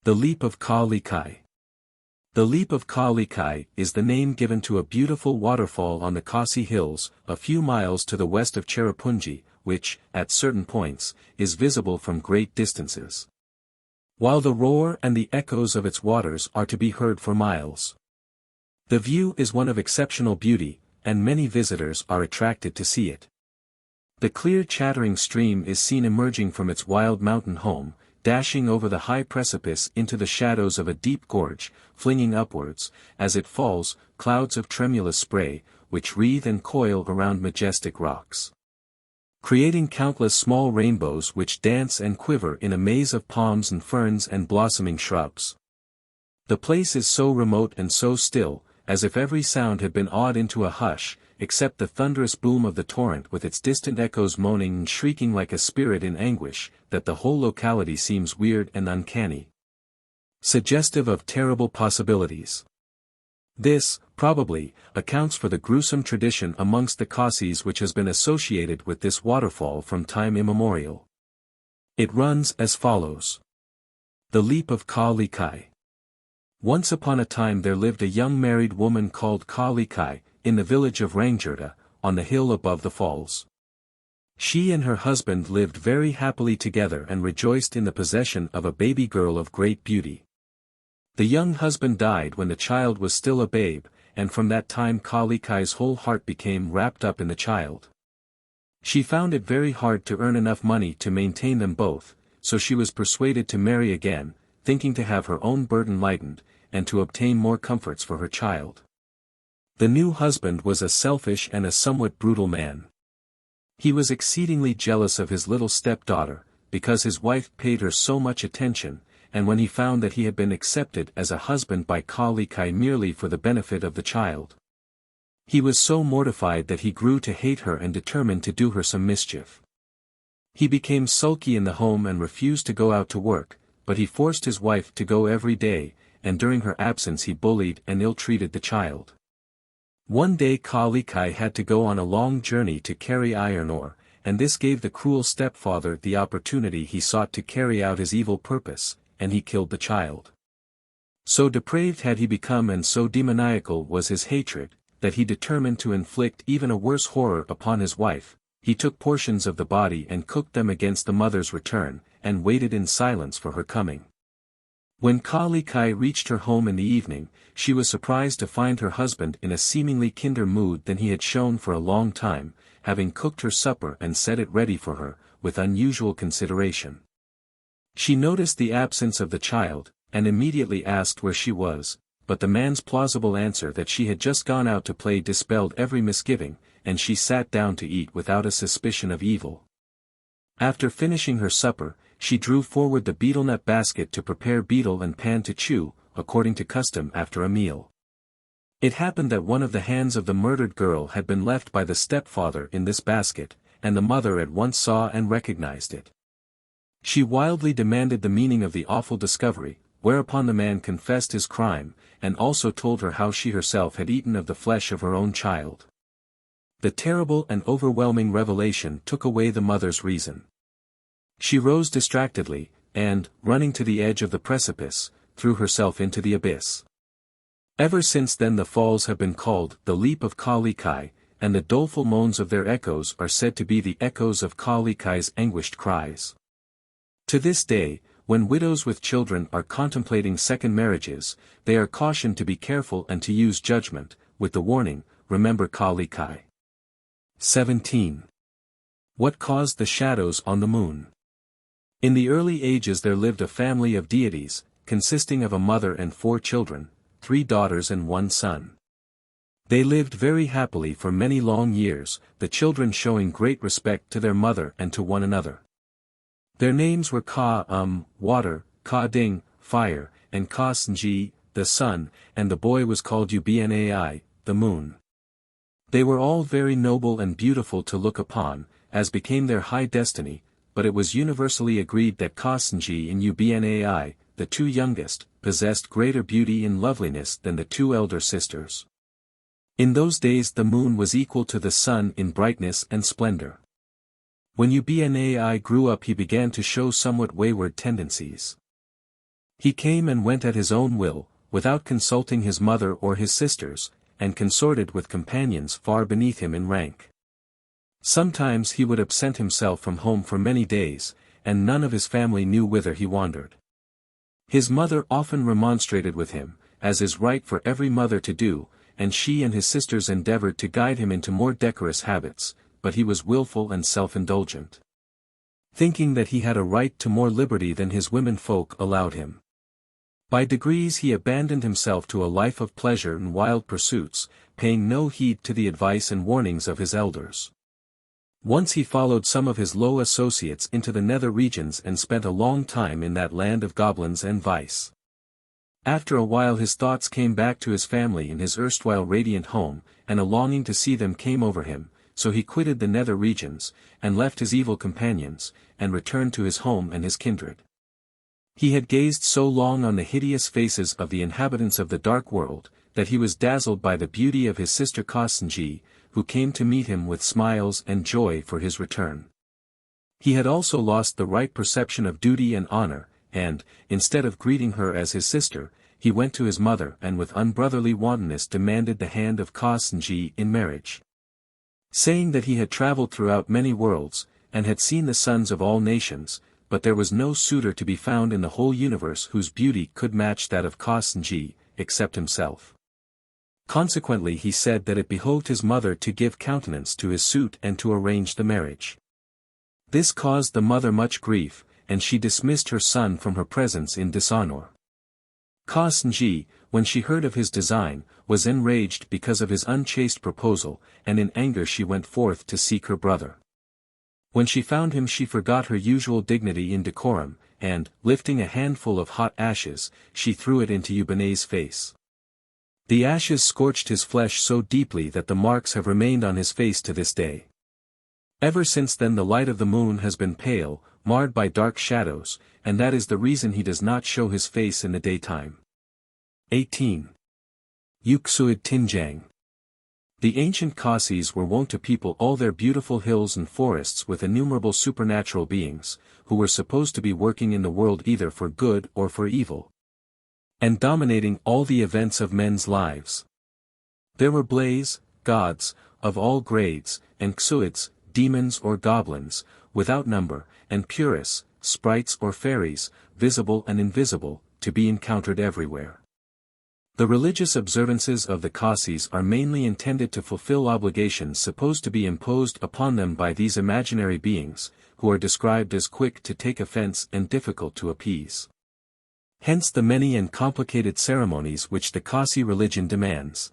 The Leap of Ka Likai. The Leap of Ka Likai is the name given to a beautiful waterfall on the Khasi hills, a few miles to the west of Cherrapunji, which, at certain points, is visible from great distances, while the roar and the echoes of its waters are to be heard for miles. The view is one of exceptional beauty, and many visitors are attracted to see it. The clear chattering stream is seen emerging from its wild mountain home, dashing over the high precipice into the shadows of a deep gorge, flinging upwards, as it falls, clouds of tremulous spray, which wreathe and coil around majestic rocks, creating countless small rainbows which dance and quiver in a maze of palms and ferns and blossoming shrubs. The place is so remote and so still, as if every sound had been awed into a hush, except the thunderous boom of the torrent with its distant echoes moaning and shrieking like a spirit in anguish, that the whole locality seems weird and uncanny, suggestive of terrible possibilities. This, probably, accounts for the gruesome tradition amongst the Khasis which has been associated with this waterfall from time immemorial. It runs as follows. The Leap of Ka Likai. Once upon a time there lived a young married woman called Ka Likai, in the village of Rangjerta, on the hill above the falls. She and her husband lived very happily together and rejoiced in the possession of a baby girl of great beauty. The young husband died when the child was still a babe, and from that time Ka Likai's whole heart became wrapped up in the child. She found it very hard to earn enough money to maintain them both, so she was persuaded to marry again, thinking to have her own burden lightened, and to obtain more comforts for her child. The new husband was a selfish and a somewhat brutal man. He was exceedingly jealous of his little stepdaughter, because his wife paid her so much attention, and when he found that he had been accepted as a husband by Khasi merely for the benefit of the child, he was so mortified that he grew to hate her and determined to do her some mischief. He became sulky in the home and refused to go out to work, but he forced his wife to go every day, and during her absence he bullied and ill-treated the child. One day Khasi had to go on a long journey to carry iron ore, and this gave the cruel stepfather the opportunity he sought to carry out his evil purpose, and he killed the child. So depraved had he become and so demoniacal was his hatred, that he determined to inflict even a worse horror upon his wife. He took portions of the body and cooked them against the mother's return, and waited in silence for her coming. When Khasi reached her home in the evening, she was surprised to find her husband in a seemingly kinder mood than he had shown for a long time, having cooked her supper and set it ready for her, with unusual consideration. She noticed the absence of the child, and immediately asked where she was, but the man's plausible answer that she had just gone out to play dispelled every misgiving, and she sat down to eat without a suspicion of evil. After finishing her supper, she drew forward the betel-nut basket to prepare betel and pan to chew, according to custom after a meal. It happened that one of the hands of the murdered girl had been left by the stepfather in this basket, and the mother at once saw and recognized it. She wildly demanded the meaning of the awful discovery, whereupon the man confessed his crime, and also told her how she herself had eaten of the flesh of her own child. The terrible and overwhelming revelation took away the mother's reason. She rose distractedly, and, running to the edge of the precipice, threw herself into the abyss. Ever since then the falls have been called the leap of Khasi, and the doleful moans of their echoes are said to be the echoes of Khasi's anguished cries. To this day, when widows with children are contemplating second marriages, they are cautioned to be careful and to use judgment, with the warning, remember Khasi. 17. What caused the shadows on the moon? In the early ages there lived a family of deities, consisting of a mother and 4 children, 3 daughters and 1 son. They lived very happily for many long years, the children showing great respect to their mother and to one another. Their names were water, Ding, fire, and Khasi, the sun, and the boy was called Ubnai, the moon. They were all very noble and beautiful to look upon, as became their high destiny, but it was universally agreed that Khasi and Ubnai, the 2 youngest, possessed greater beauty and loveliness than the 2 elder sisters. In those days the moon was equal to the sun in brightness and splendor. When Ubnai grew up he began to show somewhat wayward tendencies. He came and went at his own will, without consulting his mother or his sisters, and consorted with companions far beneath him in rank. Sometimes he would absent himself from home for many days, and none of his family knew whither he wandered. His mother often remonstrated with him, as is right for every mother to do, and she and his sisters endeavored to guide him into more decorous habits, but he was willful and self-indulgent. Thinking that he had a right to more liberty than his womenfolk allowed him. By degrees he abandoned himself to a life of pleasure and wild pursuits, paying no heed to the advice and warnings of his elders. Once he followed some of his low associates into the nether regions and spent a long time in that land of goblins and vice. After a while his thoughts came back to his family in his erstwhile radiant home, and a longing to see them came over him, so he quitted the nether regions, and left his evil companions, and returned to his home and his kindred. He had gazed so long on the hideous faces of the inhabitants of the dark world, that he was dazzled by the beauty of his sister Khasi, who came to meet him with smiles and joy for his return. He had also lost the right perception of duty and honor, and, instead of greeting her as his sister, he went to his mother and with unbrotherly wantonness demanded the hand of Khasi in marriage. Saying that he had traveled throughout many worlds, and had seen the sons of all nations, but there was no suitor to be found in the whole universe whose beauty could match that of Khasi, except himself. Consequently he said that it behoved his mother to give countenance to his suit and to arrange the marriage. This caused the mother much grief, and she dismissed her son from her presence in dishonor. Khasi, when she heard of his design, was enraged because of his unchaste proposal, and in anger she went forth to seek her brother. When she found him she forgot her usual dignity and decorum, and, lifting a handful of hot ashes, she threw it into Ubanet's face. The ashes scorched his flesh so deeply that the marks have remained on his face to this day. Ever since then the light of the moon has been pale, marred by dark shadows, and that is the reason he does not show his face in the daytime. 18. XXIII. The ancient Khasis were wont to people all their beautiful hills and forests with innumerable supernatural beings, who were supposed to be working in the world either for good or for evil, and dominating all the events of men's lives. There were blaze, gods, of all grades, and XXIIs, demons or goblins, without number, and puris, sprites or fairies, visible and invisible, to be encountered everywhere. The religious observances of the Khasis are mainly intended to fulfill obligations supposed to be imposed upon them by these imaginary beings, who are described as quick to take offense and difficult to appease. Hence the many and complicated ceremonies which the Khasi religion demands.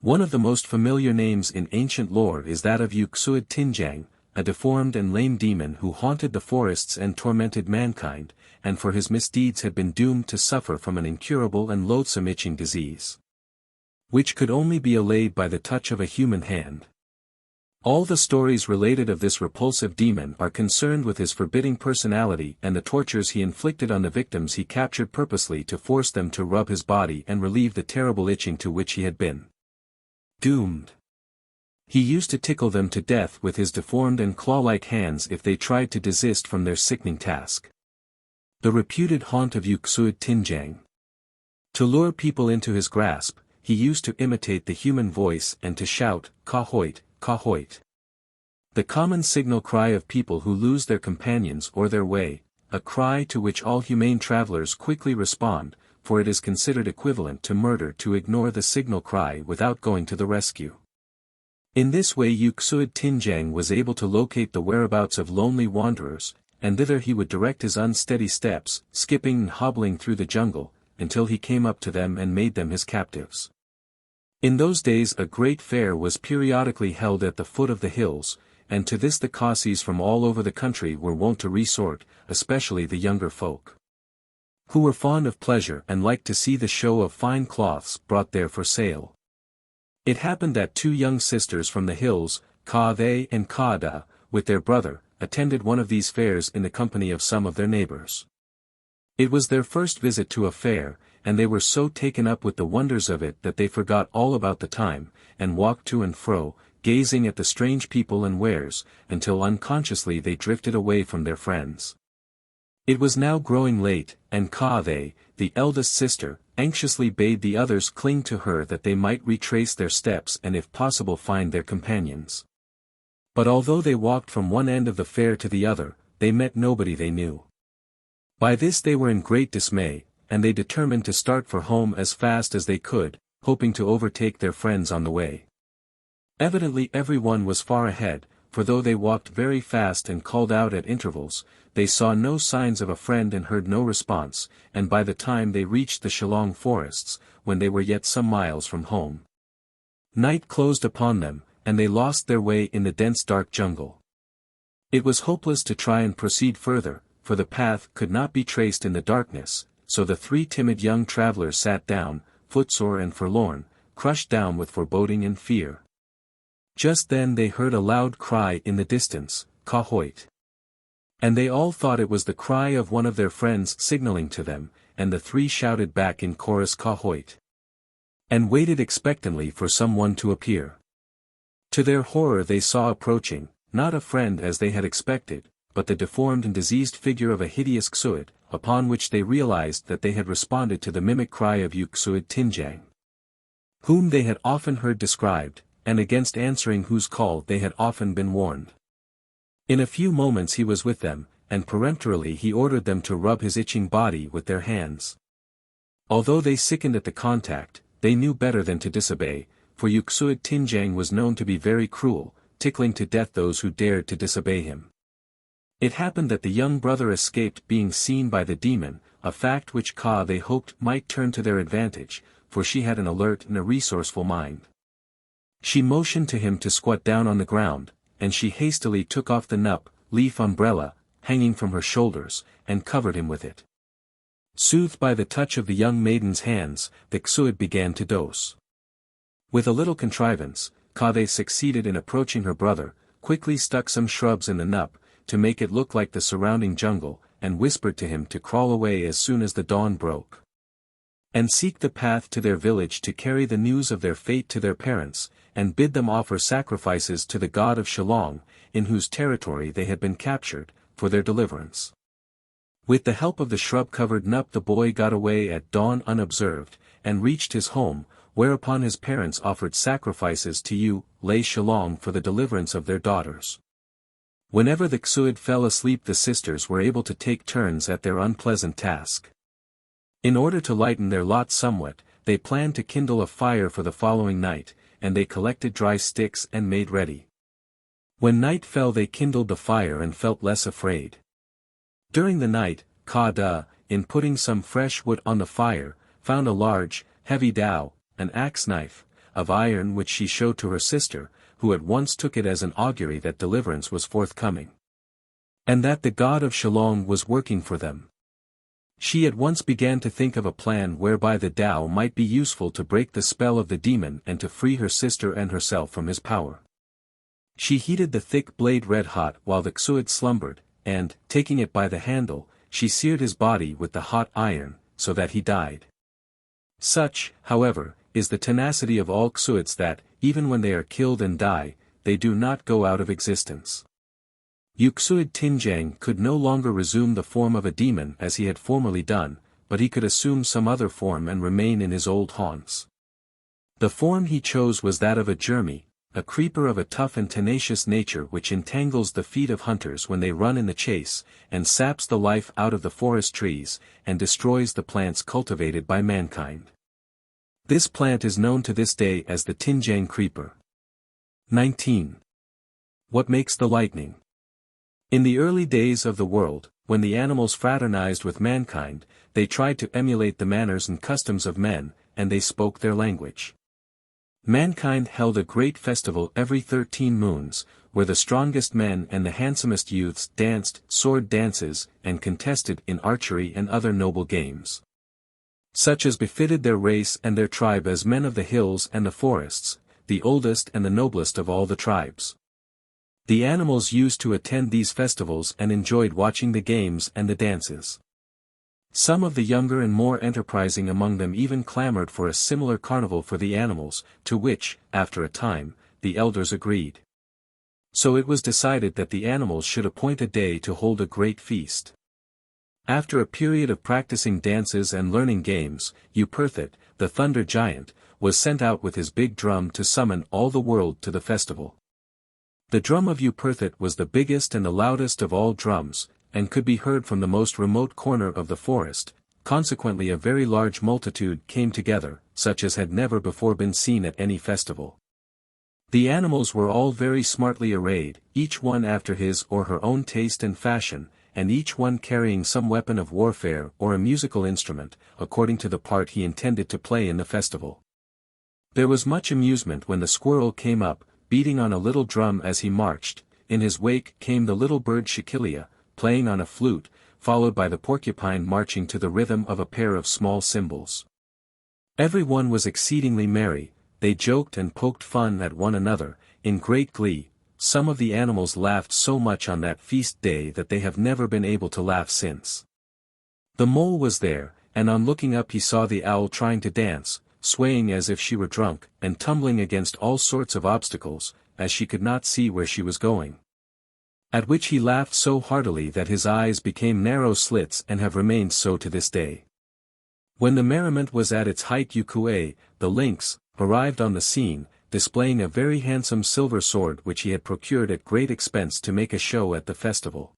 One of the most familiar names in ancient lore is that of XXIII, a deformed and lame demon who haunted the forests and tormented mankind, and for his misdeeds had been doomed to suffer from an incurable and loathsome itching disease, which could only be allayed by the touch of a human hand. All the stories related of this repulsive demon are concerned with his forbidding personality and the tortures he inflicted on the victims he captured purposely to force them to rub his body and relieve the terrible itching to which he had been doomed. He used to tickle them to death with his deformed and claw-like hands if they tried to desist from their sickening task. The reputed haunt of XXIII. To lure people into his grasp, he used to imitate the human voice and to shout, "Kahoit, Kahoit." The common signal cry of people who lose their companions or their way, a cry to which all humane travelers quickly respond, for it is considered equivalent to murder to ignore the signal cry without going to the rescue. In this way XXIII was able to locate the whereabouts of lonely wanderers, and thither he would direct his unsteady steps, skipping and hobbling through the jungle, until he came up to them and made them his captives. In those days a great fair was periodically held at the foot of the hills, and to this the Khasis from all over the country were wont to resort, especially the younger folk, who were fond of pleasure and liked to see the show of fine cloths brought there for sale. It happened that two young sisters from the hills, Khade and Khada, with their brother, attended one of these fairs in the company of some of their neighbors. It was their first visit to a fair, and they were so taken up with the wonders of it that they forgot all about the time, and walked to and fro, gazing at the strange people and wares, until unconsciously they drifted away from their friends. It was now growing late, and Khade, the eldest sister, anxiously bade the others cling to her that they might retrace their steps and if possible find their companions. But although they walked from one end of the fair to the other, they met nobody they knew. By this they were in great dismay, and they determined to start for home as fast as they could, hoping to overtake their friends on the way. Evidently every one was far ahead, for though they walked very fast and called out at intervals, they saw no signs of a friend and heard no response, and by the time they reached the Shillong forests, when they were yet some miles from home, night closed upon them, and they lost their way in the dense dark jungle. It was hopeless to try and proceed further, for the path could not be traced in the darkness, so the three timid young travelers sat down, footsore and forlorn, crushed down with foreboding and fear. Just then they heard a loud cry in the distance, "Kahoit." And they all thought it was the cry of one of their friends signaling to them, and the three shouted back in chorus "Kahoit," and waited expectantly for someone to appear. To their horror they saw approaching, not a friend as they had expected, but the deformed and diseased figure of a hideous XXIII, upon which they realized that they had responded to the mimic cry of XXIII, whom they had often heard described, and against answering whose call they had often been warned. In a few moments he was with them, and peremptorily he ordered them to rub his itching body with their hands. Although they sickened at the contact, they knew better than to disobey, for XXIII was known to be very cruel, tickling to death those who dared to disobey him. It happened that the young brother escaped being seen by the demon, a fact which they hoped might turn to their advantage, for she had an alert and a resourceful mind. She motioned to him to squat down on the ground, and she hastily took off the leaf umbrella, hanging from her shoulders, and covered him with it. Soothed by the touch of the young maiden's hands, the XXIII began to dose. With a little contrivance, they succeeded in approaching her brother, quickly stuck some shrubs in the to make it look like the surrounding jungle, and whispered to him to crawl away as soon as the dawn broke, and seek the path to their village to carry the news of their fate to their parents, and bid them offer sacrifices to the god of Shillong, in whose territory they had been captured, for their deliverance. With the help of the shrub-covered the boy got away at dawn unobserved, and reached his home, whereupon his parents offered sacrifices to Shillong for the deliverance of their daughters. Whenever the XXIII fell asleep, the sisters were able to take turns at their unpleasant task. In order to lighten their lot somewhat, they planned to kindle a fire for the following night, and they collected dry sticks and made ready. When night fell, they kindled the fire and felt less afraid. During the night, in putting some fresh wood on the fire, found a large, heavy dao, an axe knife, of iron, which she showed to her sister, who at once took it as an augury that deliverance was forthcoming, and that the god of Shillong was working for them. She at once began to think of a plan whereby the dao might be useful to break the spell of the demon and to free her sister and herself from his power. She heated the thick blade red hot while the XXIII slumbered, and, taking it by the handle, she seared his body with the hot iron, so that he died. Such, however, is the tenacity of all XXIIIs that, even when they are killed and die, they do not go out of existence. XXIII Tinjang could no longer resume the form of a demon as he had formerly done, but he could assume some other form and remain in his old haunts. The form he chose was that of a jermy, a creeper of a tough and tenacious nature which entangles the feet of hunters when they run in the chase, and saps the life out of the forest trees, and destroys the plants cultivated by mankind. This plant is known to this day as the Tinjang creeper. 19. What makes the lightning? In the early days of the world, when the animals fraternized with mankind, they tried to emulate the manners and customs of men, and they spoke their language. Mankind held a great festival every 13 moons, where the strongest men and the handsomest youths danced sword dances and contested in archery and other noble games, such as befitted their race and their tribe as men of the hills and the forests, the oldest and the noblest of all the tribes. The animals used to attend these festivals and enjoyed watching the games and the dances. Some of the younger and more enterprising among them even clamored for a similar carnival for the animals, to which, after a time, the elders agreed. So it was decided that the animals should appoint a day to hold a great feast. After a period of practicing dances and learning games, XXIII, the thunder giant, was sent out with his big drum to summon all the world to the festival. The drum of XXIII was the biggest and the loudest of all drums, and could be heard from the most remote corner of the forest. Consequently a very large multitude came together, such as had never before been seen at any festival. The animals were all very smartly arrayed, each one after his or her own taste and fashion, and each one carrying some weapon of warfare or a musical instrument, according to the part he intended to play in the festival. There was much amusement when the squirrel came up, beating on a little drum as he marched. In his wake came the little bird Chiquilia, playing on a flute, followed by the porcupine marching to the rhythm of a pair of small cymbals. Every one was exceedingly merry, they joked and poked fun at one another, in great glee. Some of the animals laughed so much on that feast day that they have never been able to laugh since. The mole was there, and on looking up he saw the owl trying to dance, swaying as if she were drunk, and tumbling against all sorts of obstacles, as she could not see where she was going. At which he laughed so heartily that his eyes became narrow slits and have remained so to this day. When the merriment was at its height, XXIII, the lynx, arrived on the scene, displaying a very handsome silver sword which he had procured at great expense to make a show at the festival.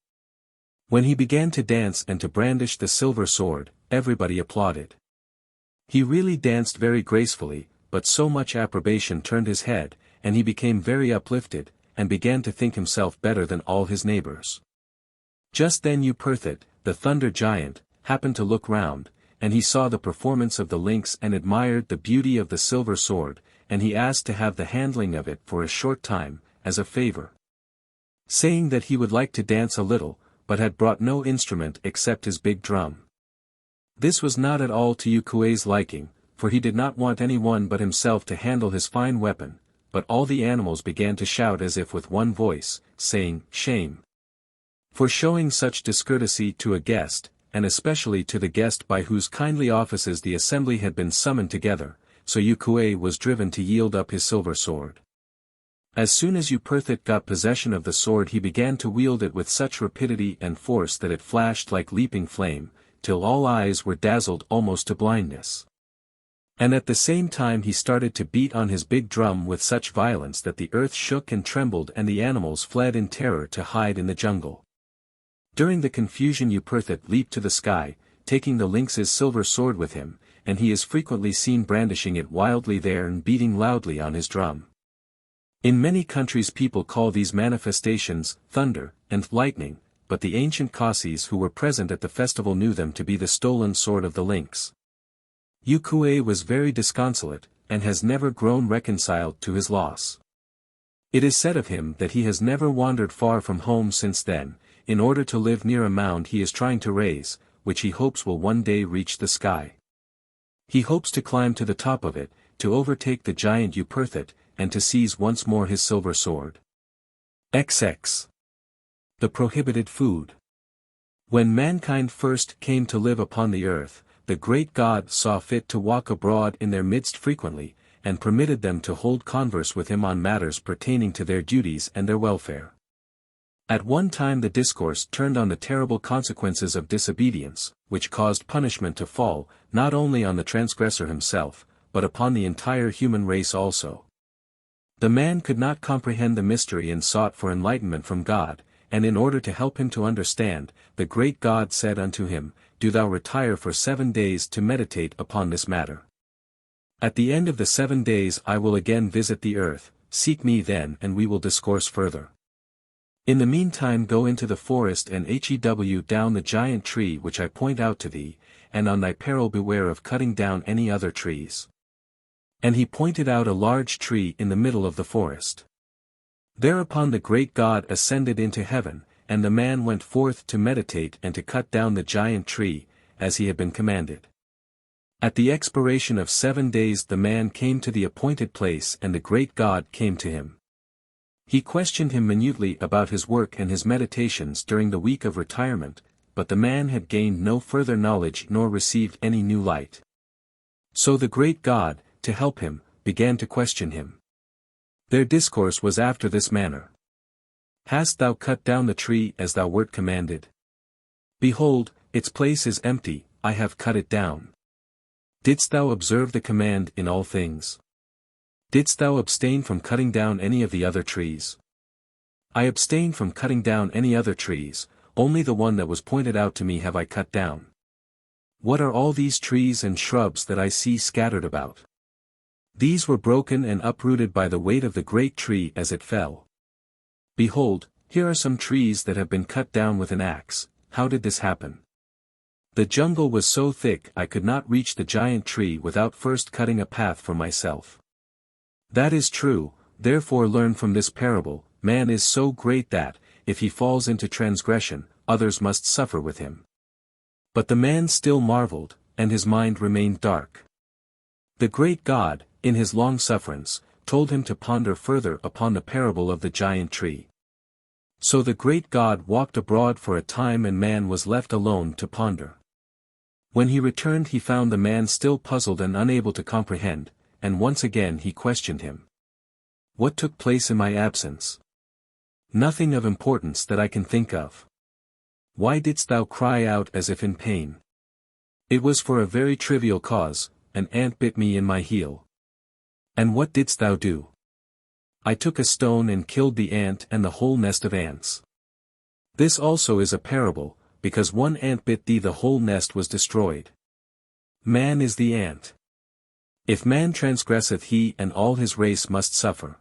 When he began to dance and to brandish the silver sword, everybody applauded. He really danced very gracefully, but so much approbation turned his head, and he became very uplifted, and began to think himself better than all his neighbors. Just then XXIII, the thunder giant, happened to look round, and he saw the performance of the lynx and admired the beauty of the silver sword, and he asked to have the handling of it for a short time, as a favor, saying that he would like to dance a little, but had brought no instrument except his big drum. This was not at all to XXIII's liking, for he did not want any one but himself to handle his fine weapon, but all the animals began to shout as if with one voice, saying, "Shame! For showing such discourtesy to a guest, and especially to the guest by whose kindly offices the assembly had been summoned together," so XXIII was driven to yield up his silver sword. As soon as XXIII got possession of the sword he began to wield it with such rapidity and force that it flashed like leaping flame, till all eyes were dazzled almost to blindness. And at the same time he started to beat on his big drum with such violence that the earth shook and trembled and the animals fled in terror to hide in the jungle. During the confusion XXIII leaped to the sky, taking the lynx's silver sword with him, and he is frequently seen brandishing it wildly there and beating loudly on his drum. In many countries people call these manifestations thunder and lightning, but the ancient Khasis who were present at the festival knew them to be the stolen sword of the lynx. XXIII was very disconsolate, and has never grown reconciled to his loss. It is said of him that he has never wandered far from home since then, in order to live near a mound he is trying to raise, which he hopes will one day reach the sky. He hopes to climb to the top of it, to overtake the giant XXIII, and to seize once more his silver sword. XX. The prohibited food. When mankind first came to live upon the earth, the great God saw fit to walk abroad in their midst frequently, and permitted them to hold converse with him on matters pertaining to their duties and their welfare. At one time the discourse turned on the terrible consequences of disobedience, which caused punishment to fall, not only on the transgressor himself, but upon the entire human race also. The man could not comprehend the mystery and sought for enlightenment from God, and in order to help him to understand, the great God said unto him, "Do thou retire for 7 days to meditate upon this matter. At the end of the 7 days I will again visit the earth, seek me then and we will discourse further. In the meantime go into the forest and hew down the giant tree which I point out to thee, and on thy peril beware of cutting down any other trees." And he pointed out a large tree in the middle of the forest. Thereupon the great God ascended into heaven, and the man went forth to meditate and to cut down the giant tree, as he had been commanded. At the expiration of 7 days the man came to the appointed place and the great God came to him. He questioned him minutely about his work and his meditations during the week of retirement, but the man had gained no further knowledge nor received any new light. So the great God, to help him, began to question him. Their discourse was after this manner. "Hast thou cut down the tree as thou wert commanded? Behold, its place is empty, I have cut it down. Didst thou observe the command in all things? Didst thou abstain from cutting down any of the other trees?" "I abstained from cutting down any other trees, only the one that was pointed out to me have I cut down. What are all these trees and shrubs that I see scattered about? These were broken and uprooted by the weight of the great tree as it fell. Behold, here are some trees that have been cut down with an axe. How did this happen? The jungle was so thick I could not reach the giant tree without first cutting a path for myself. That is true, therefore learn from this parable, man is so great that, if he falls into transgression, others must suffer with him." But the man still marveled, and his mind remained dark. The great God, in his long sufferance, told him to ponder further upon the parable of the giant tree. So the great God walked abroad for a time and man was left alone to ponder. When he returned he found the man still puzzled and unable to comprehend, and once again he questioned him. "What took place in my absence?" "Nothing of importance that I can think of." "Why didst thou cry out as if in pain?" "It was for a very trivial cause, an ant bit me in my heel." "And what didst thou do?" "I took a stone and killed the ant and the whole nest of ants." This also is a parable, because one ant bit thee the whole nest was destroyed. Man is the ant. If man transgresseth he and all his race must suffer.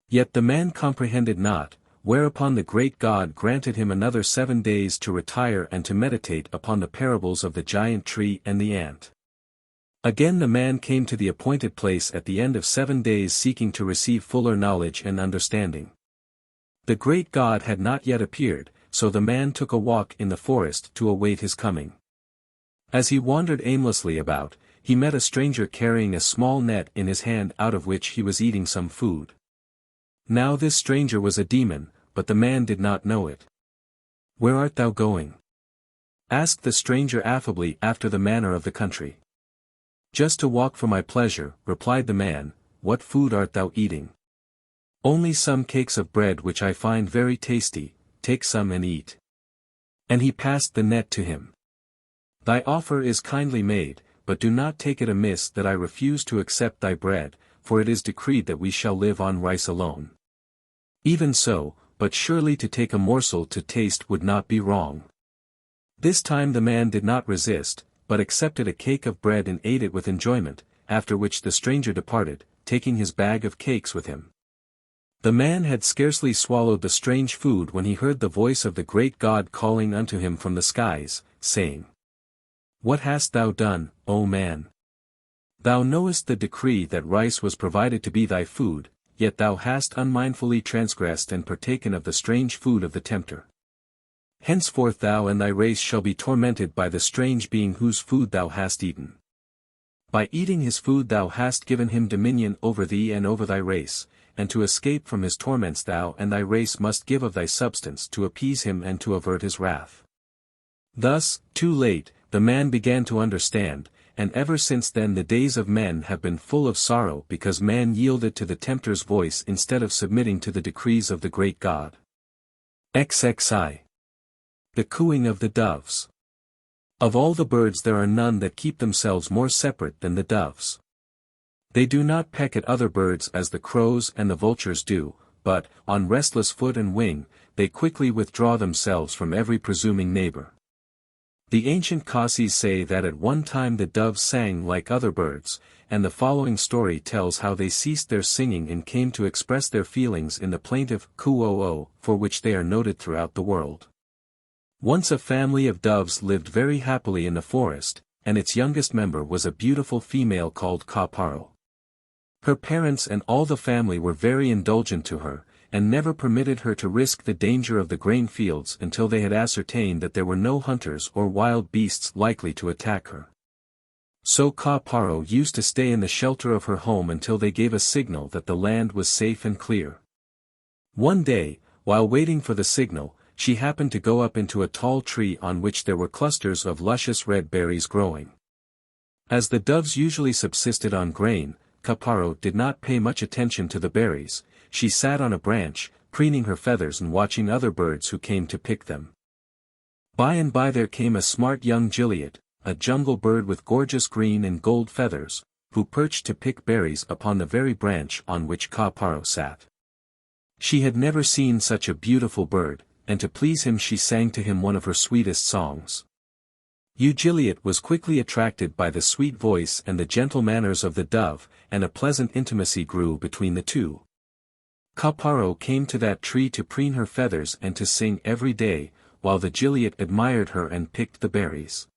Yet the man comprehended not, whereupon the great god granted him another 7 days to retire and to meditate upon the parables of the giant tree and the ant. Again the man came to the appointed place at the end of 7 days seeking to receive fuller knowledge and understanding. The great god had not yet appeared, so the man took a walk in the forest to await his coming. As he wandered aimlessly about, he met a stranger carrying a small net in his hand out of which he was eating some food. Now this stranger was a demon, but the man did not know it. "Where art thou going?" asked the stranger affably after the manner of the country. "Just to walk for my pleasure," replied the man. "What food art thou eating?" "Only some cakes of bread which I find very tasty, take some and eat." And he passed the net to him. "Thy offer is kindly made, but do not take it amiss that I refuse to accept thy bread, for it is decreed that we shall live on rice alone." "Even so, but surely to take a morsel to taste would not be wrong." This time the man did not resist, but accepted a cake of bread and ate it with enjoyment, after which the stranger departed, taking his bag of cakes with him. The man had scarcely swallowed the strange food when he heard the voice of the great god calling unto him from the skies, saying, "What hast thou done, O man? Thou knowest the decree that rice was provided to be thy food, yet thou hast unmindfully transgressed and partaken of the strange food of the tempter. Henceforth thou and thy race shall be tormented by the strange being whose food thou hast eaten. By eating his food thou hast given him dominion over thee and over thy race, and to escape from his torments thou and thy race must give of thy substance to appease him and to avert his wrath." Thus, too late, the man began to understand, and ever since then the days of men have been full of sorrow because man yielded to the tempter's voice instead of submitting to the decrees of the great God. XXI. The cooing of the doves. Of all the birds there are none that keep themselves more separate than the doves. They do not peck at other birds as the crows and the vultures do, but, on restless foot and wing, they quickly withdraw themselves from every presuming neighbor. The ancient Khasis say that at one time the doves sang like other birds, and the following story tells how they ceased their singing and came to express their feelings in the plaintive coo-o-o, for which they are noted throughout the world. Once a family of doves lived very happily in the forest, and its youngest member was a beautiful female called Ka-paro. Her parents and all the family were very indulgent to her, and never permitted her to risk the danger of the grain fields until they had ascertained that there were no hunters or wild beasts likely to attack her. So Ka-paro used to stay in the shelter of her home until they gave a signal that the land was safe and clear. One day, while waiting for the signal, she happened to go up into a tall tree on which there were clusters of luscious red berries growing. As the doves usually subsisted on grain, Ka-paro did not pay much attention to the berries. She sat on a branch, preening her feathers and watching other birds who came to pick them. By and by there came a smart young Gilliatt, a jungle bird with gorgeous green and gold feathers, who perched to pick berries upon the very branch on which Ka-paro sat. She had never seen such a beautiful bird, and to please him she sang to him one of her sweetest songs. Gilliatt was quickly attracted by the sweet voice and the gentle manners of the dove, and a pleasant intimacy grew between the two. Ka-paro came to that tree to preen her feathers and to sing every day, while the Gilliatt admired her and picked the berries.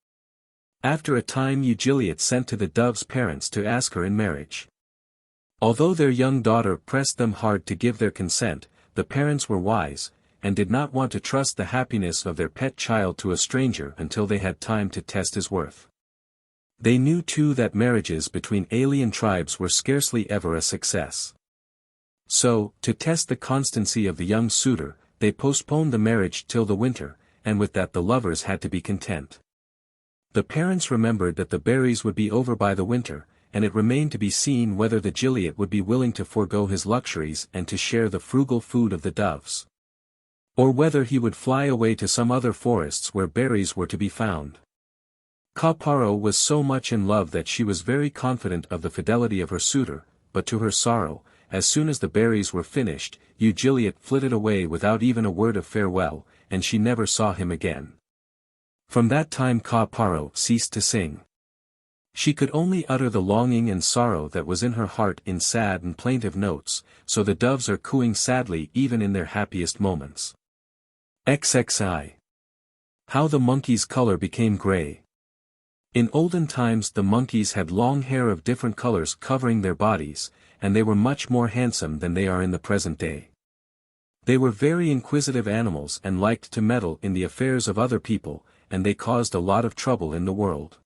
After a time Gilliatt sent to the dove's parents to ask her in marriage. Although their young daughter pressed them hard to give their consent, the parents were wise, and did not want to trust the happiness of their pet child to a stranger until they had time to test his worth. They knew too that marriages between alien tribes were scarcely ever a success. So, to test the constancy of the young suitor, they postponed the marriage till the winter, and with that the lovers had to be content. The parents remembered that the berries would be over by the winter, and it remained to be seen whether the Gilliatt would be willing to forego his luxuries and to share the frugal food of the doves. Or whether he would fly away to some other forests where berries were to be found. Ka-paro was so much in love that she was very confident of the fidelity of her suitor, but to her sorrow, as soon as the berries were finished, Gilliatt flitted away without even a word of farewell, and she never saw him again. From that time Ka-paro ceased to sing. She could only utter the longing and sorrow that was in her heart in sad and plaintive notes, so the doves are cooing sadly even in their happiest moments. XXI. How the monkey's color became gray. In olden times the monkeys had long hair of different colors covering their bodies, and they were much more handsome than they are in the present day. They were very inquisitive animals and liked to meddle in the affairs of other people, and they caused a lot of trouble in the world.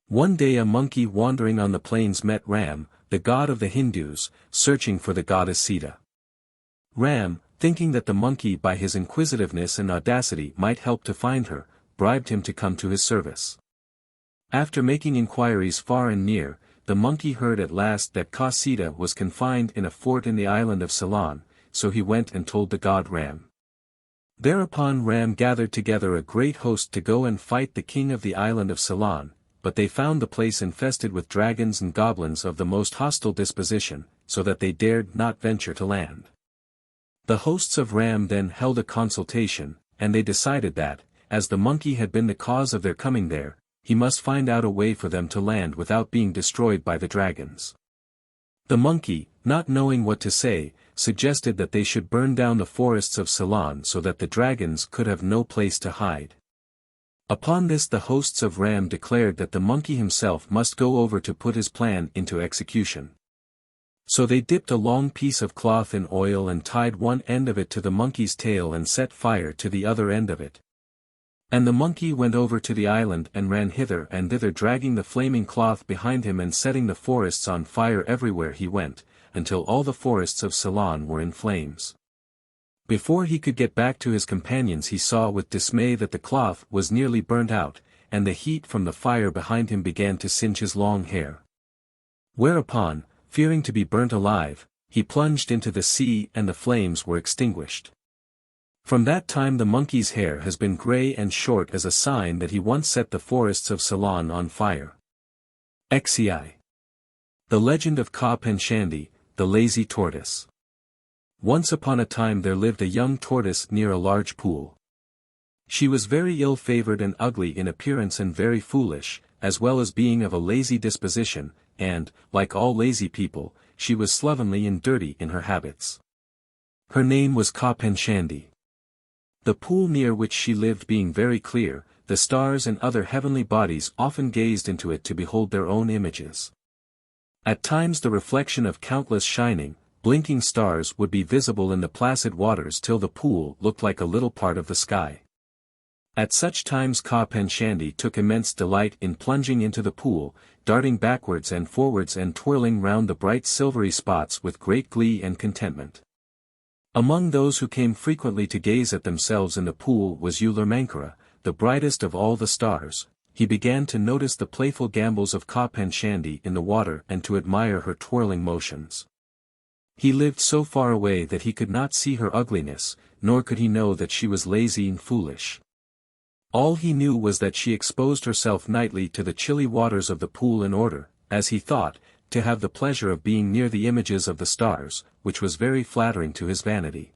One day a monkey wandering on the plains met Ram, the god of the Hindus, searching for the goddess Sita. Ram, thinking that the monkey by his inquisitiveness and audacity might help to find her, bribed him to come to his service. After making inquiries far and near, the monkey heard at last that Sita was confined in a fort in the island of Ceylon, so he went and told the god Ram. Thereupon Ram gathered together a great host to go and fight the king of the island of Ceylon, but they found the place infested with dragons and goblins of the most hostile disposition, so that they dared not venture to land. The hosts of Ram then held a consultation, and they decided that, as the monkey had been the cause of their coming there, he must find out a way for them to land without being destroyed by the dragons. The monkey, not knowing what to say, suggested that they should burn down the forests of Ceylon so that the dragons could have no place to hide. Upon this the hosts of Ram declared that the monkey himself must go over to put his plan into execution. So they dipped a long piece of cloth in oil and tied one end of it to the monkey's tail and set fire to the other end of it. And the monkey went over to the island and ran hither and thither dragging the flaming cloth behind him and setting the forests on fire everywhere he went, until all the forests of Ceylon were in flames. Before he could get back to his companions he saw with dismay that the cloth was nearly burnt out, and the heat from the fire behind him began to singe his long hair. Whereupon, fearing to be burnt alive, he plunged into the sea and the flames were extinguished. From that time the monkey's hair has been grey and short as a sign that he once set the forests of Ceylon on fire. XXII. The legend of Ka Penshandy, the lazy tortoise. Once upon a time there lived a young tortoise near a large pool. She was very ill-favored and ugly in appearance and very foolish, as well as being of a lazy disposition, and, like all lazy people, she was slovenly and dirty in her habits. Her name was Ka Penshandy. The pool near which she lived being very clear, the stars and other heavenly bodies often gazed into it to behold their own images. At times the reflection of countless shining, blinking stars would be visible in the placid waters till the pool looked like a little part of the sky. At such times Ka Penshandy took immense delight in plunging into the pool, darting backwards and forwards and twirling round the bright silvery spots with great glee and contentment. Among those who came frequently to gaze at themselves in the pool was Ulurmankara, the brightest of all the stars. He began to notice the playful gambols of Ka Penshandy in the water and to admire her twirling motions. He lived so far away that he could not see her ugliness, nor could he know that she was lazy and foolish. All he knew was that she exposed herself nightly to the chilly waters of the pool in order, as he thought, to have the pleasure of being near the images of the stars, which was very flattering to his vanity.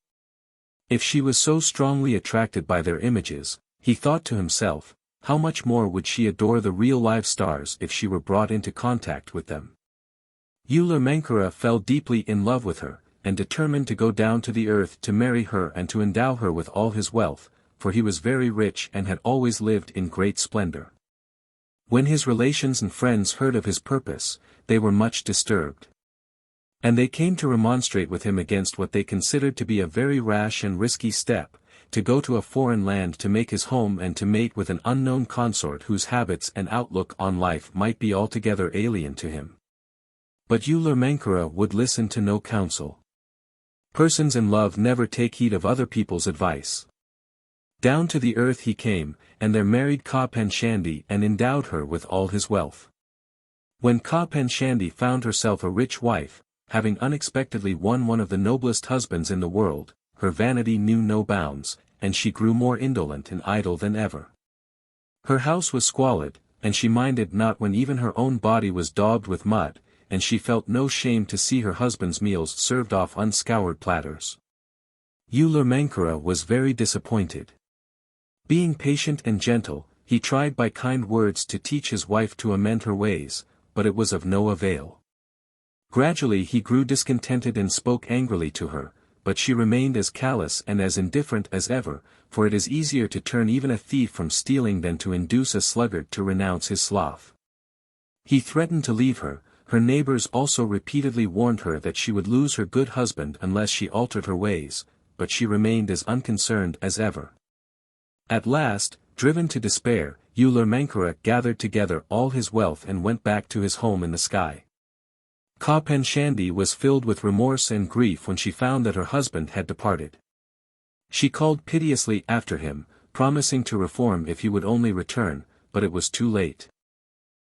If she was so strongly attracted by their images, he thought to himself, how much more would she adore the real live stars if she were brought into contact with them. Ulurmankara fell deeply in love with her, and determined to go down to the earth to marry her and to endow her with all his wealth, for he was very rich and had always lived in great splendor. When his relations and friends heard of his purpose, they were much disturbed. And they came to remonstrate with him against what they considered to be a very rash and risky step, to go to a foreign land to make his home and to mate with an unknown consort whose habits and outlook on life might be altogether alien to him. But Ulurmankara would listen to no counsel. Persons in love never take heed of other people's advice. Down to the earth he came, and there married Ka Penshandy and endowed her with all his wealth. When Ka Penshandy found herself a rich wife, having unexpectedly won one of the noblest husbands in the world, her vanity knew no bounds, and she grew more indolent and idle than ever. Her house was squalid, and she minded not when even her own body was daubed with mud, and she felt no shame to see her husband's meals served off unscoured platters. Ulurmankara was very disappointed. Being patient and gentle, he tried by kind words to teach his wife to amend her ways, but it was of no avail. Gradually he grew discontented and spoke angrily to her, but she remained as callous and as indifferent as ever, for it is easier to turn even a thief from stealing than to induce a sluggard to renounce his sloth. He threatened to leave her. Her neighbors also repeatedly warned her that she would lose her good husband unless she altered her ways, but she remained as unconcerned as ever. At last, driven to despair, Ulurmankura gathered together all his wealth and went back to his home in the sky. Ka Panshandi was filled with remorse and grief when she found that her husband had departed. She called piteously after him, promising to reform if he would only return, but it was too late.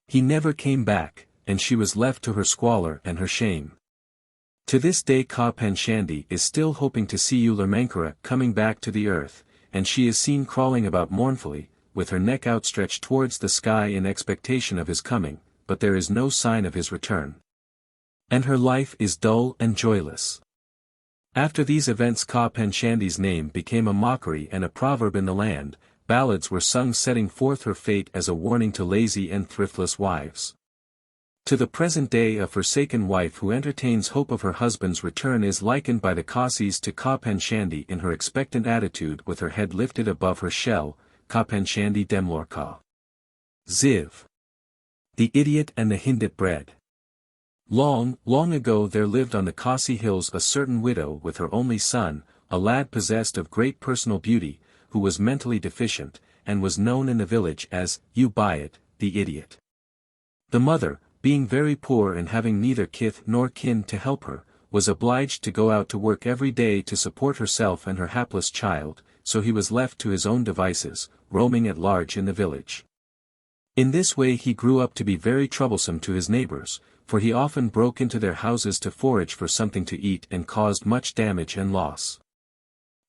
He never came back, and she was left to her squalor and her shame. To this day Ka Panshandi is still hoping to see Ulurmankura coming back to the earth, and she is seen crawling about mournfully, with her neck outstretched towards the sky in expectation of his coming, but there is no sign of his return. And her life is dull and joyless. After these events Ka Panshandi's name became a mockery and a proverb in the land. Ballads were sung setting forth her fate as a warning to lazy and thriftless wives. To the present day a forsaken wife who entertains hope of her husband's return is likened by the Khasis to Ka Panshandi in her expectant attitude with her head lifted above her shell, Ka Panshandi Demlorka. Ziv. The Idiot and the Hindit Bread. Long, long ago there lived on the Khasi hills a certain widow with her only son, a lad possessed of great personal beauty, who was mentally deficient, and was known in the village as VIII, the idiot. The mother, being very poor and having neither kith nor kin to help her, was obliged to go out to work every day to support herself and her hapless child, so he was left to his own devices, roaming at large in the village. In this way he grew up to be very troublesome to his neighbors, for he often broke into their houses to forage for something to eat and caused much damage and loss.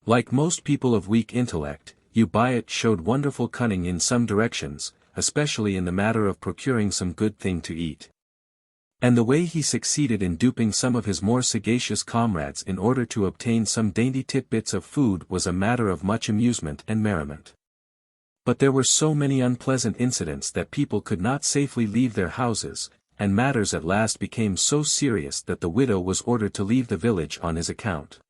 Like most people of weak intellect, VIII showed wonderful cunning in some directions, especially in the matter of procuring some good thing to eat. And the way he succeeded in duping some of his more sagacious comrades in order to obtain some dainty titbits of food was a matter of much amusement and merriment. But there were so many unpleasant incidents that people could not safely leave their houses, and matters at last became so serious that the widow was ordered to leave the village on his account.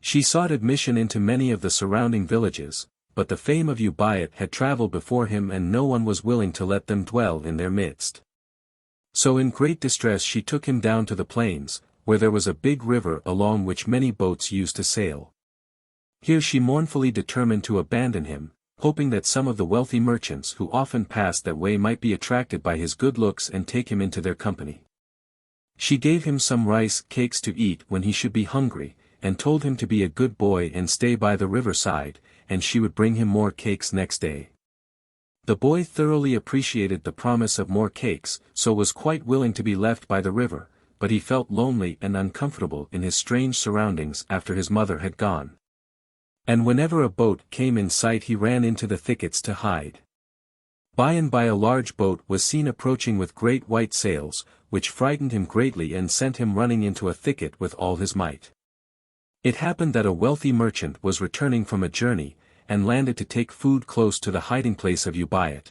She sought admission into many of the surrounding villages, but the fame of VIII had traveled before him and no one was willing to let them dwell in their midst. So in great distress she took him down to the plains, where there was a big river along which many boats used to sail. Here she mournfully determined to abandon him, hoping that some of the wealthy merchants who often passed that way might be attracted by his good looks and take him into their company. She gave him some rice cakes to eat when he should be hungry, and told him to be a good boy and stay by the riverside, and she would bring him more cakes next day. The boy thoroughly appreciated the promise of more cakes, so was quite willing to be left by the river, but he felt lonely and uncomfortable in his strange surroundings after his mother had gone. And whenever a boat came in sight he ran into the thickets to hide. By and by a large boat was seen approaching with great white sails, which frightened him greatly and sent him running into a thicket with all his might. It happened that a wealthy merchant was returning from a journey, and landed to take food close to the hiding place of VIII.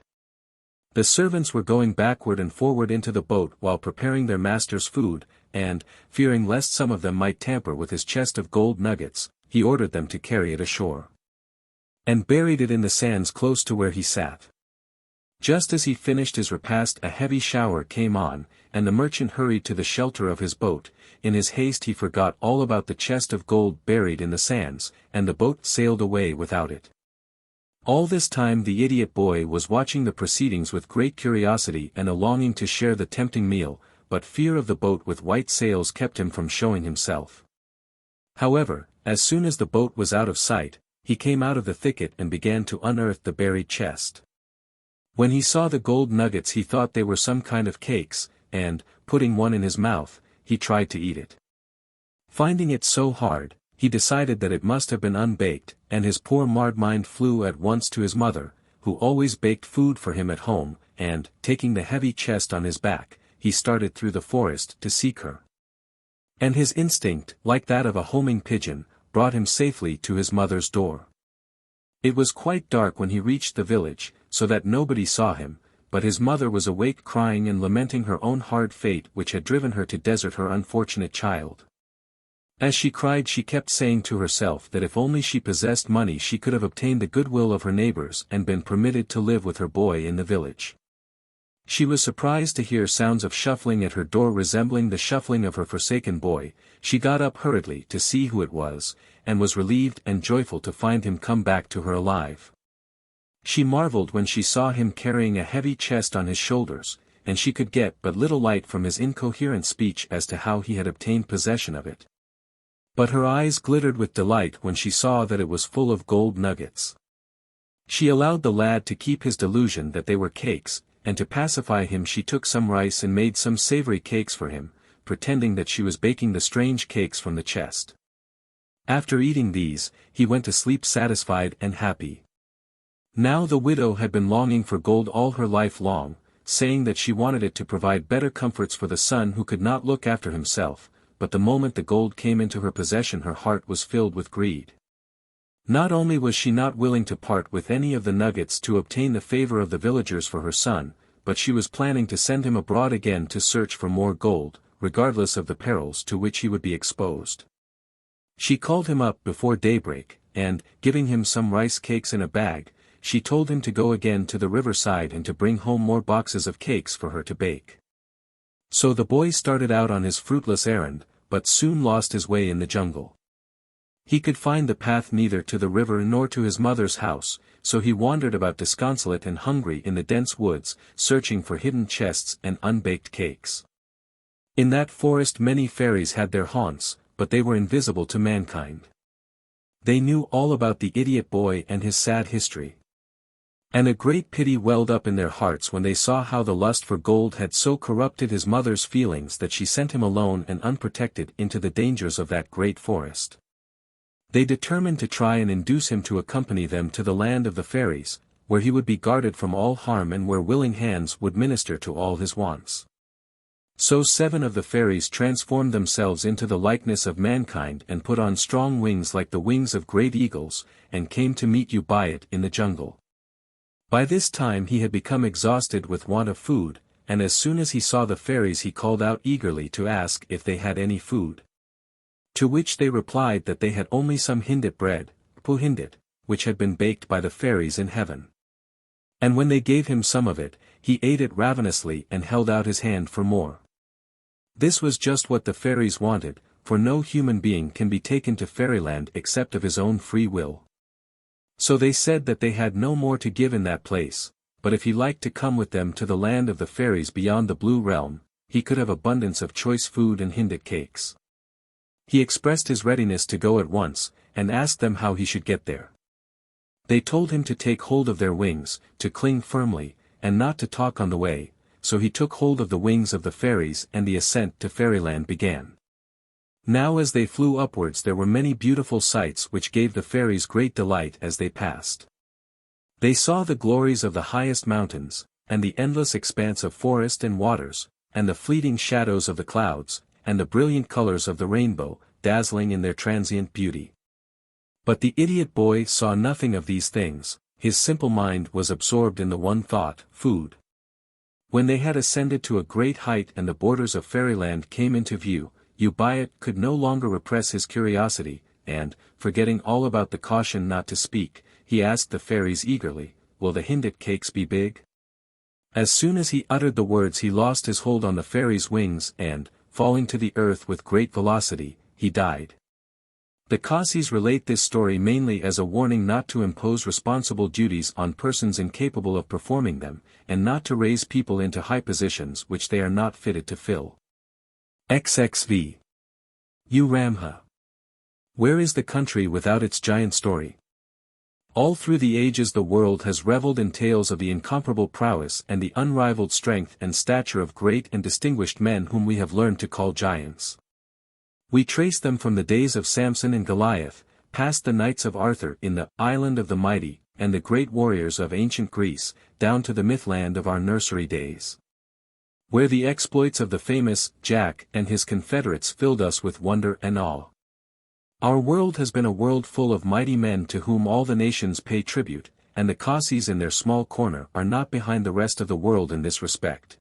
The servants were going backward and forward into the boat while preparing their master's food, and, fearing lest some of them might tamper with his chest of gold nuggets, he ordered them to carry it ashore. And buried it in the sands close to where he sat. Just as he finished his repast a heavy shower came on, and the merchant hurried to the shelter of his boat. In his haste he forgot all about the chest of gold buried in the sands, and the boat sailed away without it. All this time the idiot boy was watching the proceedings with great curiosity and a longing to share the tempting meal, but fear of the boat with white sails kept him from showing himself. However, as soon as the boat was out of sight, he came out of the thicket and began to unearth the buried chest. When he saw the gold nuggets he thought they were some kind of cakes, and, putting one in his mouth, he tried to eat it. Finding it so hard, he decided that it must have been unbaked, and his poor marred mind flew at once to his mother, who always baked food for him at home, and, taking the heavy chest on his back, he started through the forest to seek her. And his instinct, like that of a homing pigeon, brought him safely to his mother's door. It was quite dark when he reached the village, so that nobody saw him, but his mother was awake crying and lamenting her own hard fate which had driven her to desert her unfortunate child. As she cried she kept saying to herself that if only she possessed money she could have obtained the goodwill of her neighbors and been permitted to live with her boy in the village. She was surprised to hear sounds of shuffling at her door resembling the shuffling of her forsaken boy. She got up hurriedly to see who it was, and was relieved and joyful to find him come back to her alive. She marveled when she saw him carrying a heavy chest on his shoulders, and she could get but little light from his incoherent speech as to how he had obtained possession of it. But her eyes glittered with delight when she saw that it was full of gold nuggets. She allowed the lad to keep his delusion that they were cakes, and to pacify him she took some rice and made some savory cakes for him, pretending that she was baking the strange cakes from the chest. After eating these, he went to sleep satisfied and happy. Now the widow had been longing for gold all her life long, saying that she wanted it to provide better comforts for the son who could not look after himself, but the moment the gold came into her possession her heart was filled with greed. Not only was she not willing to part with any of the nuggets to obtain the favor of the villagers for her son, but she was planning to send him abroad again to search for more gold, regardless of the perils to which he would be exposed. She called him up before daybreak, and, giving him some rice cakes in a bag, she told him to go again to the riverside and to bring home more boxes of cakes for her to bake. So the boy started out on his fruitless errand, but soon lost his way in the jungle. He could find the path neither to the river nor to his mother's house, so he wandered about disconsolate and hungry in the dense woods, searching for hidden chests and unbaked cakes. In that forest many fairies had their haunts, but they were invisible to mankind. They knew all about the idiot boy and his sad history. And a great pity welled up in their hearts when they saw how the lust for gold had so corrupted his mother's feelings that she sent him alone and unprotected into the dangers of that great forest. They determined to try and induce him to accompany them to the land of the fairies, where he would be guarded from all harm and where willing hands would minister to all his wants. So 7 of the fairies transformed themselves into the likeness of mankind and put on strong wings like the wings of great eagles, and came to meet VIII in the jungle. By this time he had become exhausted with want of food, and as soon as he saw the fairies he called out eagerly to ask if they had any food. To which they replied that they had only some hindit bread, puhindit, which had been baked by the fairies in heaven. And when they gave him some of it, he ate it ravenously and held out his hand for more. This was just what the fairies wanted, for no human being can be taken to fairyland except of his own free will. So they said that they had no more to give in that place, but if he liked to come with them to the land of the fairies beyond the blue realm, he could have abundance of choice food and hindit cakes. He expressed his readiness to go at once, and asked them how he should get there. They told him to take hold of their wings, to cling firmly, and not to talk on the way, so he took hold of the wings of the fairies and the ascent to fairyland began. Now as they flew upwards there were many beautiful sights which gave the fairies great delight as they passed. They saw the glories of the highest mountains, and the endless expanse of forest and waters, and the fleeting shadows of the clouds, and the brilliant colors of the rainbow, dazzling in their transient beauty. But the idiot boy saw nothing of these things, his simple mind was absorbed in the one thought, food. When they had ascended to a great height and the borders of fairyland came into view, VIII could no longer repress his curiosity, and, forgetting all about the caution not to speak, he asked the fairies eagerly, "Will the hindit cakes be big?" As soon as he uttered the words he lost his hold on the fairies' wings and, falling to the earth with great velocity, he died. The Khasis relate this story mainly as a warning not to impose responsible duties on persons incapable of performing them, and not to raise people into high positions which they are not fitted to fill. XXV. Ramha. Where is the country without its giant story? All through the ages the world has reveled in tales of the incomparable prowess and the unrivaled strength and stature of great and distinguished men whom we have learned to call giants. We trace them from the days of Samson and Goliath, past the knights of Arthur in the Island of the Mighty, and the great warriors of ancient Greece, down to the mythland of our nursery days, where the exploits of the famous Jack and his confederates filled us with wonder and awe. Our world has been a world full of mighty men to whom all the nations pay tribute, and the Khasis in their small corner are not behind the rest of the world in this respect.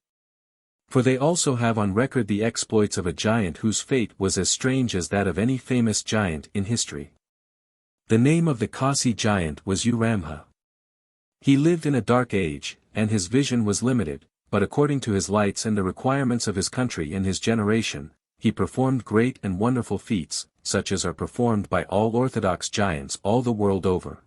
For they also have on record the exploits of a giant whose fate was as strange as that of any famous giant in history. The name of the Khasi giant was Uramha. He lived in a dark age, and his vision was limited, but according to his lights and the requirements of his country and his generation, he performed great and wonderful feats, such as are performed by all orthodox giants all the world over.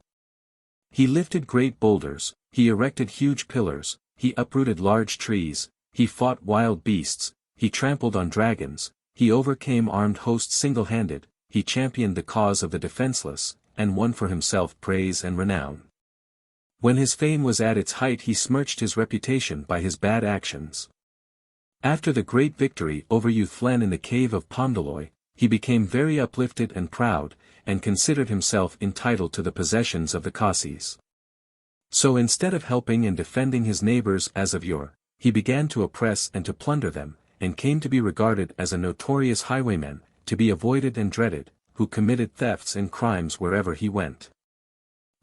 He lifted great boulders, he erected huge pillars, he uprooted large trees, he fought wild beasts, he trampled on dragons, he overcame armed hosts single-handed, he championed the cause of the defenseless, and won for himself praise and renown. When his fame was at its height he smirched his reputation by his bad actions. After the great victory over XXIII in the cave of Pomdaloy, he became very uplifted and proud, and considered himself entitled to the possessions of the Khasis. So instead of helping and defending his neighbors as of yore, he began to oppress and to plunder them, and came to be regarded as a notorious highwayman, to be avoided and dreaded, who committed thefts and crimes wherever he went.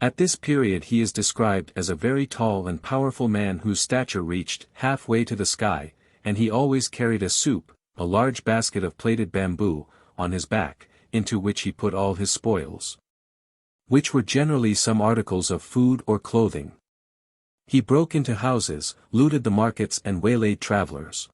At this period he is described as a very tall and powerful man whose stature reached halfway to the sky, and he always carried a soup, a large basket of plaited bamboo, on his back, into which he put all his spoils, which were generally some articles of food or clothing. He broke into houses, looted the markets and waylaid travelers.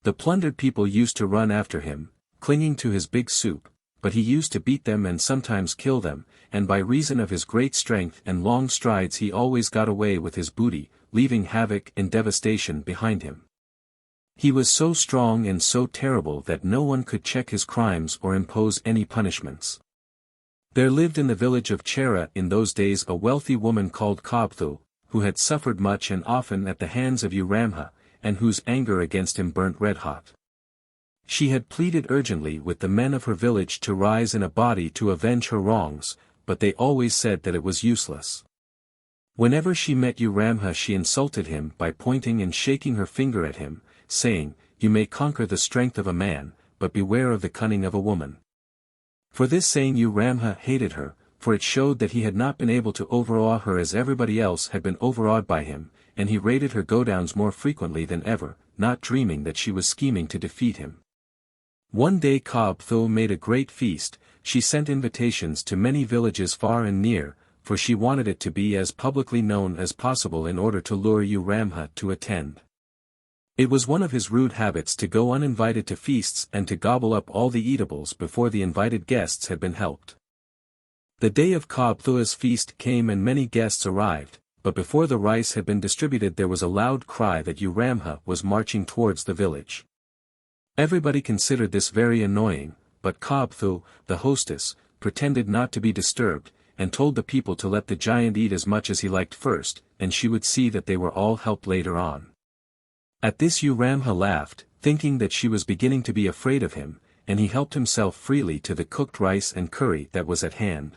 The plundered people used to run after him, clinging to his big soup, but he used to beat them and sometimes kill them, and by reason of his great strength and long strides he always got away with his booty, leaving havoc and devastation behind him. He was so strong and so terrible that no one could check his crimes or impose any punishments. There lived in the village of Chera in those days a wealthy woman called Khabthu, who had suffered much and often at the hands of Uramha, and whose anger against him burnt red-hot. She had pleaded urgently with the men of her village to rise in a body to avenge her wrongs, but they always said that it was useless. Whenever she met Uramha she insulted him by pointing and shaking her finger at him, saying, "You may conquer the strength of a man, but beware of the cunning of a woman." For this saying Uramha hated her, for it showed that he had not been able to overawe her as everybody else had been overawed by him, and he raided her godowns more frequently than ever, not dreaming that she was scheming to defeat him. One day Khabthu made a great feast. She sent invitations to many villages far and near, for she wanted it to be as publicly known as possible in order to lure Uramha to attend. It was one of his rude habits to go uninvited to feasts and to gobble up all the eatables before the invited guests had been helped. The day of Khabthu's feast came and many guests arrived, but before the rice had been distributed there was a loud cry that Uramha was marching towards the village. Everybody considered this very annoying, but Khabthu, the hostess, pretended not to be disturbed, and told the people to let the giant eat as much as he liked first, and she would see that they were all helped later on. At this Uramha laughed, thinking that she was beginning to be afraid of him, and he helped himself freely to the cooked rice and curry that was at hand.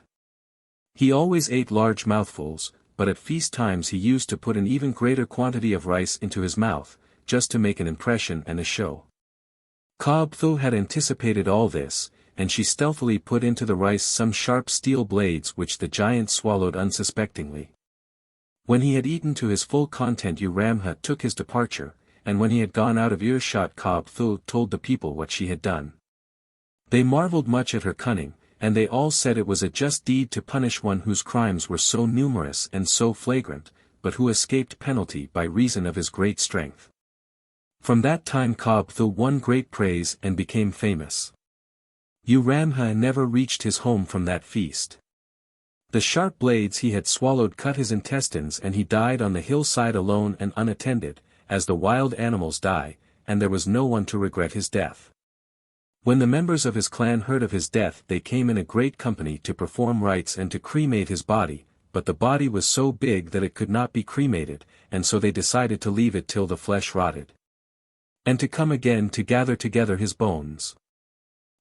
He always ate large mouthfuls, but at feast times he used to put an even greater quantity of rice into his mouth, just to make an impression and a show. Khabthu had anticipated all this, and she stealthily put into the rice some sharp steel blades which the giant swallowed unsuspectingly. When he had eaten to his full content Uramha took his departure, and when he had gone out of earshot Khabthu told the people what she had done. They marveled much at her cunning, and they all said it was a just deed to punish one whose crimes were so numerous and so flagrant, but who escaped penalty by reason of his great strength. From that time Khabthu won great praise and became famous. Uramha never reached his home from that feast. The sharp blades he had swallowed cut his intestines and he died on the hillside alone and unattended, as the wild animals die, and there was no one to regret his death. When the members of his clan heard of his death they came in a great company to perform rites and to cremate his body, but the body was so big that it could not be cremated, and so they decided to leave it till the flesh rotted, and to come again to gather together his bones.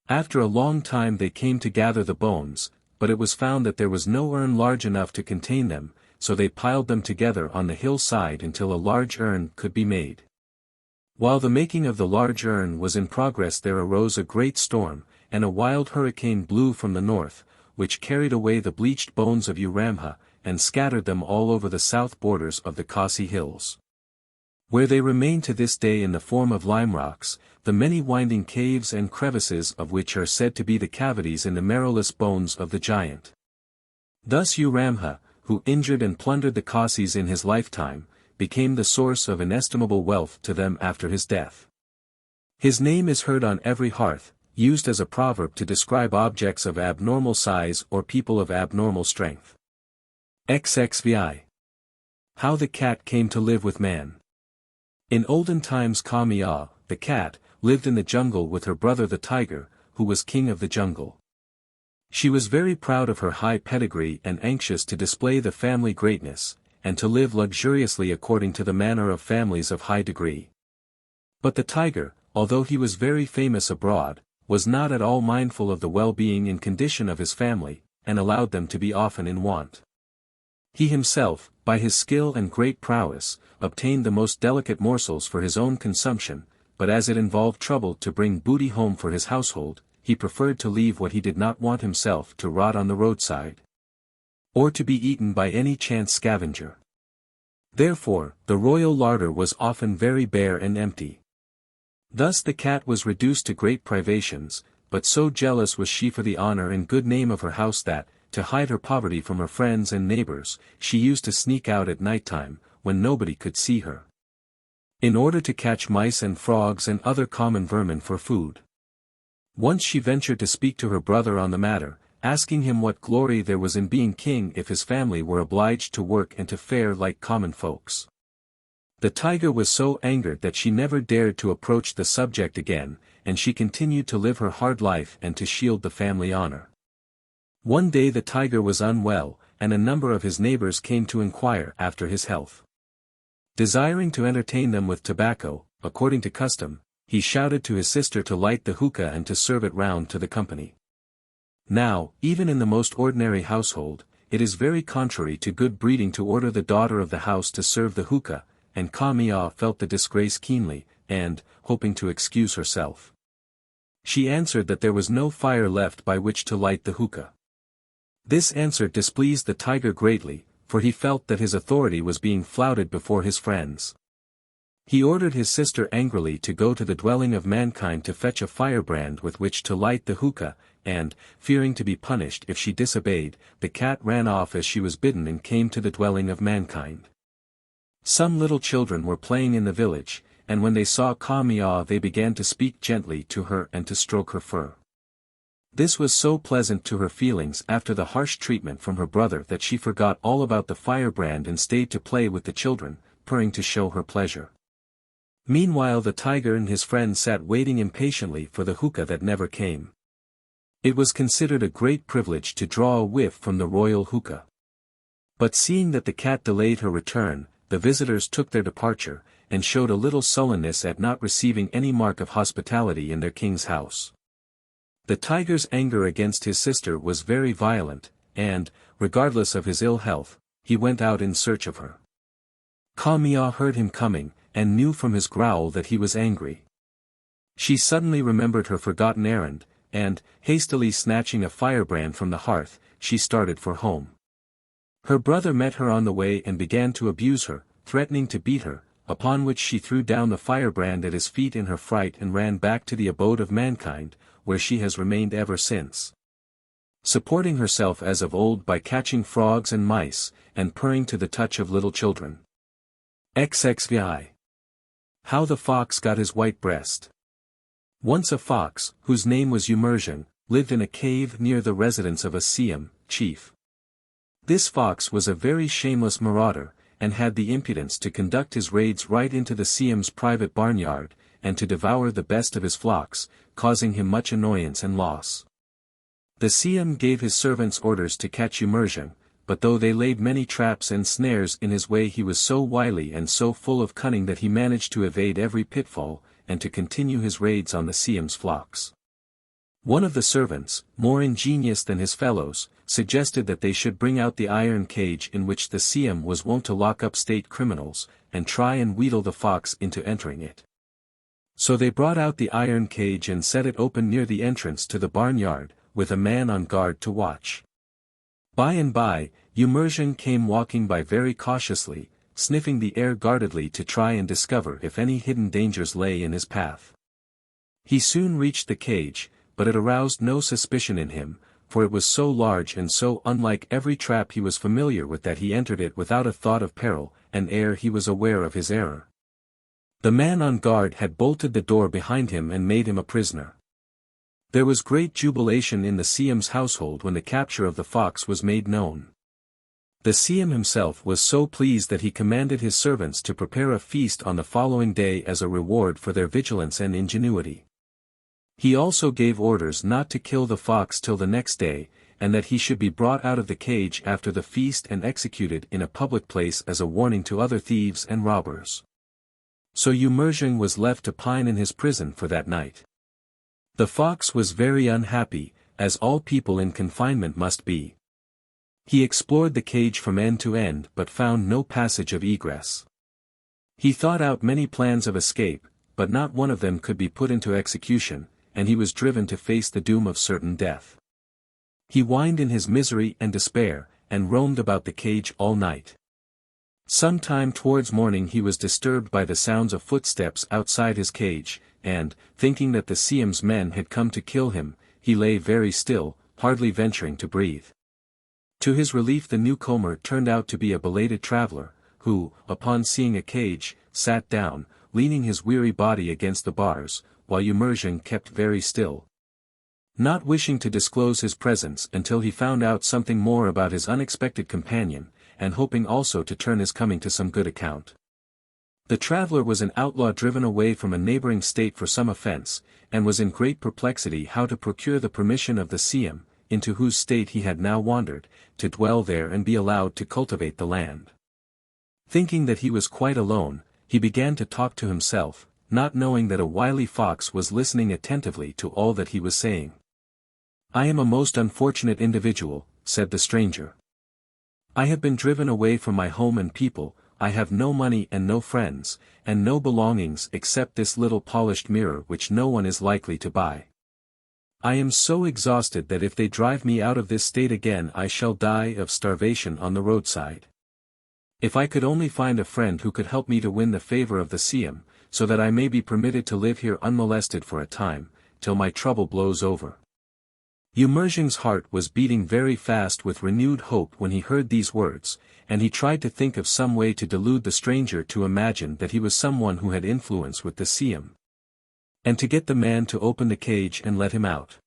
After a long time they came to gather the bones, but it was found that there was no urn large enough to contain them, so they piled them together on the hillside until a large urn could be made. While the making of the large urn was in progress there arose a great storm, and a wild hurricane blew from the north, which carried away the bleached bones of Uramha, and scattered them all over the south borders of the Khasi hills, where they remain to this day in the form of lime rocks, the many winding caves and crevices of which are said to be the cavities in the marrowless bones of the giant. Thus Uramha, who injured and plundered the Khasis in his lifetime, became the source of inestimable wealth to them after his death. His name is heard on every hearth, used as a proverb to describe objects of abnormal size or people of abnormal strength. XXVI. How the cat came to live with man. In olden times Kamiya, the cat, lived in the jungle with her brother the tiger, who was king of the jungle. She was very proud of her high pedigree and anxious to display the family greatness, and to live luxuriously according to the manner of families of high degree. But the tiger, although he was very famous abroad, was not at all mindful of the well-being and condition of his family, and allowed them to be often in want. He himself, by his skill and great prowess, obtained the most delicate morsels for his own consumption, but as it involved trouble to bring booty home for his household, he preferred to leave what he did not want himself to rot on the roadside, or to be eaten by any chance scavenger. Therefore, the royal larder was often very bare and empty. Thus the cat was reduced to great privations, but so jealous was she for the honor and good name of her house that, to hide her poverty from her friends and neighbors, she used to sneak out at night time, when nobody could see her, in order to catch mice and frogs and other common vermin for food. Once she ventured to speak to her brother on the matter, asking him what glory there was in being king if his family were obliged to work and to fare like common folks. The tiger was so angered that she never dared to approach the subject again, and she continued to live her hard life and to shield the family honor. One day the tiger was unwell, and a number of his neighbors came to inquire after his health. Desiring to entertain them with tobacco, according to custom, he shouted to his sister to light the hookah and to serve it round to the company. Now, even in the most ordinary household, it is very contrary to good breeding to order the daughter of the house to serve the hookah, and Kamiya felt the disgrace keenly, and, hoping to excuse herself, she answered that there was no fire left by which to light the hookah. This answer displeased the tiger greatly, for he felt that his authority was being flouted before his friends. He ordered his sister angrily to go to the dwelling of mankind to fetch a firebrand with which to light the hookah, and, fearing to be punished if she disobeyed, the cat ran off as she was bidden and came to the dwelling of mankind. Some little children were playing in the village, and when they saw Kamiya they began to speak gently to her and to stroke her fur. This was so pleasant to her feelings after the harsh treatment from her brother that she forgot all about the firebrand and stayed to play with the children, purring to show her pleasure. Meanwhile the tiger and his friends sat waiting impatiently for the hookah that never came. It was considered a great privilege to draw a whiff from the royal hookah. But seeing that the cat delayed her return, the visitors took their departure, and showed a little sullenness at not receiving any mark of hospitality in their king's house. The tiger's anger against his sister was very violent, and, regardless of his ill health, he went out in search of her. Kamiya heard him coming, and knew from his growl that he was angry. She suddenly remembered her forgotten errand, and, hastily snatching a firebrand from the hearth, she started for home. Her brother met her on the way and began to abuse her, threatening to beat her, upon which she threw down the firebrand at his feet in her fright and ran back to the abode of mankind, where she has remained ever since, supporting herself as of old by catching frogs and mice, and purring to the touch of little children. XXVI. How the fox got his white breast. Once a fox, whose name was Umersion, lived in a cave near the residence of a Siam chief. This fox was a very shameless marauder, and had the impudence to conduct his raids right into the Siam's private barnyard, and to devour the best of his flocks, causing him much annoyance and loss. The Siam gave his servants orders to catch Umersion, but though they laid many traps and snares in his way he was so wily and so full of cunning that he managed to evade every pitfall, and to continue his raids on the Siam's flocks. One of the servants, more ingenious than his fellows, suggested that they should bring out the iron cage in which the Siam was wont to lock up state criminals, and try and wheedle the fox into entering it. So they brought out the iron cage and set it open near the entrance to the barnyard, with a man on guard to watch. By and by, Emerson came walking by very cautiously, sniffing the air guardedly to try and discover if any hidden dangers lay in his path. He soon reached the cage, but it aroused no suspicion in him, for it was so large and so unlike every trap he was familiar with that he entered it without a thought of peril, and ere he was aware of his error. The man on guard had bolted the door behind him and made him a prisoner. There was great jubilation in the XIII's household when the capture of the fox was made known. The XIII himself was so pleased that he commanded his servants to prepare a feast on the following day as a reward for their vigilance and ingenuity. He also gave orders not to kill the fox till the next day, and that he should be brought out of the cage after the feast and executed in a public place as a warning to other thieves and robbers. So Emerson was left to pine in his prison for that night. The fox was very unhappy, as all people in confinement must be. He explored the cage from end to end but found no passage of egress. He thought out many plans of escape, but not one of them could be put into execution, and he was driven to face the doom of certain death. He whined in his misery and despair, and roamed about the cage all night. Some time towards morning he was disturbed by the sounds of footsteps outside his cage, and, thinking that the XIII's men had come to kill him, he lay very still, hardly venturing to breathe. To his relief the newcomer turned out to be a belated traveler, who, upon seeing a cage, sat down, leaning his weary body against the bars, while Emerson kept very still. Not wishing to disclose his presence until he found out something more about his unexpected companion, and hoping also to turn his coming to some good account. The traveler was an outlaw driven away from a neighboring state for some offense, and was in great perplexity how to procure the permission of the XIII, into whose state he had now wandered, to dwell there and be allowed to cultivate the land. Thinking that he was quite alone, he began to talk to himself, not knowing that a wily fox was listening attentively to all that he was saying. "I am a most unfortunate individual," said the stranger. "I have been driven away from my home and people, I have no money and no friends, and no belongings except this little polished mirror which no one is likely to buy. I am so exhausted that if they drive me out of this state again I shall die of starvation on the roadside. If I could only find a friend who could help me to win the favor of the XIII, so that I may be permitted to live here unmolested for a time, till my trouble blows over." Emerson's heart was beating very fast with renewed hope when he heard these words, and he tried to think of some way to delude the stranger to imagine that he was someone who had influence with the XIII, and to get the man to open the cage and let him out.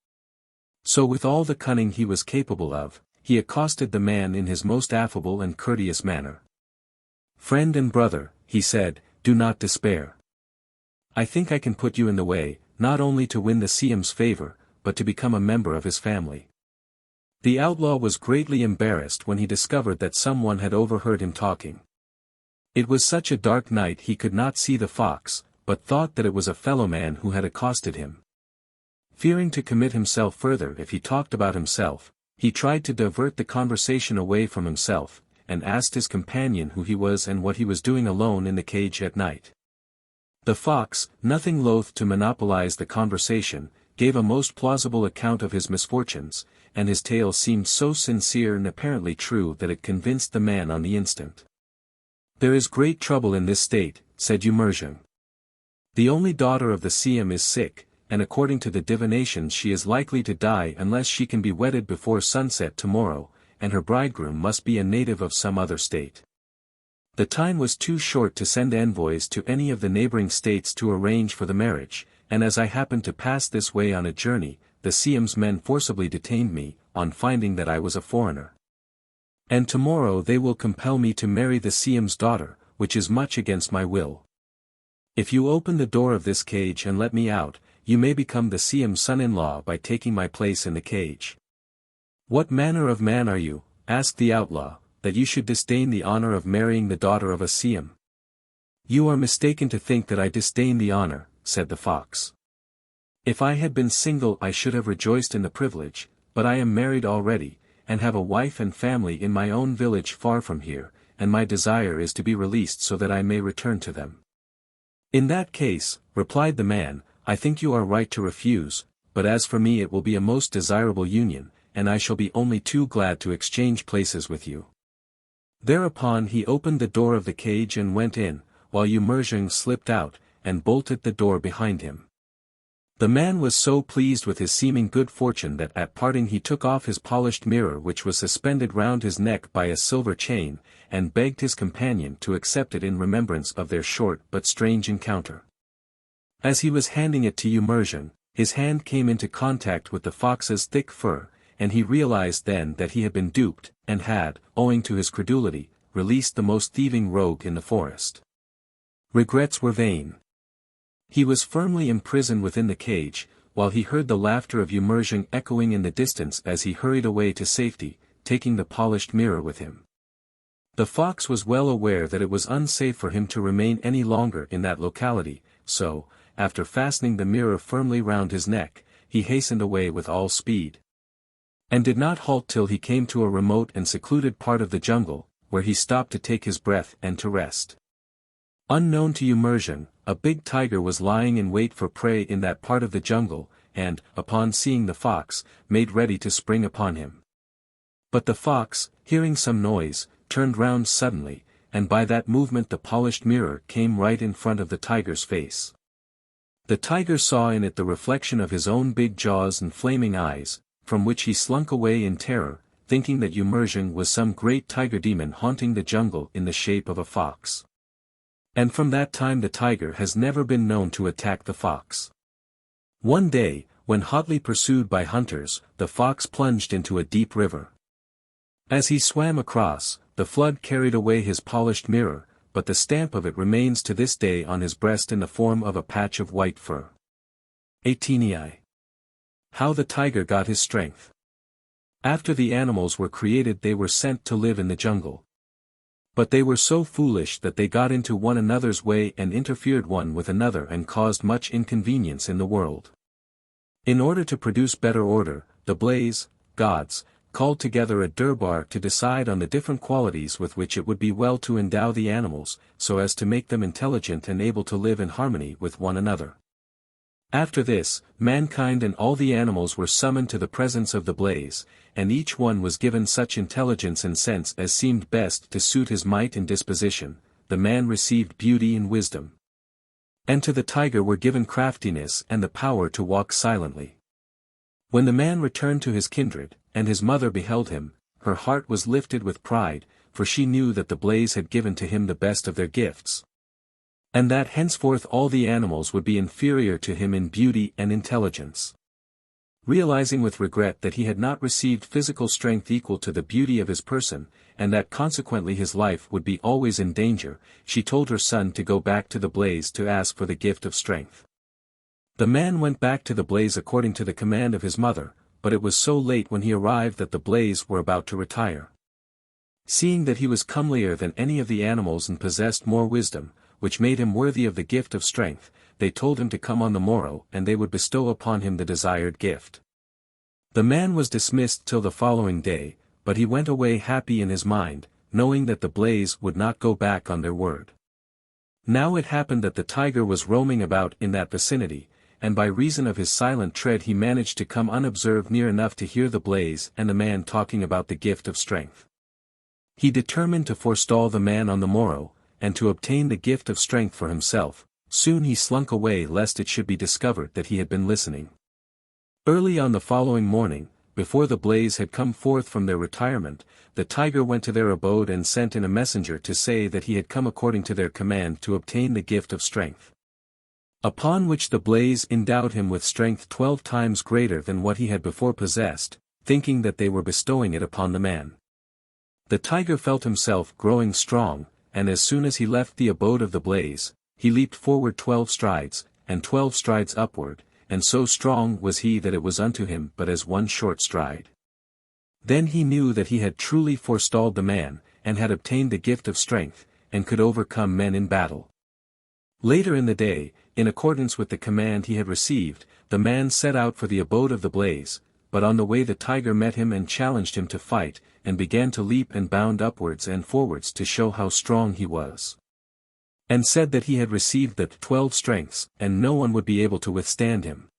So with all the cunning he was capable of, he accosted the man in his most affable and courteous manner. "Friend and brother," he said, "do not despair. I think I can put you in the way, not only to win the XIII's favor, but to become a member of his family." The outlaw was greatly embarrassed when he discovered that someone had overheard him talking. It was such a dark night he could not see the fox, but thought that it was a fellowman who had accosted him. Fearing to commit himself further if he talked about himself, he tried to divert the conversation away from himself, and asked his companion who he was and what he was doing alone in the cage at night. The fox, nothing loath to monopolize the conversation, gave a most plausible account of his misfortunes, and his tale seemed so sincere and apparently true that it convinced the man on the instant. "There is great trouble in this state," said Emerson. "The only daughter of the XIII is sick, and according to the divinations she is likely to die unless she can be wedded before sunset tomorrow, and her bridegroom must be a native of some other state. The time was too short to send envoys to any of the neighboring states to arrange for the marriage, and as I happened to pass this way on a journey, the XIII's men forcibly detained me, on finding that I was a foreigner. And tomorrow they will compel me to marry the XIII's daughter, which is much against my will. If you open the door of this cage and let me out, you may become the XIII's son-in-law by taking my place in the cage." "What manner of man are you," asked the outlaw, "that you should disdain the honor of marrying the daughter of a XIII?" "You are mistaken to think that I disdain the honor," said the fox. "If I had been single I should have rejoiced in the privilege, but I am married already, and have a wife and family in my own village far from here, and my desire is to be released so that I may return to them." "In that case," replied the man, "I think you are right to refuse, but as for me it will be a most desirable union, and I shall be only too glad to exchange places with you." Thereupon he opened the door of the cage and went in, while Emerging slipped out, and bolted the door behind him. The man was so pleased with his seeming good fortune that at parting he took off his polished mirror which was suspended round his neck by a silver chain, and begged his companion to accept it in remembrance of their short but strange encounter. As he was handing it to Emerging, his hand came into contact with the fox's thick fur, and he realized then that he had been duped, and had, owing to his credulity, released the most thieving rogue in the forest. Regrets were vain. He was firmly imprisoned within the cage, while he heard the laughter of Emerging echoing in the distance as he hurried away to safety, taking the polished mirror with him. The fox was well aware that it was unsafe for him to remain any longer in that locality, so, after fastening the mirror firmly round his neck, he hastened away with all speed. And did not halt till he came to a remote and secluded part of the jungle, where he stopped to take his breath and to rest. Unknown to Emerging, a big tiger was lying in wait for prey in that part of the jungle, and, upon seeing the fox, made ready to spring upon him. But the fox, hearing some noise, turned round suddenly, and by that movement the polished mirror came right in front of the tiger's face. The tiger saw in it the reflection of his own big jaws and flaming eyes, from which he slunk away in terror, thinking that Emerging was some great tiger demon haunting the jungle in the shape of a fox. And from that time the tiger has never been known to attack the fox. One day, when hotly pursued by hunters, the fox plunged into a deep river. As he swam across, the flood carried away his polished mirror, but the stamp of it remains to this day on his breast in the form of a patch of white fur. XVIII. How the tiger got his strength. After the animals were created they were sent to live in the jungle. But they were so foolish that they got into one another's way and interfered one with another and caused much inconvenience in the world. In order to produce better order, the gods, called together a durbar to decide on the different qualities with which it would be well to endow the animals, so as to make them intelligent and able to live in harmony with one another. After this, mankind and all the animals were summoned to the presence of the blaze, and each one was given such intelligence and sense as seemed best to suit his might and disposition. The man received beauty and wisdom. And to the tiger were given craftiness and the power to walk silently. When the man returned to his kindred, and his mother beheld him, her heart was lifted with pride, for she knew that the blaze had given to him the best of their gifts. And that henceforth all the animals would be inferior to him in beauty and intelligence. Realizing with regret that he had not received physical strength equal to the beauty of his person, and that consequently his life would be always in danger, she told her son to go back to the blaze to ask for the gift of strength. The man went back to the blaze according to the command of his mother, but it was so late when he arrived that the blaze were about to retire. Seeing that he was comelier than any of the animals and possessed more wisdom, which made him worthy of the gift of strength, they told him to come on the morrow and they would bestow upon him the desired gift. The man was dismissed till the following day, but he went away happy in his mind, knowing that the blaze would not go back on their word. Now it happened that the tiger was roaming about in that vicinity, and by reason of his silent tread he managed to come unobserved near enough to hear the blaze and the man talking about the gift of strength. He determined to forestall the man on the morrow, and to obtain the gift of strength for himself. Soon he slunk away lest it should be discovered that he had been listening. Early on the following morning, before the blaze had come forth from their retirement, the tiger went to their abode and sent in a messenger to say that he had come according to their command to obtain the gift of strength. Upon which the blaze endowed him with strength 12 times greater than what he had before possessed, thinking that they were bestowing it upon the man. The tiger felt himself growing strong, and as soon as he left the abode of the blaze, he leaped forward 12 strides, and 12 strides upward, and so strong was he that it was unto him but as one short stride. Then he knew that he had truly forestalled the man, and had obtained the gift of strength, and could overcome men in battle. Later in the day, in accordance with the command he had received, the man set out for the abode of the blaze, but on the way the tiger met him and challenged him to fight, and began to leap and bound upwards and forwards to show how strong he was. and said that he had received the 12 strengths, and no one would be able to withstand him.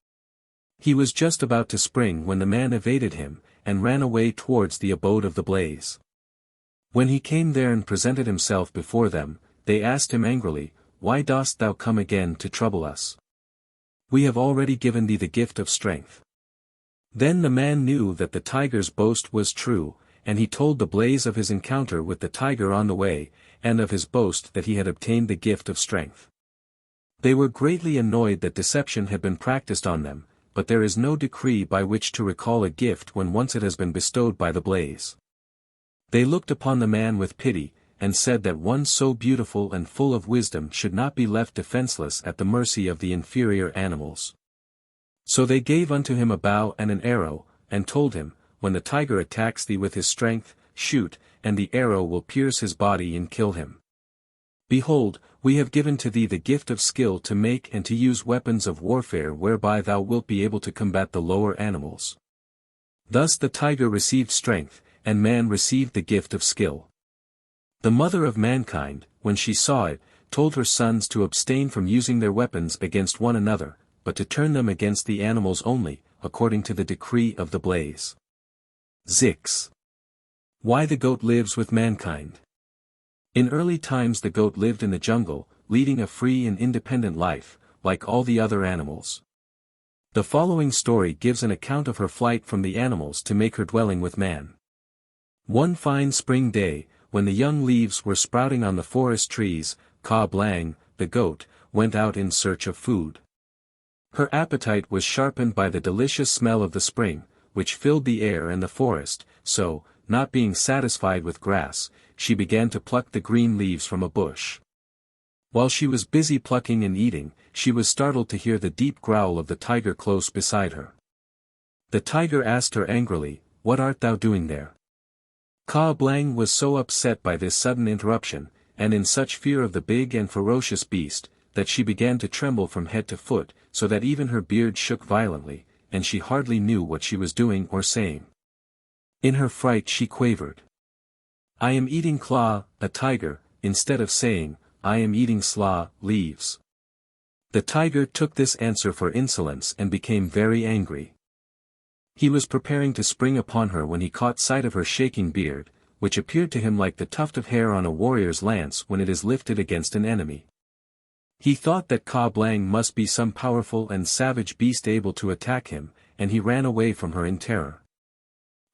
He was just about to spring when the man evaded him, and ran away towards the abode of the blaze. When he came there and presented himself before them, they asked him angrily, "Why dost thou come again to trouble us? We have already given thee the gift of strength." Then the man knew that the tiger's boast was true, and he told the blaze of his encounter with the tiger on the way, and of his boast that he had obtained the gift of strength. They were greatly annoyed that deception had been practiced on them, but there is no decree by which to recall a gift when once it has been bestowed by the blaze. They looked upon the man with pity, and said that one so beautiful and full of wisdom should not be left defenseless at the mercy of the inferior animals. So they gave unto him a bow and an arrow, and told him, "When the tiger attacks thee with his strength, shoot, and the arrow will pierce his body and kill him. Behold, we have given to thee the gift of skill to make and to use weapons of warfare whereby thou wilt be able to combat the lower animals." Thus the tiger received strength, and man received the gift of skill. The mother of mankind, when she saw it, told her sons to abstain from using their weapons against one another, but to turn them against the animals only, according to the decree of the blaze. XXIX. Why the goat lives with mankind. In early times the goat lived in the jungle, leading a free and independent life, like all the other animals. The following story gives an account of her flight from the animals to make her dwelling with man. One fine spring day, when the young leaves were sprouting on the forest trees, Ka Blang, the goat, went out in search of food. Her appetite was sharpened by the delicious smell of the spring, which filled the air and the forest, so, not being satisfied with grass, she began to pluck the green leaves from a bush. While she was busy plucking and eating, she was startled to hear the deep growl of the tiger close beside her. The tiger asked her angrily, "What art thou doing there?" Ka Blang was so upset by this sudden interruption, and in such fear of the big and ferocious beast, that she began to tremble from head to foot, so that even her beard shook violently, and she hardly knew what she was doing or saying. In her fright she quavered, "I am eating Kla, a tiger," instead of saying, "I am eating Sla, leaves." The tiger took this answer for insolence and became very angry. He was preparing to spring upon her when he caught sight of her shaking beard, which appeared to him like the tuft of hair on a warrior's lance when it is lifted against an enemy. He thought that Ka Blang must be some powerful and savage beast able to attack him, and he ran away from her in terror.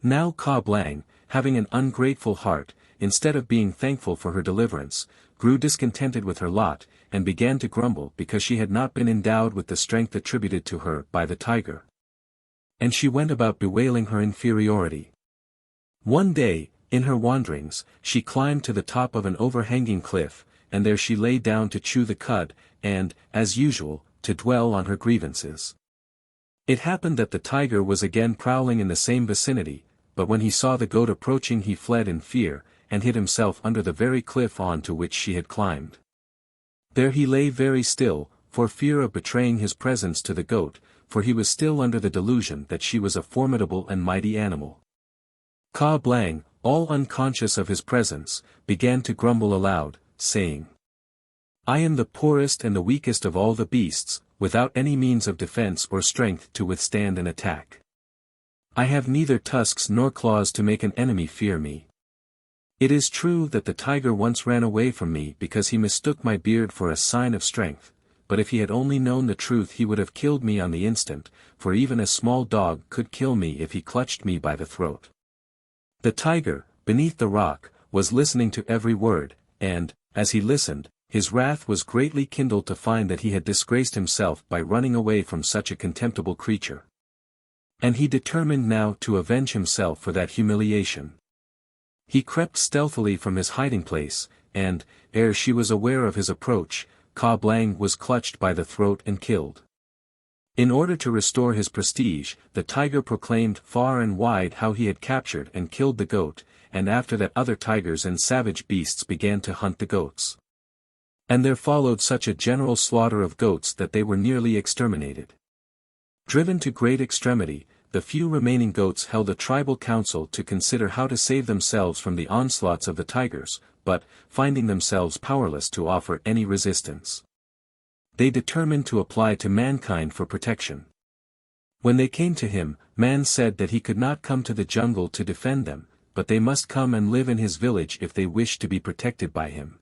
Now Ka Blang, having an ungrateful heart, instead of being thankful for her deliverance, grew discontented with her lot, and began to grumble because she had not been endowed with the strength attributed to her by the tiger. And she went about bewailing her inferiority. One day, in her wanderings, she climbed to the top of an overhanging cliff, and there she lay down to chew the cud, and, as usual, to dwell on her grievances. It happened that the tiger was again prowling in the same vicinity, but when he saw the goat approaching he fled in fear, and hid himself under the very cliff on to which she had climbed. There he lay very still, for fear of betraying his presence to the goat, for he was still under the delusion that she was a formidable and mighty animal. Ka Blang, all unconscious of his presence, began to grumble aloud, saying, "I am the poorest and the weakest of all the beasts, without any means of defense or strength to withstand an attack. I have neither tusks nor claws to make an enemy fear me. It is true that the tiger once ran away from me because he mistook my beard for a sign of strength, but if he had only known the truth he would have killed me on the instant, for even a small dog could kill me if he clutched me by the throat." The tiger, beneath the rock, was listening to every word, and, as he listened, his wrath was greatly kindled to find that he had disgraced himself by running away from such a contemptible creature. And he determined now to avenge himself for that humiliation. He crept stealthily from his hiding place, and, ere she was aware of his approach, Ka Blang was clutched by the throat and killed. In order to restore his prestige, the tiger proclaimed far and wide how he had captured and killed the goat, and after that other tigers and savage beasts began to hunt the goats. And there followed such a general slaughter of goats that they were nearly exterminated. Driven to great extremity, the few remaining goats held a tribal council to consider how to save themselves from the onslaughts of the tigers, but, finding themselves powerless to offer any resistance, they determined to apply to mankind for protection. When they came to him, man said that he could not come to the jungle to defend them, but they must come and live in his village if they wished to be protected by him.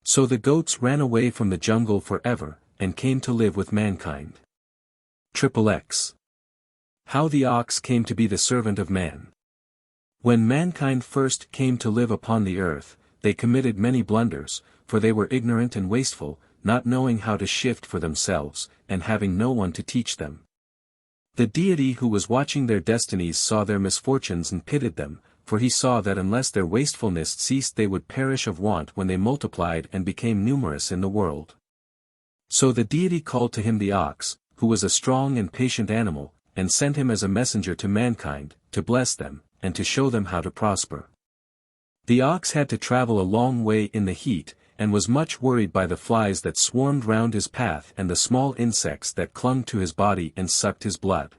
So the goats ran away from the jungle forever, and came to live with mankind. XXX. How the ox came to be the servant of man. When mankind first came to live upon the earth, they committed many blunders, for they were ignorant and wasteful, not knowing how to shift for themselves, and having no one to teach them. The deity who was watching their destinies saw their misfortunes and pitied them, for he saw that unless their wastefulness ceased they would perish of want when they multiplied and became numerous in the world. So the deity called to him the ox, who was a strong and patient animal, and sent him as a messenger to mankind, to bless them, and to show them how to prosper. The ox had to travel a long way in the heat, and was much worried by the flies that swarmed round his path and the small insects that clung to his body and sucked his blood.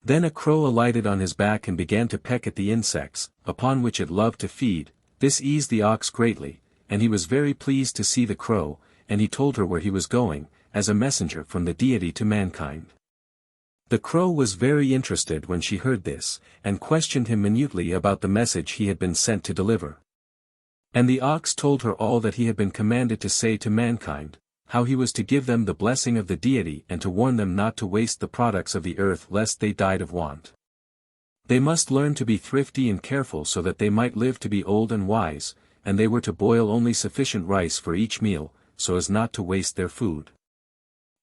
Then a crow alighted on his back and began to peck at the insects, upon which it loved to feed. This eased the ox greatly, and he was very pleased to see the crow, and he told her where he was going, as a messenger from the deity to mankind. The crow was very interested when she heard this, and questioned him minutely about the message he had been sent to deliver. And the ox told her all that he had been commanded to say to mankind, how he was to give them the blessing of the deity and to warn them not to waste the products of the earth lest they died of want. They must learn to be thrifty and careful so that they might live to be old and wise, and they were to boil only sufficient rice for each meal, so as not to waste their food.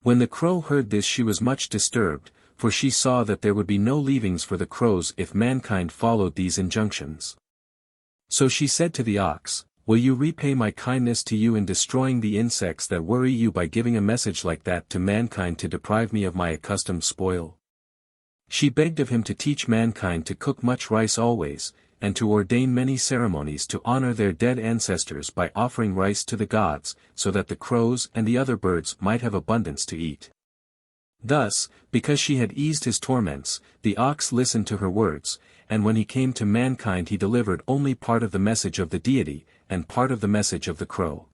When the crow heard this she was much disturbed, for she saw that there would be no leavings for the crows if mankind followed these injunctions. So she said to the ox, "Will you repay my kindness to you in destroying the insects that worry you by giving a message like that to mankind to deprive me of my accustomed spoil?" She begged of him to teach mankind to cook much rice always, and to ordain many ceremonies to honor their dead ancestors by offering rice to the gods, so that the crows and the other birds might have abundance to eat. Thus, because she had eased his torments, the ox listened to her words, and when he came to mankind he delivered only part of the message of the deity, and part of the message of the crow.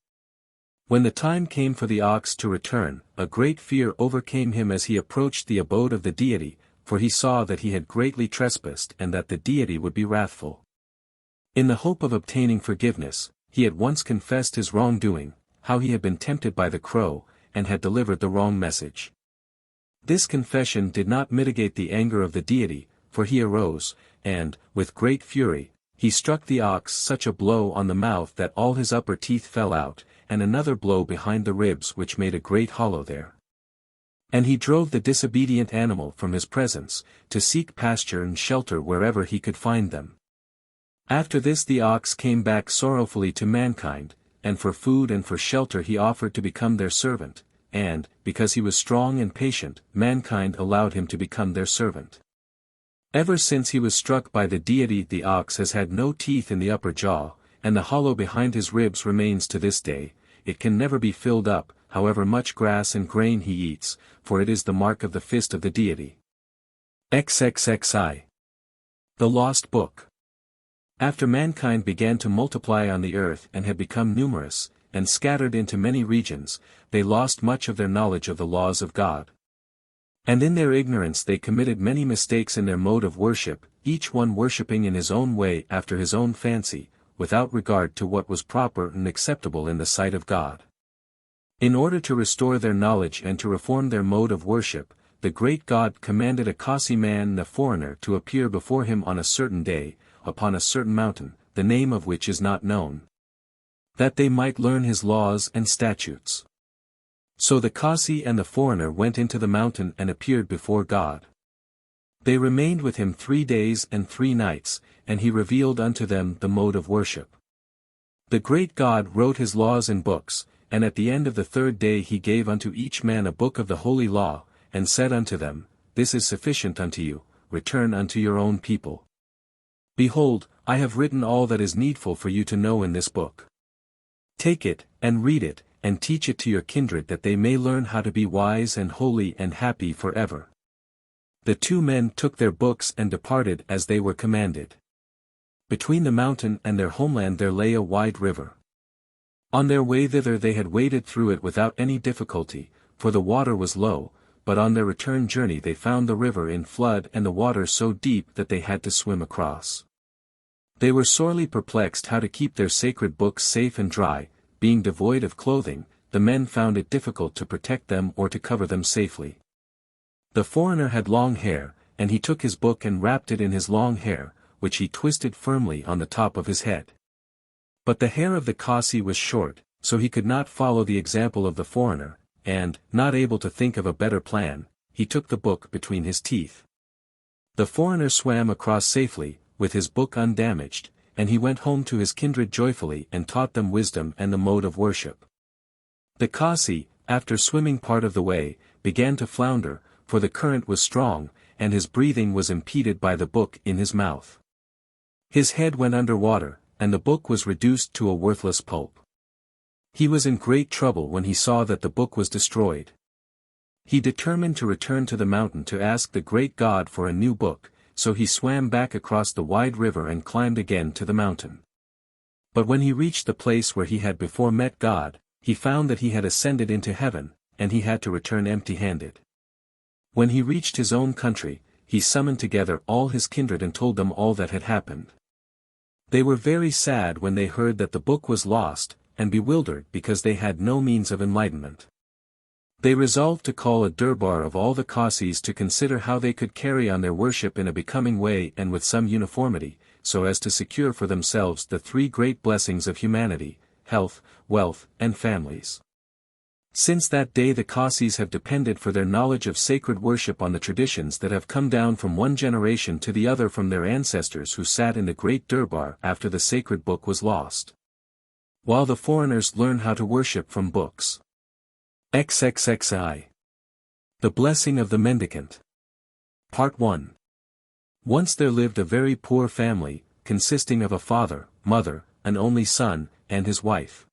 When the time came for the ox to return, a great fear overcame him as he approached the abode of the deity, for he saw that he had greatly trespassed and that the deity would be wrathful. In the hope of obtaining forgiveness, he at once confessed his wrongdoing, how he had been tempted by the crow, and had delivered the wrong message. This confession did not mitigate the anger of the deity, for he arose, and, with great fury, he struck the ox such a blow on the mouth that all his upper teeth fell out, and another blow behind the ribs which made a great hollow there. And he drove the disobedient animal from his presence, to seek pasture and shelter wherever he could find them. After this the ox came back sorrowfully to mankind, and for food and for shelter he offered to become their servant, and, because he was strong and patient, mankind allowed him to become their servant. Ever since he was struck by the deity the ox has had no teeth in the upper jaw, and the hollow behind his ribs remains to this day. It can never be filled up, however much grass and grain he eats, for it is the mark of the fist of the deity. XXXI. The Lost Book. After mankind began to multiply on the earth and had become numerous, and scattered into many regions, they lost much of their knowledge of the laws of God. And in their ignorance they committed many mistakes in their mode of worship, each one worshipping in his own way after his own fancy, without regard to what was proper and acceptable in the sight of God. In order to restore their knowledge and to reform their mode of worship, the great God commanded a Khasi man and a foreigner to appear before him on a certain day, upon a certain mountain, the name of which is not known, that they might learn his laws and statutes. So the Khasi and the foreigner went into the mountain and appeared before God. They remained with him 3 days and 3 nights, and he revealed unto them the mode of worship. The great God wrote his laws in books, and at the end of the 3rd day he gave unto each man a book of the holy law, and said unto them, This is sufficient unto you, return unto your own people. Behold, I have written all that is needful for you to know in this book. Take it, and read it, and teach it to your kindred that they may learn how to be wise and holy and happy forever. The 2 men took their books and departed as they were commanded. Between the mountain and their homeland there lay a wide river. On their way thither they had waded through it without any difficulty, for the water was low, but on their return journey they found the river in flood and the water so deep that they had to swim across. They were sorely perplexed how to keep their sacred books safe and dry. Being devoid of clothing, the men found it difficult to protect them or to cover them safely. The foreigner had long hair, and he took his book and wrapped it in his long hair, which he twisted firmly on the top of his head. But the hair of the Khasi was short, so he could not follow the example of the foreigner, and, not able to think of a better plan, he took the book between his teeth. The foreigner swam across safely, with his book undamaged, and he went home to his kindred joyfully and taught them wisdom and the mode of worship. The Khasi, after swimming part of the way, began to flounder, for the current was strong, and his breathing was impeded by the book in his mouth. His head went under water, and the book was reduced to a worthless pulp. He was in great trouble when he saw that the book was destroyed. He determined to return to the mountain to ask the great God for a new book, so he swam back across the wide river and climbed again to the mountain. But when he reached the place where he had before met God, he found that he had ascended into heaven, and he had to return empty-handed. When he reached his own country, he summoned together all his kindred and told them all that had happened. They were very sad when they heard that the book was lost, and bewildered because they had no means of enlightenment. They resolved to call a durbar of all the Khasis to consider how they could carry on their worship in a becoming way and with some uniformity, so as to secure for themselves the three great blessings of humanity: health, wealth, and families. Since that day the Khasis have depended for their knowledge of sacred worship on the traditions that have come down from one generation to the other from their ancestors who sat in the great durbar after the sacred book was lost. While the foreigners learn how to worship from books. XXXI. The Blessing of the Mendicant. Part 1. Once there lived a very poor family, consisting of a father, mother, an only son, and his wife.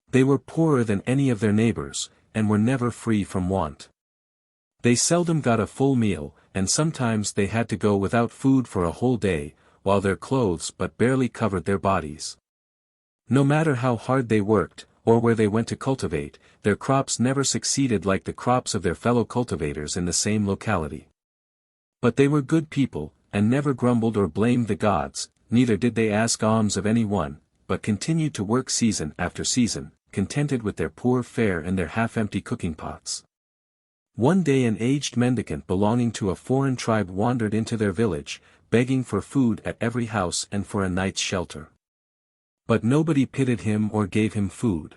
They were poorer than any of their neighbors, and were never free from want. They seldom got a full meal, and sometimes they had to go without food for a whole day, while their clothes but barely covered their bodies. No matter how hard they worked, or where they went to cultivate, their crops never succeeded like the crops of their fellow cultivators in the same locality. But they were good people, and never grumbled or blamed the gods, neither did they ask alms of any one, but continued to work season after season, contented with their poor fare and their half-empty cooking pots. One day an aged mendicant belonging to a foreign tribe wandered into their village, begging for food at every house and for a night's shelter. But nobody pitied him or gave him food.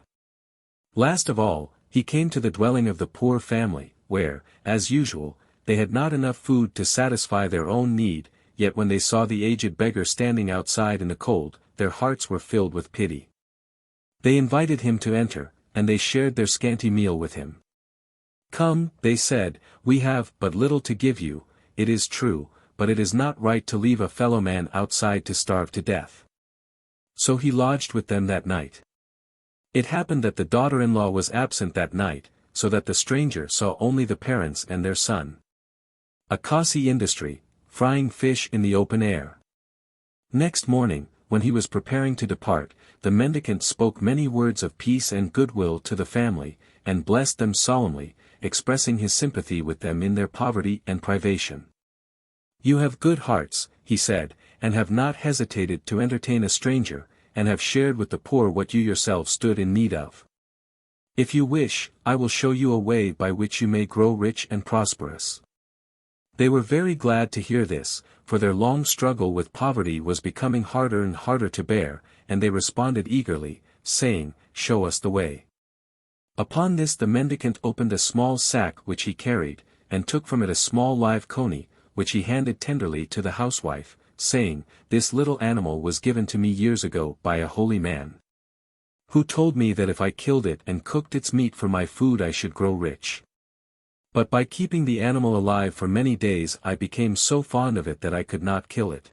Last of all, he came to the dwelling of the poor family, where, as usual, they had not enough food to satisfy their own need, yet when they saw the aged beggar standing outside in the cold, their hearts were filled with pity. They invited him to enter, and they shared their scanty meal with him. "Come," they said, "we have but little to give you, it is true, but it is not right to leave a fellow man outside to starve to death." So he lodged with them that night. It happened that the daughter-in-law was absent that night, so that the stranger saw only the parents and their son. A Khasi industry, frying fish in the open air. Next morning, when he was preparing to depart, the mendicant spoke many words of peace and goodwill to the family, and blessed them solemnly, expressing his sympathy with them in their poverty and privation. "You have good hearts," he said, "and have not hesitated to entertain a stranger, and have shared with the poor what you yourselves stood in need of. If you wish, I will show you a way by which you may grow rich and prosperous." They were very glad to hear this, for their long struggle with poverty was becoming harder and harder to bear, and they responded eagerly, saying, "Show us the way." Upon this the mendicant opened a small sack which he carried, and took from it a small live coney, which he handed tenderly to the housewife, saying, "This little animal was given to me years ago by a holy man, who told me that if I killed it and cooked its meat for my food I should grow rich. But by keeping the animal alive for many days I became so fond of it that I could not kill it.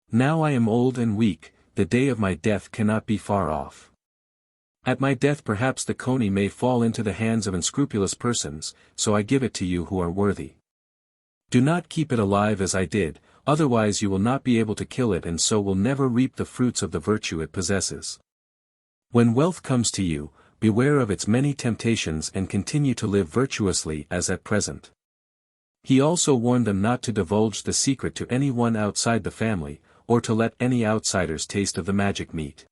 Now I am old and weak, the day of my death cannot be far off. At my death perhaps the coney may fall into the hands of unscrupulous persons, so I give it to you who are worthy. Do not keep it alive as I did, otherwise you will not be able to kill it and so will never reap the fruits of the virtue it possesses. When wealth comes to you, beware of its many temptations and continue to live virtuously as at present. He also warned them not to divulge the secret to any one outside the family, or to let any outsiders taste of the magic meat.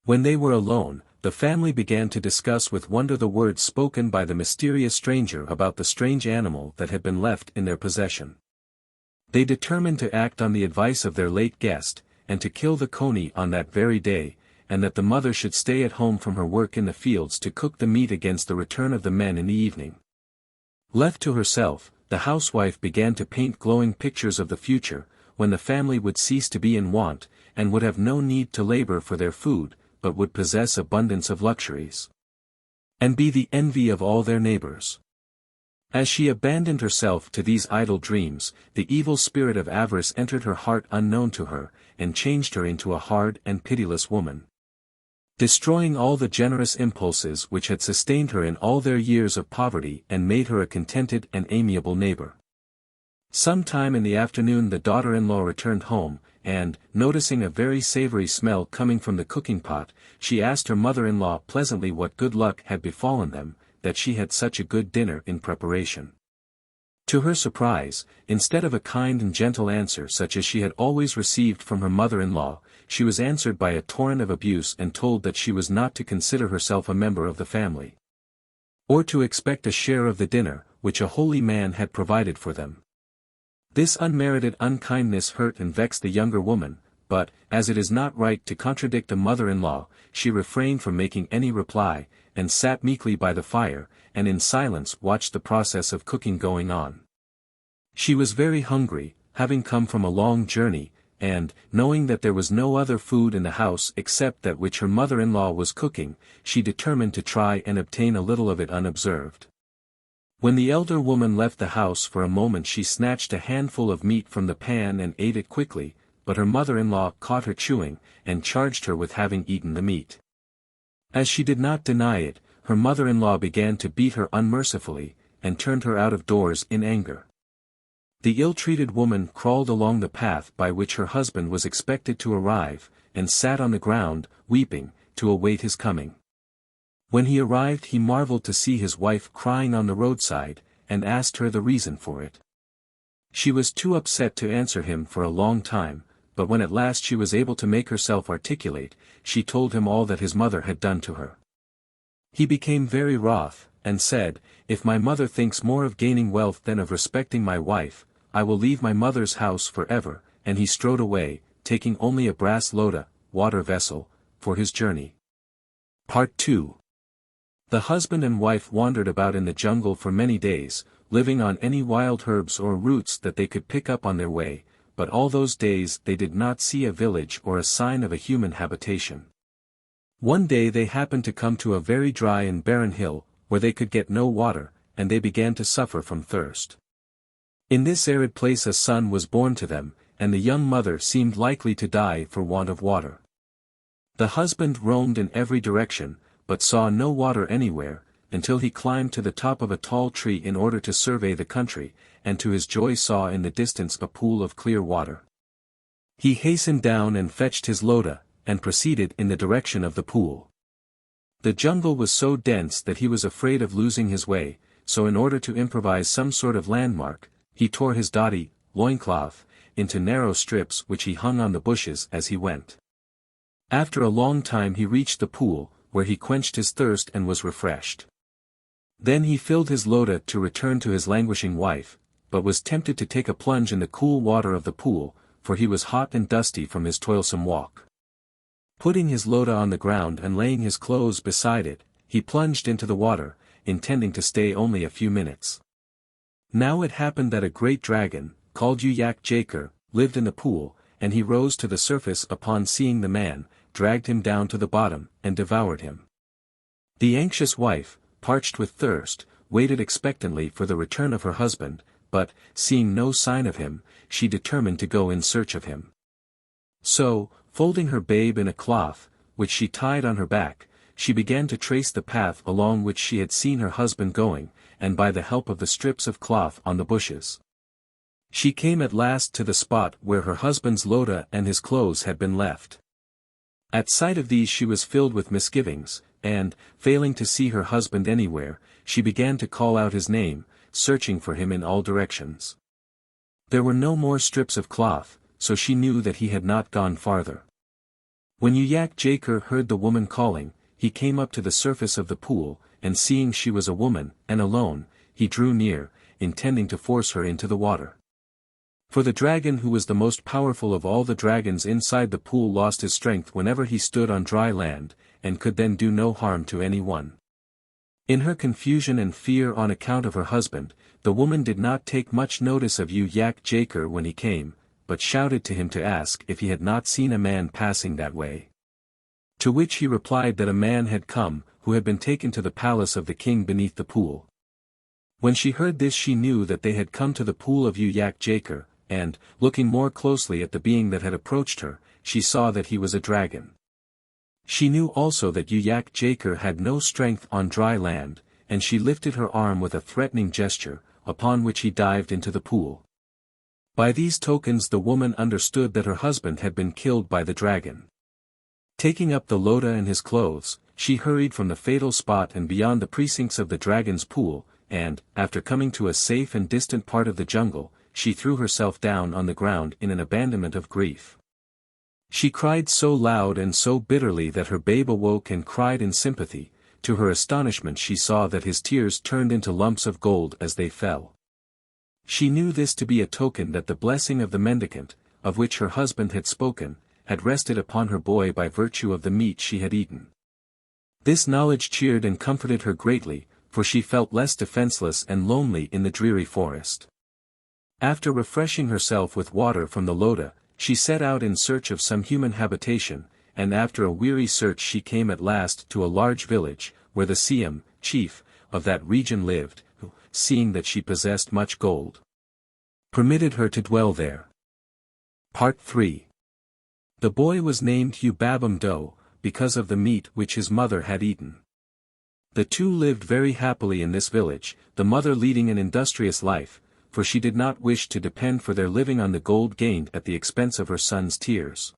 When they were alone, the family began to discuss with wonder the words spoken by the mysterious stranger about the strange animal that had been left in their possession. They determined to act on the advice of their late guest, and to kill the coney on that very day, and that the mother should stay at home from her work in the fields to cook the meat against the return of the men in the evening. Left to herself, the housewife began to paint glowing pictures of the future, when the family would cease to be in want, and would have no need to labor for their food, but would possess abundance of luxuries, and be the envy of all their neighbors. As she abandoned herself to these idle dreams, the evil spirit of avarice entered her heart unknown to her, and changed her into a hard and pitiless woman, destroying all the generous impulses which had sustained her in all their years of poverty and made her a contented and amiable neighbor. Some time in the afternoon the daughter-in-law returned home, and, noticing a very savory smell coming from the cooking pot, she asked her mother-in-law pleasantly what good luck had befallen them, that she had such a good dinner in preparation. To her surprise, instead of a kind and gentle answer such as she had always received from her mother-in-law, she was answered by a torrent of abuse and told that she was not to consider herself a member of the family, or to expect a share of the dinner, which a holy man had provided for them. This unmerited unkindness hurt and vexed the younger woman, but, as it is not right to contradict a mother-in-law, she refrained from making any reply, and sat meekly by the fire, and in silence watched the process of cooking going on. She was very hungry, having come from a long journey, and, knowing that there was no other food in the house except that which her mother-in-law was cooking, she determined to try and obtain a little of it unobserved. When the elder woman left the house for a moment she snatched a handful of meat from the pan and ate it quickly, but her mother-in-law caught her chewing, and charged her with having eaten the meat. As she did not deny it, her mother-in-law began to beat her unmercifully, and turned her out of doors in anger. The ill-treated woman crawled along the path by which her husband was expected to arrive, and sat on the ground, weeping, to await his coming. When he arrived he marveled to see his wife crying on the roadside, and asked her the reason for it. She was too upset to answer him for a long time, but when at last she was able to make herself articulate, she told him all that his mother had done to her. He became very wroth, and said, "If my mother thinks more of gaining wealth than of respecting my wife, I will leave my mother's house forever," and he strode away, taking only a brass loda, water vessel, for his journey. Part 2. The husband and wife wandered about in the jungle for many days, living on any wild herbs or roots that they could pick up on their way, but all those days they did not see a village or a sign of a human habitation. One day they happened to come to a very dry and barren hill, where they could get no water, and they began to suffer from thirst. In this arid place a son was born to them, and the young mother seemed likely to die for want of water. The husband roamed in every direction, but saw no water anywhere, until he climbed to the top of a tall tree in order to survey the country, and to his joy saw in the distance a pool of clear water. He hastened down and fetched his loda, and proceeded in the direction of the pool. The jungle was so dense that he was afraid of losing his way, so in order to improvise some sort of landmark, he tore his dhoti, loincloth, into narrow strips which he hung on the bushes as he went. After a long time he reached the pool, where he quenched his thirst and was refreshed. Then he filled his loda to return to his languishing wife, but was tempted to take a plunge in the cool water of the pool, for he was hot and dusty from his toilsome walk. Putting his loda on the ground and laying his clothes beside it, he plunged into the water, intending to stay only a few minutes. Now it happened that a great dragon, called Uyak Jaker, lived in the pool, and he rose to the surface upon seeing the man, dragged him down to the bottom, and devoured him. The anxious wife, parched with thirst, waited expectantly for the return of her husband, but, seeing no sign of him, she determined to go in search of him. So, folding her babe in a cloth, which she tied on her back, she began to trace the path along which she had seen her husband going, and by the help of the strips of cloth on the bushes, She came at last to the spot where her husband's loda and his clothes had been left. At sight of these she was filled with misgivings, and, failing to see her husband anywhere, she began to call out his name, searching for him in all directions. There were no more strips of cloth, so she knew that he had not gone farther. When XXIX heard the woman calling, he came up to the surface of the pool, and seeing she was a woman, and alone, he drew near, intending to force her into the water. For the dragon, who was the most powerful of all the dragons inside the pool, lost his strength whenever he stood on dry land, and could then do no harm to any one. In her confusion and fear on account of her husband, the woman did not take much notice of XXIX when he came, but shouted to him to ask if he had not seen a man passing that way. To which he replied that a man had come, who had been taken to the palace of the king beneath the pool. When she heard this, she knew that they had come to the pool of XXIX, and, looking more closely at the being that had approached her, she saw that he was a dragon. She knew also that XXIX had no strength on dry land, and she lifted her arm with a threatening gesture, upon which he dived into the pool. By these tokens the woman understood that her husband had been killed by the dragon. Taking up the loda and his clothes, she hurried from the fatal spot and beyond the precincts of the dragon's pool, and, after coming to a safe and distant part of the jungle, she threw herself down on the ground in an abandonment of grief. She cried so loud and so bitterly that her babe awoke and cried in sympathy. To her astonishment she saw that his tears turned into lumps of gold as they fell. She knew this to be a token that the blessing of the mendicant, of which her husband had spoken, had rested upon her boy by virtue of the meat she had eaten. This knowledge cheered and comforted her greatly, for she felt less defenseless and lonely in the dreary forest. After refreshing herself with water from the loda, she set out in search of some human habitation, and after a weary search she came at last to a large village, where the Siam, chief, of that region lived, who, seeing that she possessed much gold, permitted her to dwell there. Part 3. The boy was named XVIII, because of the meat which his mother had eaten. The two lived very happily in this village, the mother leading an industrious life, for she did not wish to depend for their living on the gold gained at the expense of her son's tears.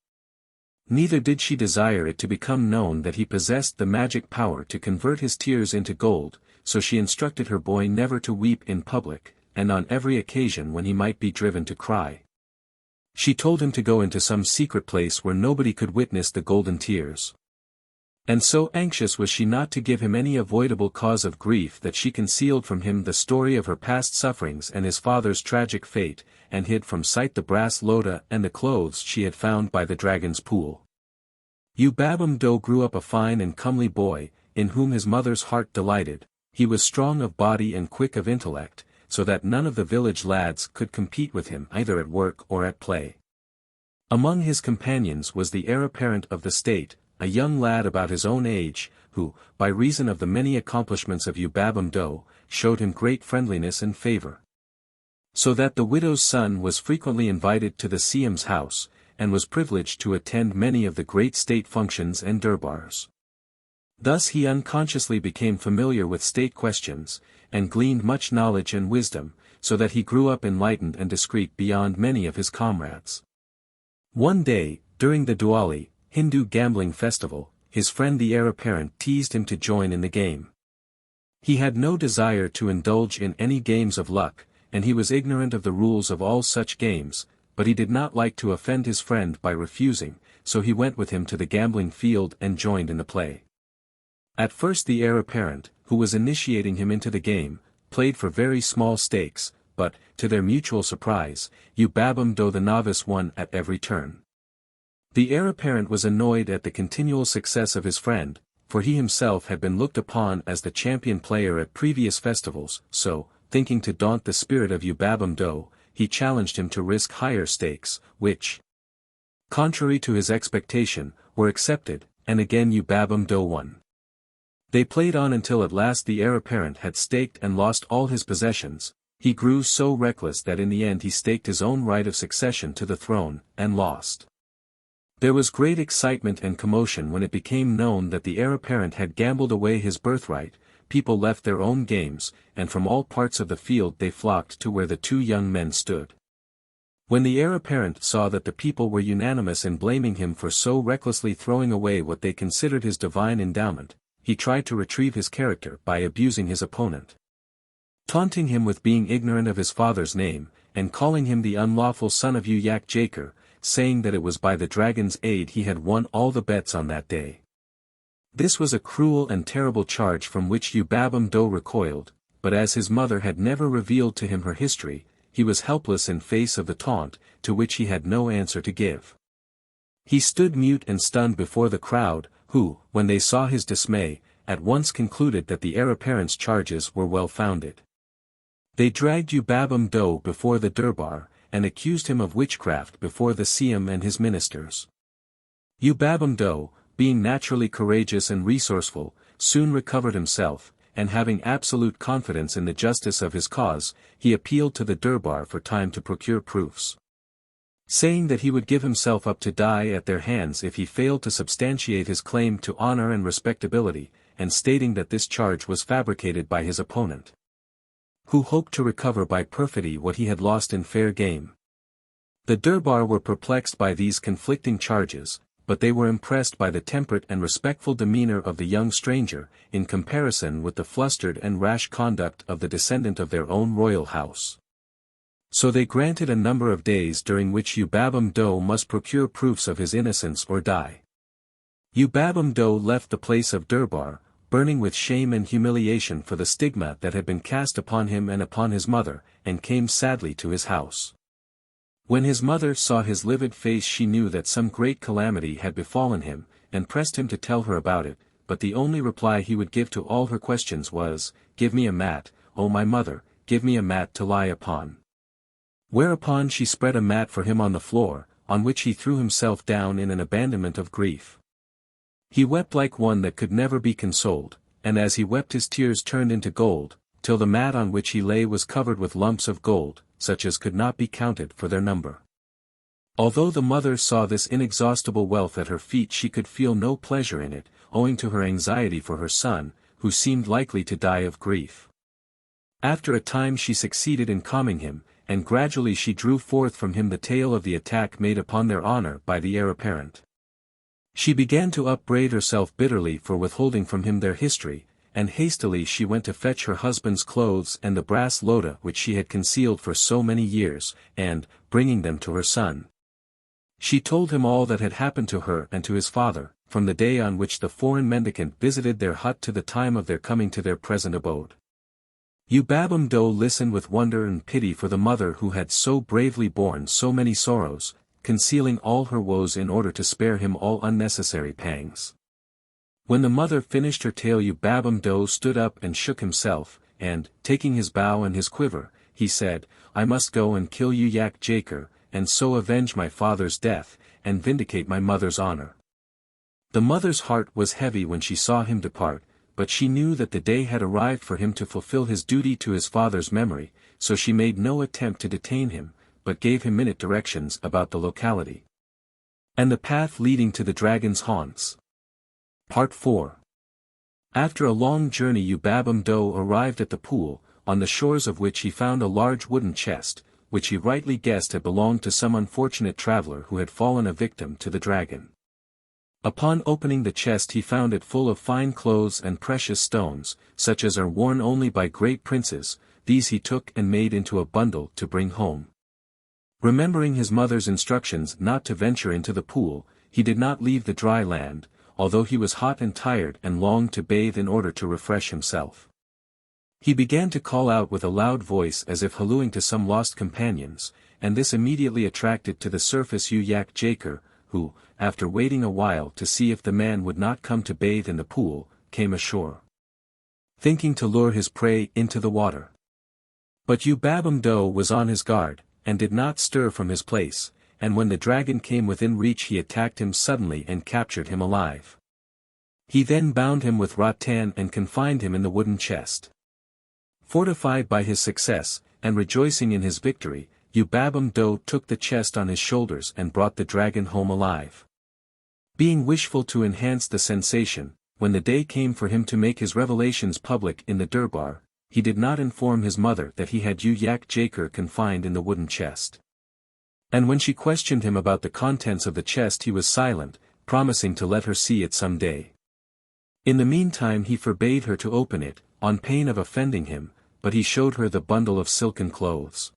Neither did she desire it to become known that he possessed the magic power to convert his tears into gold, so she instructed her boy never to weep in public, and on every occasion when he might be driven to cry, she told him to go into some secret place where nobody could witness the golden tears. And so anxious was she not to give him any avoidable cause of grief that she concealed from him the story of her past sufferings and his father's tragic fate, and hid from sight the brass loda and the clothes she had found by the dragon's pool. XVIII grew up a fine and comely boy, in whom his mother's heart delighted. He was strong of body and quick of intellect, so that none of the village lads could compete with him either at work or at play. Among his companions was the heir apparent of the state, a young lad about his own age, who, by reason of the many accomplishments of XVIII, showed him great friendliness and favor. So that the widow's son was frequently invited to the Siam's house, and was privileged to attend many of the great state functions and durbars. Thus he unconsciously became familiar with state questions, and gleaned much knowledge and wisdom, so that he grew up enlightened and discreet beyond many of his comrades. One day, during the Diwali, Hindu gambling festival, his friend the heir apparent teased him to join in the game. He had no desire to indulge in any games of luck, and he was ignorant of the rules of all such games, but he did not like to offend his friend by refusing, so he went with him to the gambling field and joined in the play. At first the heir apparent, who was initiating him into the game, played for very small stakes, but, to their mutual surprise, XVIII the novice won at every turn. The heir apparent was annoyed at the continual success of his friend, for he himself had been looked upon as the champion player at previous festivals, so, thinking to daunt the spirit of XVIII, he challenged him to risk higher stakes, which, contrary to his expectation, were accepted, and again XVIII won. They played on until at last the heir apparent had staked and lost all his possessions. He grew so reckless that in the end he staked his own right of succession to the throne, and lost. There was great excitement and commotion when it became known that the heir apparent had gambled away his birthright. People left their own games, and from all parts of the field they flocked to where the two young men stood. When the heir apparent saw that the people were unanimous in blaming him for so recklessly throwing away what they considered his divine endowment, he tried to retrieve his character by abusing his opponent. Taunting him with being ignorant of his father's name, and calling him the unlawful son of XXIX, saying that it was by the dragon's aid he had won all the bets on that day. This was a cruel and terrible charge from which XVIII recoiled, but as his mother had never revealed to him her history, he was helpless in face of the taunt, to which he had no answer to give. He stood mute and stunned before the crowd, who, when they saw his dismay, at once concluded that the heir apparent's charges were well founded. They dragged XVIII before the durbar, and accused him of witchcraft before the siyam and his ministers. XVIII, being naturally courageous and resourceful, soon recovered himself, and having absolute confidence in the justice of his cause, he appealed to the durbar for time to procure proofs. Saying that he would give himself up to die at their hands if he failed to substantiate his claim to honor and respectability, and stating that this charge was fabricated by his opponent, who hoped to recover by perfidy what he had lost in fair game. The durbar were perplexed by these conflicting charges, but they were impressed by the temperate and respectful demeanor of the young stranger, in comparison with the flustered and rash conduct of the descendant of their own royal house. So they granted a number of days during which XVIII must procure proofs of his innocence or die. XVIII left the place of durbar, burning with shame and humiliation for the stigma that had been cast upon him and upon his mother, and came sadly to his house. When his mother saw his livid face she knew that some great calamity had befallen him, and pressed him to tell her about it, but the only reply he would give to all her questions was, "Give me a mat, O my mother, give me a mat to lie upon." Whereupon she spread a mat for him on the floor, on which he threw himself down in an abandonment of grief. He wept like one that could never be consoled, and as he wept his tears turned into gold, till the mat on which he lay was covered with lumps of gold, such as could not be counted for their number. Although the mother saw this inexhaustible wealth at her feet she could feel no pleasure in it, owing to her anxiety for her son, who seemed likely to die of grief. After a time she succeeded in calming him, and gradually she drew forth from him the tale of the attack made upon their honor by the heir apparent. She began to upbraid herself bitterly for withholding from him their history, and hastily she went to fetch her husband's clothes and the brass loda which she had concealed for so many years, and, bringing them to her son, she told him all that had happened to her and to his father, from the day on which the foreign mendicant visited their hut to the time of their coming to their present abode. XVIII listened with wonder and pity for the mother who had so bravely borne so many sorrows, concealing all her woes in order to spare him all unnecessary pangs. When the mother finished her tale XVIII stood up and shook himself, and, taking his bow and his quiver, he said, "I must go and kill XXIX, and so avenge my father's death, and vindicate my mother's honor." The mother's heart was heavy when she saw him depart, but she knew that the day had arrived for him to fulfill his duty to his father's memory, so she made no attempt to detain him, but gave him minute directions about the locality and the path leading to the dragon's haunts. Part 4. After a long journey XVIII arrived at the pool, on the shores of which he found a large wooden chest, which he rightly guessed had belonged to some unfortunate traveler who had fallen a victim to the dragon. Upon opening the chest he found it full of fine clothes and precious stones, such as are worn only by great princes. These he took and made into a bundle to bring home. Remembering his mother's instructions not to venture into the pool, he did not leave the dry land, although he was hot and tired and longed to bathe in order to refresh himself. He began to call out with a loud voice as if hallooing to some lost companions, and this immediately attracted to the surface XXIX, who, after waiting a while to see if the man would not come to bathe in the pool, came ashore, thinking to lure his prey into the water. But XVIII was on his guard, and did not stir from his place, and when the dragon came within reach he attacked him suddenly and captured him alive. He then bound him with rattan and confined him in the wooden chest. Fortified by his success, and rejoicing in his victory, XVIII took the chest on his shoulders and brought the dragon home alive. Being wishful to enhance the sensation, when the day came for him to make his revelations public in the durbar, he did not inform his mother that he had XXIX confined in the wooden chest. And when she questioned him about the contents of the chest he was silent, promising to let her see it some day. In the meantime he forbade her to open it, on pain of offending him, but he showed her the bundle of silken clothes.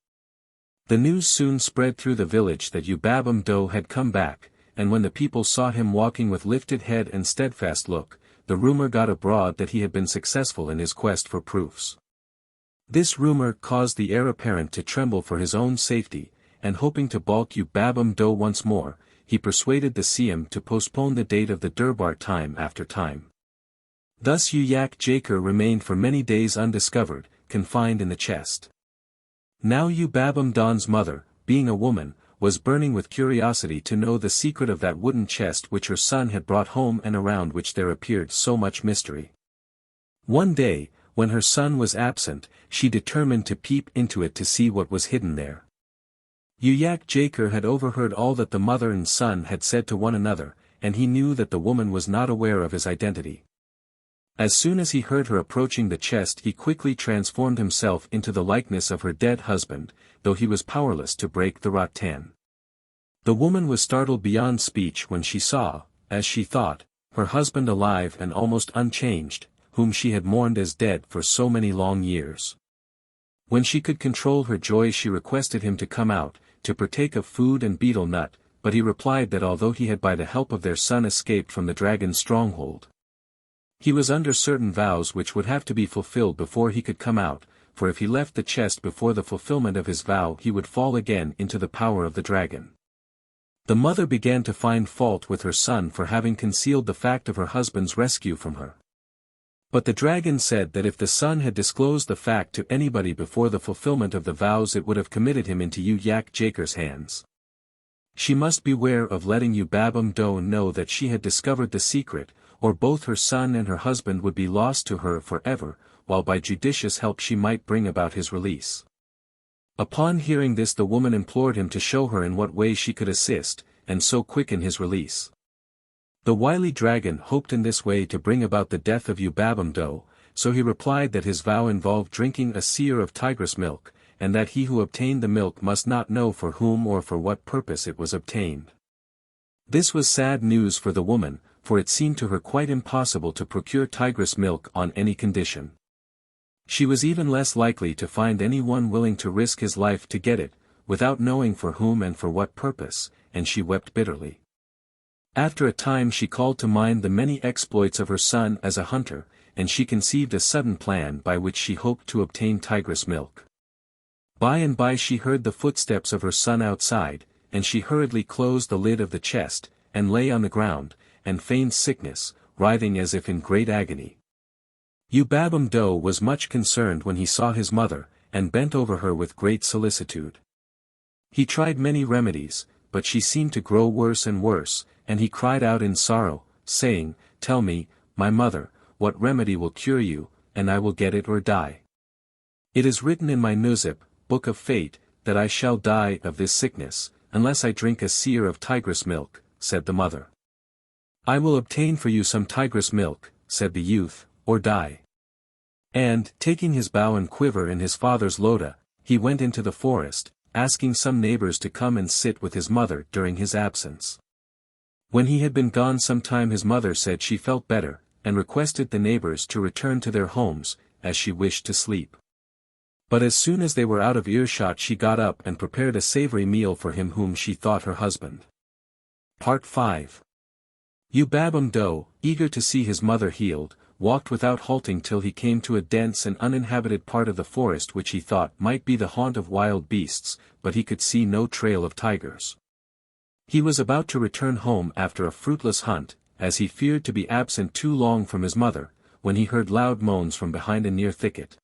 The news soon spread through the village that Ubabamdo had come back, and when the people saw him walking with lifted head and steadfast look, the rumor got abroad that he had been successful in his quest for proofs. This rumor caused the heir apparent to tremble for his own safety, and hoping to balk Ubabamdo once more, he persuaded the Siem to postpone the date of the Durbar time after time. Thus Uyak Jaker remained for many days undiscovered, confined in the chest. Now Ubabamdon's mother, being a woman, was burning with curiosity to know the secret of that wooden chest which her son had brought home and around which there appeared so much mystery. One day, when her son was absent, she determined to peep into it to see what was hidden there. Uyak Jaker had overheard all that the mother and son had said to one another, and he knew that the woman was not aware of his identity. As soon as he heard her approaching the chest he quickly transformed himself into the likeness of her dead husband, though he was powerless to break the rattan. The woman was startled beyond speech when she saw, as she thought, her husband alive and almost unchanged, whom she had mourned as dead for so many long years. When she could control her joy she requested him to come out, to partake of food and betel nut, but he replied that although he had by the help of their son escaped from the dragon's stronghold, he was under certain vows which would have to be fulfilled before he could come out, for if he left the chest before the fulfillment of his vow he would fall again into the power of the dragon. The mother began to find fault with her son for having concealed the fact of her husband's rescue from her. But the dragon said that if the son had disclosed the fact to anybody before the fulfillment of the vows it would have committed him into Uyak Jaker's hands. She must beware of letting Ubabamdo know that she had discovered the secret, or both her son and her husband would be lost to her forever, while by judicious help she might bring about his release. Upon hearing this the woman implored him to show her in what way she could assist, and so quicken his release. The wily dragon hoped in this way to bring about the death of Ubabamdo, so he replied that his vow involved drinking a seer of tigress milk, and that he who obtained the milk must not know for whom or for what purpose it was obtained. This was sad news for the woman, for it seemed to her quite impossible to procure tigress milk on any condition. She was even less likely to find anyone willing to risk his life to get it, without knowing for whom and for what purpose, and she wept bitterly. After a time she called to mind the many exploits of her son as a hunter, and she conceived a sudden plan by which she hoped to obtain tigress milk. By and by she heard the footsteps of her son outside, and she hurriedly closed the lid of the chest, and lay on the ground, and feigned sickness, writhing as if in great agony. Ubabamdo was much concerned when he saw his mother, and bent over her with great solicitude. He tried many remedies, but she seemed to grow worse and worse, and he cried out in sorrow, saying, "Tell me, my mother, what remedy will cure you, and I will get it or die. It is written in my Nuzip, Book of Fate, that I shall die of this sickness, unless I drink a seer of tigress milk," said the mother. "I will obtain for you some tigress milk," said the youth, "or die." And, taking his bow and quiver in his father's loda, he went into the forest, asking some neighbors to come and sit with his mother during his absence. When he had been gone some time his mother said she felt better, and requested the neighbors to return to their homes, as she wished to sleep. But as soon as they were out of earshot she got up and prepared a savory meal for him whom she thought her husband. Part 5. Ubabamdo, eager to see his mother healed, walked without halting till he came to a dense and uninhabited part of the forest which he thought might be the haunt of wild beasts, but he could see no trail of tigers. He was about to return home after a fruitless hunt, as he feared to be absent too long from his mother, when he heard loud moans from behind a near thicket.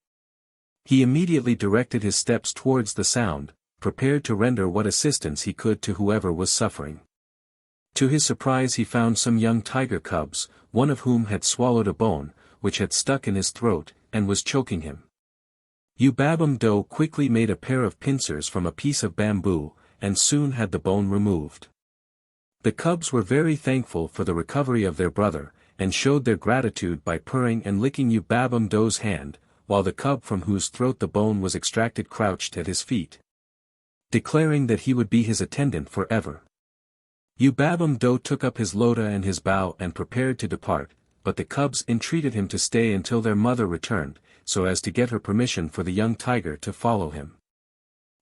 He immediately directed his steps towards the sound, prepared to render what assistance he could to whoever was suffering. To his surprise he found some young tiger cubs, one of whom had swallowed a bone, which had stuck in his throat, and was choking him. Ubabamdo quickly made a pair of pincers from a piece of bamboo, and soon had the bone removed. The cubs were very thankful for the recovery of their brother, and showed their gratitude by purring and licking Ubabamdo's hand, while the cub from whose throat the bone was extracted crouched at his feet. declaring that he would be his attendant forever. Ubabam-do took up his loda and his bow and prepared to depart, but the cubs entreated him to stay until their mother returned, so as to get her permission for the young tiger to follow him.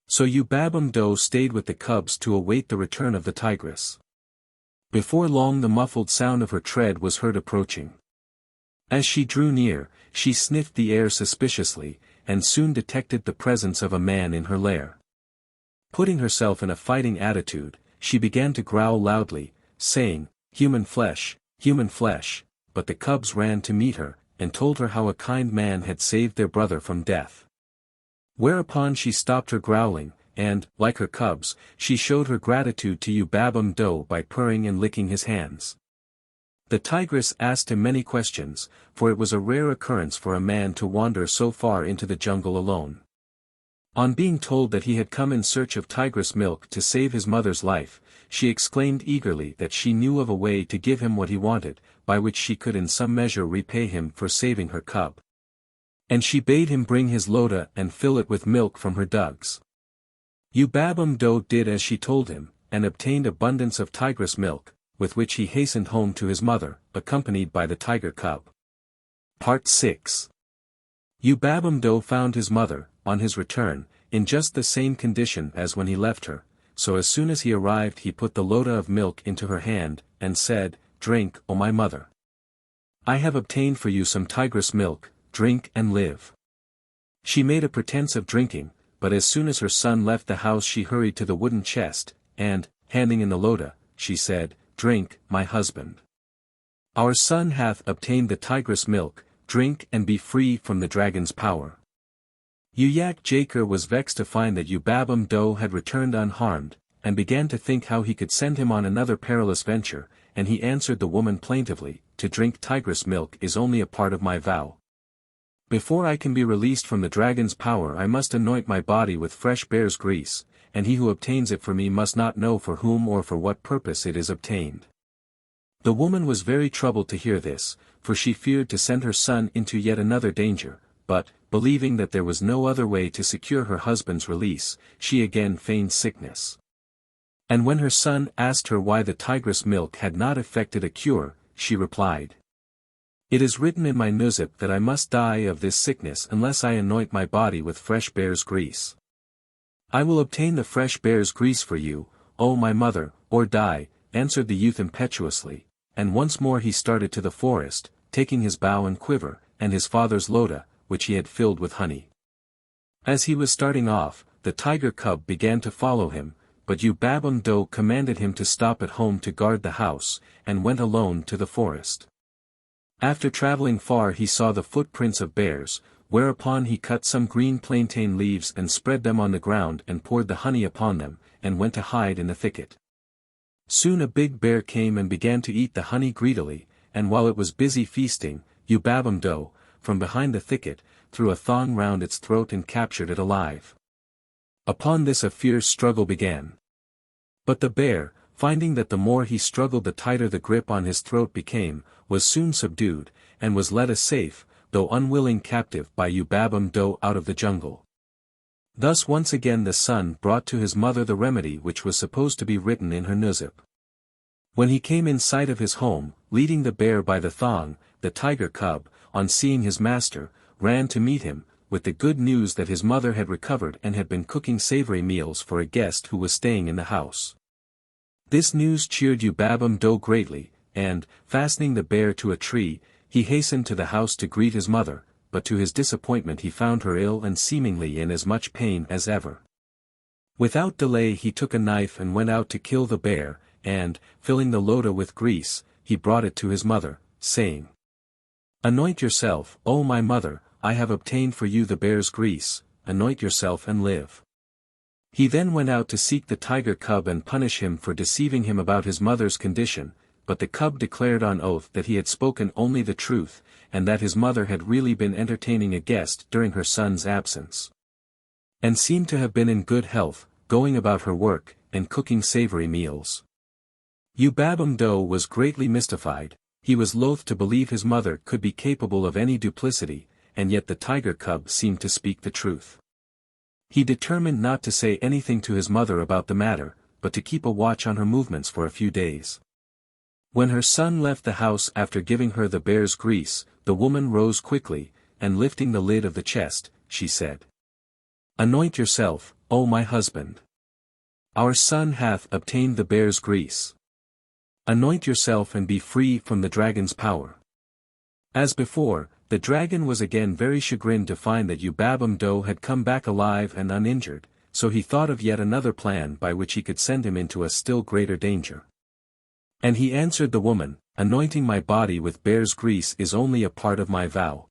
So Ubabam-do stayed with the cubs to await the return of the tigress. Before long the muffled sound of her tread was heard approaching. As she drew near, she sniffed the air suspiciously, and soon detected the presence of a man in her lair. Putting herself in a fighting attitude, she began to growl loudly, saying, human flesh, but the cubs ran to meet her, and told her how a kind man had saved their brother from death. Whereupon she stopped her growling, and, like her cubs, she showed her gratitude to Ubabam-do by purring and licking his hands. The tigress asked him many questions, for it was a rare occurrence for a man to wander so far into the jungle alone. On being told that he had come in search of tigress milk to save his mother's life, she exclaimed eagerly that she knew of a way to give him what he wanted, by which she could in some measure repay him for saving her cub. And she bade him bring his loda and fill it with milk from her dugs. Ubabam-do did as she told him, and obtained abundance of tigress milk, with which he hastened home to his mother, accompanied by the tiger cub. Part 6. Ubabam-do found his mother, on his return, in just the same condition as when he left her, so as soon as he arrived he put the loda of milk into her hand, and said, "Drink, O my mother. I have obtained for you some tigress milk, drink and live." She made a pretense of drinking, but as soon as her son left the house she hurried to the wooden chest, and, handing in the loda, she said, "Drink, my husband. Our son hath obtained the tigress milk, drink and be free from the dragon's power." Uyak-Jaker was vexed to find that Ubabam-do had returned unharmed, and began to think how he could send him on another perilous venture, and he answered the woman plaintively, "To drink tigress milk is only a part of my vow. Before I can be released from the dragon's power I must anoint my body with fresh bear's grease, and he who obtains it for me must not know for whom or for what purpose it is obtained." The woman was very troubled to hear this, for she feared to send her son into yet another danger, but, believing that there was no other way to secure her husband's release, she again feigned sickness. And when her son asked her why the tigress milk had not effected a cure, she replied, "It is written in my nuzib that I must die of this sickness unless I anoint my body with fresh bear's grease. I will obtain the fresh bear's grease for you, O my mother, or die," answered the youth impetuously, and once more he started to the forest, taking his bow and quiver, and his father's loda, which he had filled with honey. As he was starting off, the tiger cub began to follow him, but Ubabam-do commanded him to stop at home to guard the house, and went alone to the forest. After traveling far he saw the footprints of bears, whereupon he cut some green plantain leaves and spread them on the ground and poured the honey upon them, and went to hide in the thicket. Soon a big bear came and began to eat the honey greedily, and while it was busy feasting, Ubabam-do, from behind the thicket, threw a thong round its throat and captured it alive. Upon this a fierce struggle began. But the bear, finding that the more he struggled the tighter the grip on his throat became, was soon subdued, and was led a safe, though unwilling captive by Ubabam-do out of the jungle. Thus once again the son brought to his mother the remedy which was supposed to be written in her nuzib. When he came in sight of his home, leading the bear by the thong, the tiger cub, on seeing his master, ran to meet him, with the good news that his mother had recovered and had been cooking savory meals for a guest who was staying in the house. This news cheered Ubabam-do greatly, and, fastening the bear to a tree, he hastened to the house to greet his mother, but to his disappointment he found her ill and seemingly in as much pain as ever. Without delay he took a knife and went out to kill the bear, and, filling the loda with grease, he brought it to his mother, saying, "Anoint yourself, O my mother, I have obtained for you the bear's grease, anoint yourself and live." He then went out to seek the tiger cub and punish him for deceiving him about his mother's condition, but the cub declared on oath that he had spoken only the truth, and that his mother had really been entertaining a guest during her son's absence, and seemed to have been in good health, going about her work, and cooking savory meals. Ubabam-do was greatly mystified. He was loath to believe his mother could be capable of any duplicity, and yet the tiger cub seemed to speak the truth. He determined not to say anything to his mother about the matter, but to keep a watch on her movements for a few days. When her son left the house after giving her the bear's grease, the woman rose quickly, and lifting the lid of the chest, she said, "Anoint yourself, O my husband. Our son hath obtained the bear's grease. Anoint yourself and be free from the dragon's power." As before, the dragon was again very chagrined to find that Ubabamdo had come back alive and uninjured, so he thought of yet another plan by which he could send him into a still greater danger. And he answered the woman, "Anointing my body with bear's grease is only a part of my vow.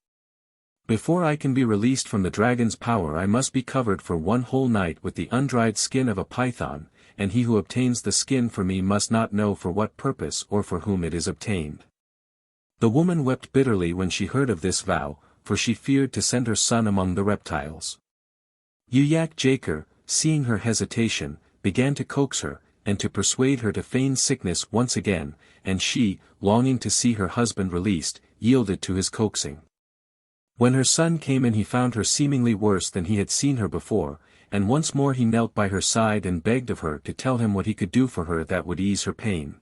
Before I can be released from the dragon's power I must be covered for one whole night with the undried skin of a python, and he who obtains the skin for me must not know for what purpose or for whom it is obtained." The woman wept bitterly when she heard of this vow, for she feared to send her son among the reptiles. Uyak Jaker, seeing her hesitation, began to coax her, and to persuade her to feign sickness once again, and she, longing to see her husband released, yielded to his coaxing. When her son came in he found her seemingly worse than he had seen her before, and once more he knelt by her side and begged of her to tell him what he could do for her that would ease her pain.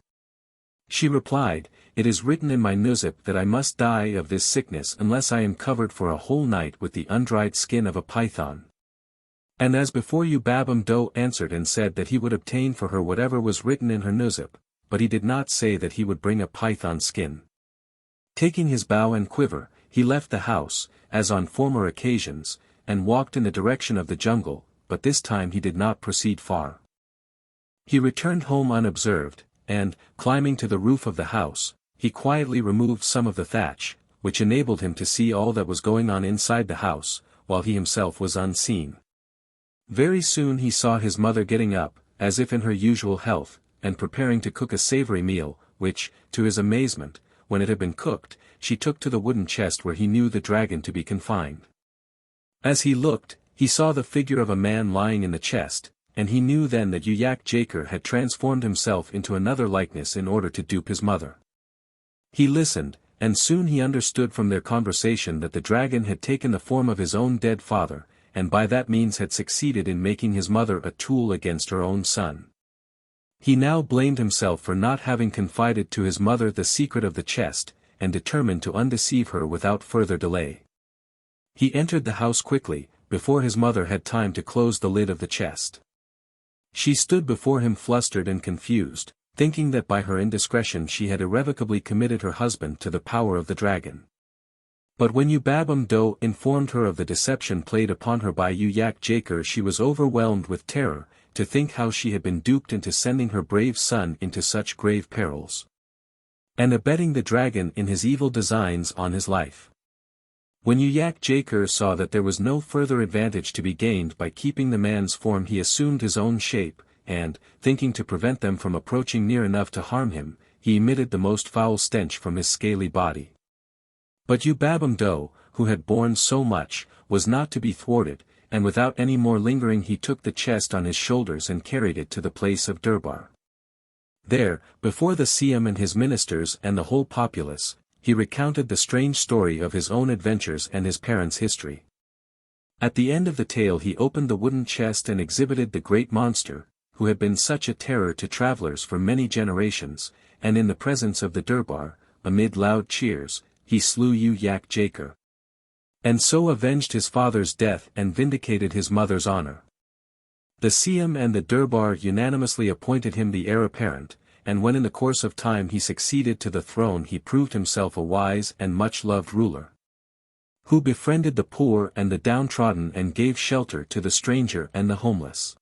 She replied, "It is written in my nuzip that I must die of this sickness unless I am covered for a whole night with the undried skin of a python." And as before Ubabamdo answered and said that he would obtain for her whatever was written in her nuzip, but he did not say that he would bring a python skin. Taking his bow and quiver, he left the house, as on former occasions, and walked in the direction of the jungle, but this time he did not proceed far. He returned home unobserved, and, climbing to the roof of the house, he quietly removed some of the thatch, which enabled him to see all that was going on inside the house, while he himself was unseen. Very soon he saw his mother getting up, as if in her usual health, and preparing to cook a savory meal, which, to his amazement, when it had been cooked, she took to the wooden chest where he knew the dragon to be confined. As he looked, he saw the figure of a man lying in the chest, and he knew then that Uyak Jaker had transformed himself into another likeness in order to dupe his mother. He listened, and soon he understood from their conversation that the dragon had taken the form of his own dead father, and by that means had succeeded in making his mother a tool against her own son. He now blamed himself for not having confided to his mother the secret of the chest, and determined to undeceive her without further delay. He entered the house quickly, before his mother had time to close the lid of the chest. She stood before him flustered and confused, thinking that by her indiscretion she had irrevocably committed her husband to the power of the dragon. But when Ubabamdo informed her of the deception played upon her by Uyak Jaker she was overwhelmed with terror, to think how she had been duped into sending her brave son into such grave perils, and abetting the dragon in his evil designs on his life. When Uyak Jaker saw that there was no further advantage to be gained by keeping the man's form he assumed his own shape, and, thinking to prevent them from approaching near enough to harm him, he emitted the most foul stench from his scaly body. But Ubabamdo, who had borne so much, was not to be thwarted, and without any more lingering he took the chest on his shoulders and carried it to the place of Durbar. There, before the Siam and his ministers and the whole populace, he recounted the strange story of his own adventures and his parents' history. At the end of the tale he opened the wooden chest and exhibited the great monster, who had been such a terror to travelers for many generations, and in the presence of the Durbar, amid loud cheers, he slew Uyak Jaker, and so avenged his father's death and vindicated his mother's honor. The Siam and the Durbar unanimously appointed him the heir apparent, and when in the course of time he succeeded to the throne he proved himself a wise and much-loved ruler, who befriended the poor and the downtrodden and gave shelter to the stranger and the homeless.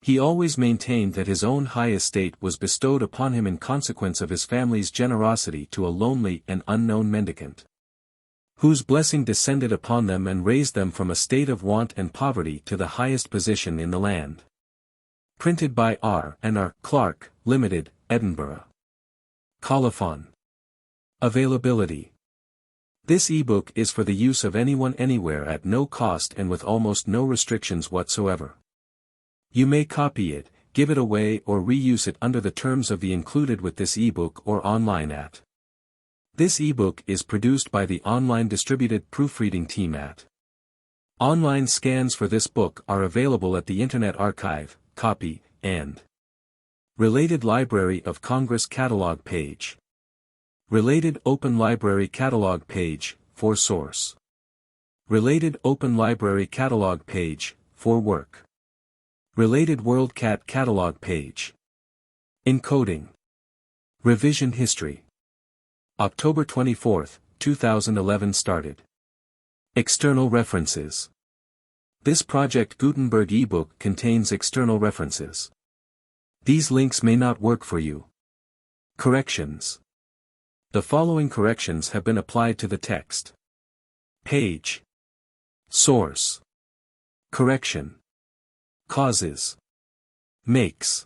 He always maintained that his own high estate was bestowed upon him in consequence of his family's generosity to a lonely and unknown mendicant, whose blessing descended upon them and raised them from a state of want and poverty to the highest position in the land. Printed by R&R Clark, Limited, Edinburgh. Colophon. Availability. This ebook is for the use of anyone anywhere at no cost and with almost no restrictions whatsoever. You may copy it, give it away or reuse it under the terms of the included with this ebook or online at. This ebook is produced by the online distributed proofreading team at Online scans for this book are available at the Internet Archive, copy, and Related Library of Congress Catalog page. Related Open Library Catalog page, for source. Related Open Library Catalog page, for work. Related WorldCat Catalog page. Encoding. Revision History. October 24, 2011 started. External references. This Project Gutenberg ebook contains external references. These links may not work for you. Corrections. The following corrections have been applied to the text. Page. Source. Correction. Causes. Makes.